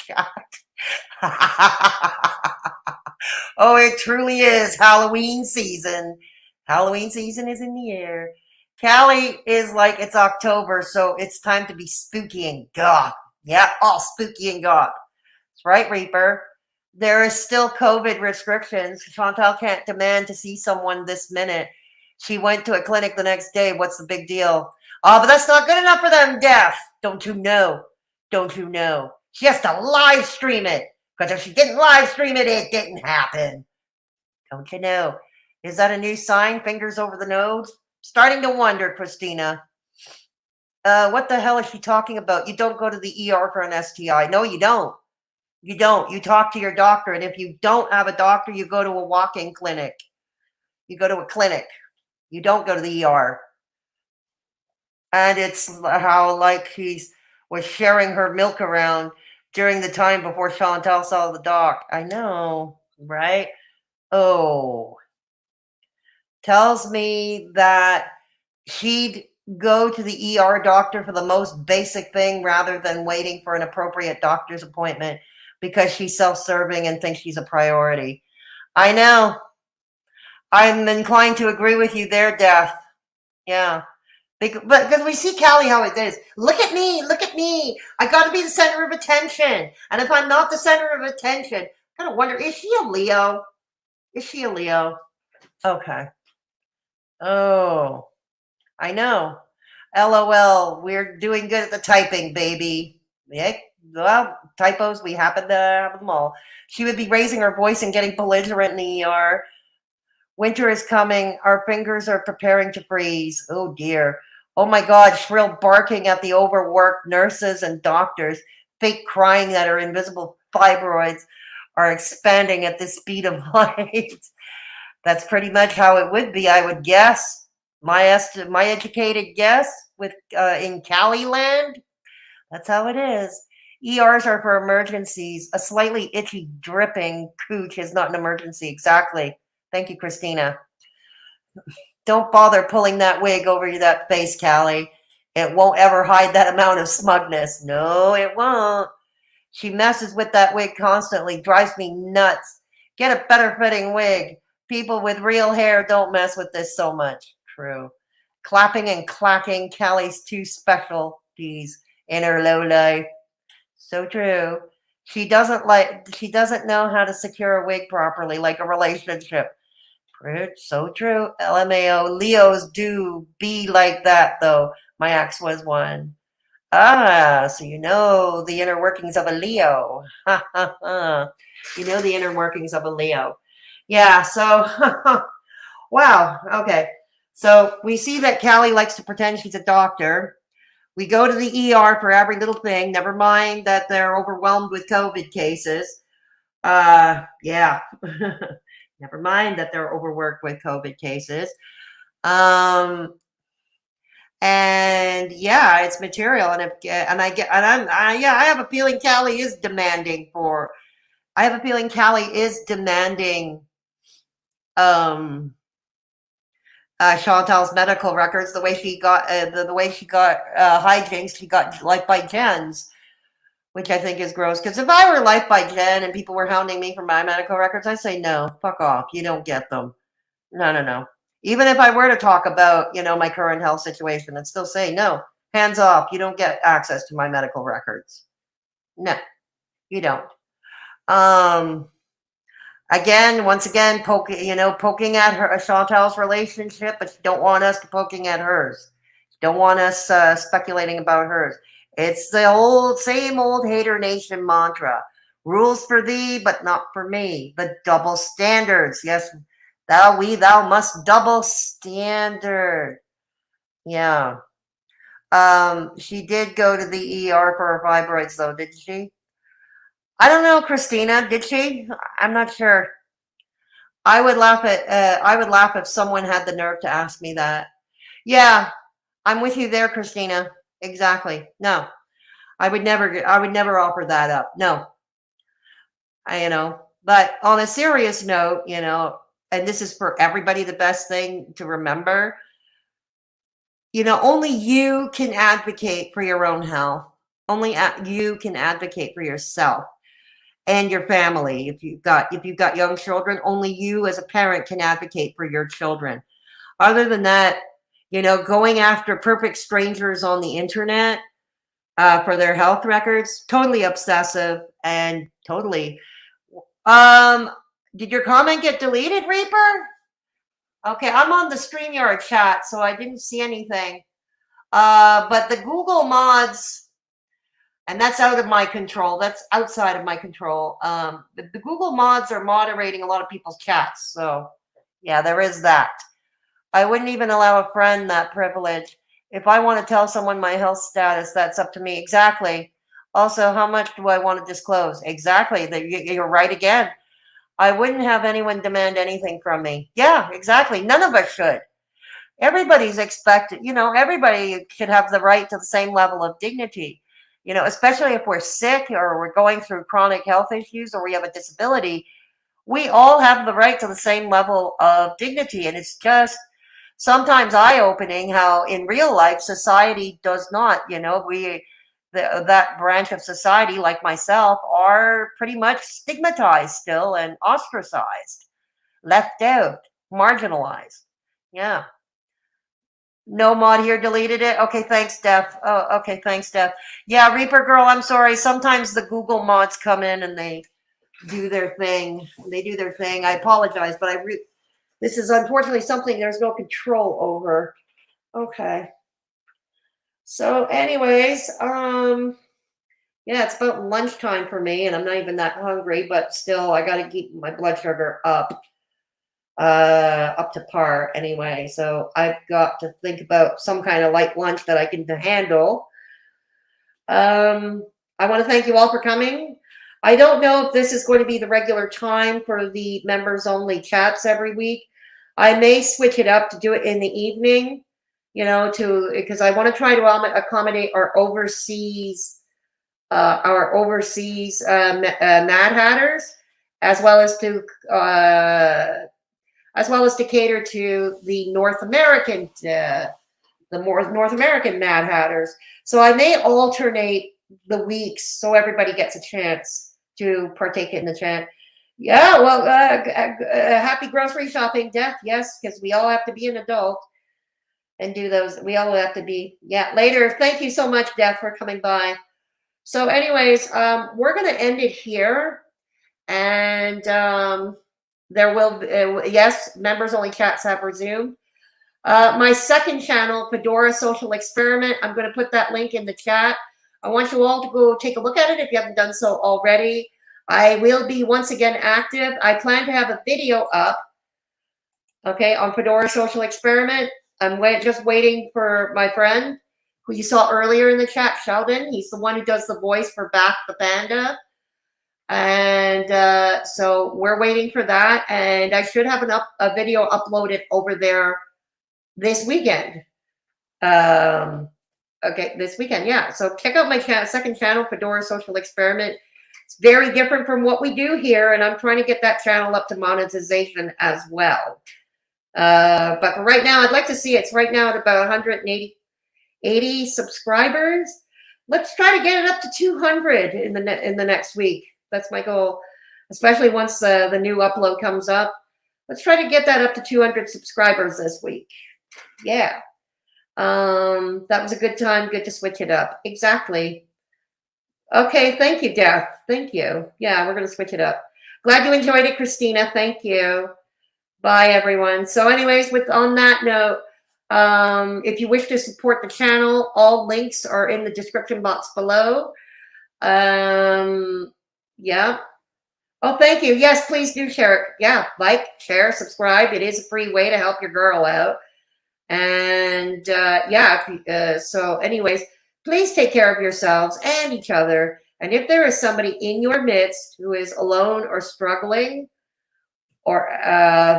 Oh, it truly is Halloween season. Halloween season is in the air. Callie is like, it's October, so it's time to be spooky and goth. Yeah, all spooky and goth. That's right, Reaper. There is still COVID restrictions. Chantal can't demand to see someone this minute. She went to a clinic the next day. What's the big deal? Oh, but that's not good enough for them deaf. Don't you know? Don't you know? She has to live stream it. Because if she didn't live stream it, it didn't happen. Don't you know? Is that a new sign? Fingers over the nose? Starting to wonder, Christina. What the hell is she talking about? You don't go to the ER for an STI. No, you don't. You don't. You talk to your doctor. And if you don't have a doctor, you go to a walk-in clinic. You go to a clinic. You don't go to the ER. And it's how, like, she was sharing her milk around during the time before Chantal saw the doc. I know, right? Oh. Tells me that she'd go to the ER doctor for the most basic thing rather than waiting for an appropriate doctor's appointment because she's self-serving and thinks she's a priority. I know. I'm inclined to agree with you there, Death. Yeah. Because we see Callie how it is. Look at me. Look at me. I got to be the center of attention. And if I'm not the center of attention, I gotta wonder, is she a Leo? Is she a Leo? Okay. Oh, I know. LOL. We're doing good at the typing, baby. Yeah. Well, typos, we happen to have them all. She would be raising her voice and getting belligerent in the ER. Winter is coming. Our fingers are preparing to freeze. Oh, dear. Oh, my God. Shrill barking at the overworked nurses and doctors. Fake crying that her invisible fibroids are expanding at the speed of light. That's pretty much how it would be, I would guess. My educated guess with in Cali land, that's how it is. ERs are for emergencies. A slightly itchy, dripping cooch is not an emergency. Exactly. Thank you, Christina. Don't bother pulling that wig over that face, Callie. It won't ever hide that amount of smugness. No, it won't. She messes with that wig constantly. Drives me nuts. Get a better fitting wig. People with real hair don't mess with this so much. True. Clapping and clacking. Callie's two specialties in her low life. So true. She doesn't know how to secure a wig properly, like a relationship. So true. LMAO. Leos do be like that, though. My ex was one. Ah, so you know the inner workings of a Leo. Ha ha ha. You know the inner workings of a Leo. Yeah, so, wow, okay. So we see that Callie likes to pretend she's a doctor. We go to the ER for every little thing. Never mind that they're overwhelmed with COVID cases. Yeah. Never mind that they're overworked with COVID cases. And yeah, it's material. I have a feeling Callie is demanding Chantal's medical records. The way she got hijinks, she got Life by Jen's, which I think is gross. Because if I were Life by Jen and people were hounding me for my medical records, I'd say no, fuck off. You don't get them. No. Even if I were to talk about, my current health situation, I'd still say no, hands off. You don't get access to my medical records. No, you don't. Once again, poking at her, Chantal's relationship, but you don't want us poking at hers. You don't want us speculating about hers. It's the same old Haydur Nation mantra. Rules for thee, but not for me. The double standards. Yes, thou must double standard. Yeah. She did go to the ER for her fibroids, though, did she? I don't know, Christina. Did she? I'm not sure. I would laugh if someone had the nerve to ask me that. Yeah, I'm with you there, Christina. Exactly. No, I would never offer that up. No, but on a serious note, and this is for everybody, the best thing to remember, only you can advocate for your own health. Only you can advocate for yourself and your family. If you've got young children, only you as a parent can advocate for your children. Other than that, going after perfect strangers on the internet for their health records, totally obsessive and totally. Did your comment get deleted, Reaper? Okay, I'm on the StreamYard chat, so I didn't see anything. But the Google mods, and that's out of my control. That's outside of my control. The Google mods are moderating a lot of people's chats. So, yeah, there is that. I wouldn't even allow a friend that privilege. If I want to tell someone my health status, that's up to me. Exactly. Also, how much do I want to disclose? Exactly. You're right again. I wouldn't have anyone demand anything from me. Yeah, exactly. None of us should. Everybody's expected, everybody should have the right to the same level of dignity, especially if we're sick or we're going through chronic health issues or we have a disability. We all have the right to the same level of dignity. And it's just sometimes eye-opening how in real life society does not, that branch of society, like myself, are pretty much stigmatized still and ostracized, left out, marginalized. Yeah. No mod here deleted it. Okay, thanks, Steph. Oh, okay, thanks, Steph. Yeah, Reaper Girl, I'm sorry. Sometimes the Google mods come in and they do their thing. I apologize, but this is unfortunately something there's no control over. Okay. So anyways, yeah, it's about lunchtime for me, and I'm not even that hungry, but still, I got to keep my blood sugar up to par anyway. So I've got to think about some kind of light lunch that I can handle. I want to thank you all for coming. I don't know if this is going to be the regular time for the members only chats every week. I may switch it up to do it in the evening, because I want to try to accommodate our overseas Mad Hatters, as well as to cater to the North American the more North American Mad Hatters. So I may alternate the weeks so everybody gets a chance to partake in the chant. Yeah, well, happy grocery shopping, Death. Yes, because we all have to be an adult and do those. We all have to be. Yeah, later. Thank you so much, Death, for coming by. So anyways, we're going to end it here. And there will, yes, members only chats have resumed. My second channel, Fedora Social Experiment, I'm going to put that link in the chat. I want you all to go take a look at it if you haven't done so already. I will be once again active. I plan to have a video up, okay, on Fedora Social Experiment. I'm just waiting for my friend who you saw earlier in the chat, Sheldon. He's the one who does the voice for Back the Panda. And so we're waiting for that. And I should have a video uploaded over there this weekend. Okay, this weekend, yeah. So check out my second channel, Fedora Social Experiment. It's very different from what we do here, and I'm trying to get that channel up to monetization as well. But for right now, I'd like to see it's right now at about 180 subscribers. Let's try to get it up to 200 in the next week. That's my goal, especially once the new upload comes up. Let's try to get that up to 200 subscribers this week. Yeah. That was a good time. Good to switch it up. Exactly. Okay. Thank you, Death. Thank you. Yeah, we're going to switch it up. Glad you enjoyed it, Christina. Thank you. Bye, everyone. So anyways, on that note, if you wish to support the channel, all links are in the description box below. Yeah. Oh, thank you. Yes, please do share it. Yeah, like, share, subscribe. It is a free way to help your girl out. And yeah, so anyways, please take care of yourselves and each other. And if there is somebody in your midst who is alone or struggling or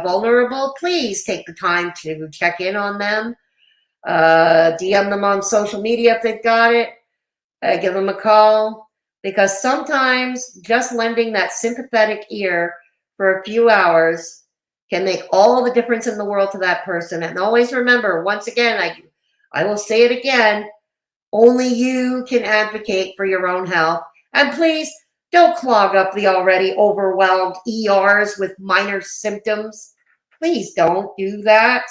vulnerable, please take the time to check in on them. DM them on social media if they've got it. Give them a call. Because sometimes just lending that sympathetic ear for a few hours can make all the difference in the world to that person. And always remember, once again, I will say it again, only you can advocate for your own health. And please don't clog up the already overwhelmed ERs with minor symptoms. Please don't do that.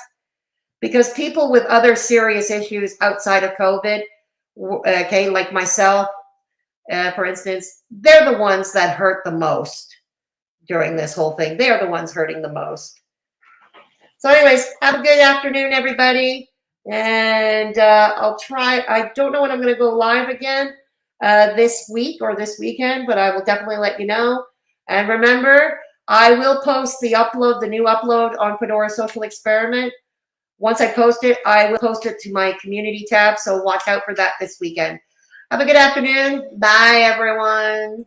Because people with other serious issues outside of COVID, okay, like myself, for instance, they're the ones that hurt the most during this whole thing. They're the ones hurting the most. So anyways, have a good afternoon, everybody. And I'll try. I don't know when I'm going to go live again this week or this weekend, but I will definitely let you know. And remember, I will post the new upload on Fedora Social Experiment. Once I post it, I will post it to my community tab. So watch out for that this weekend. Have a good afternoon. Bye, everyone.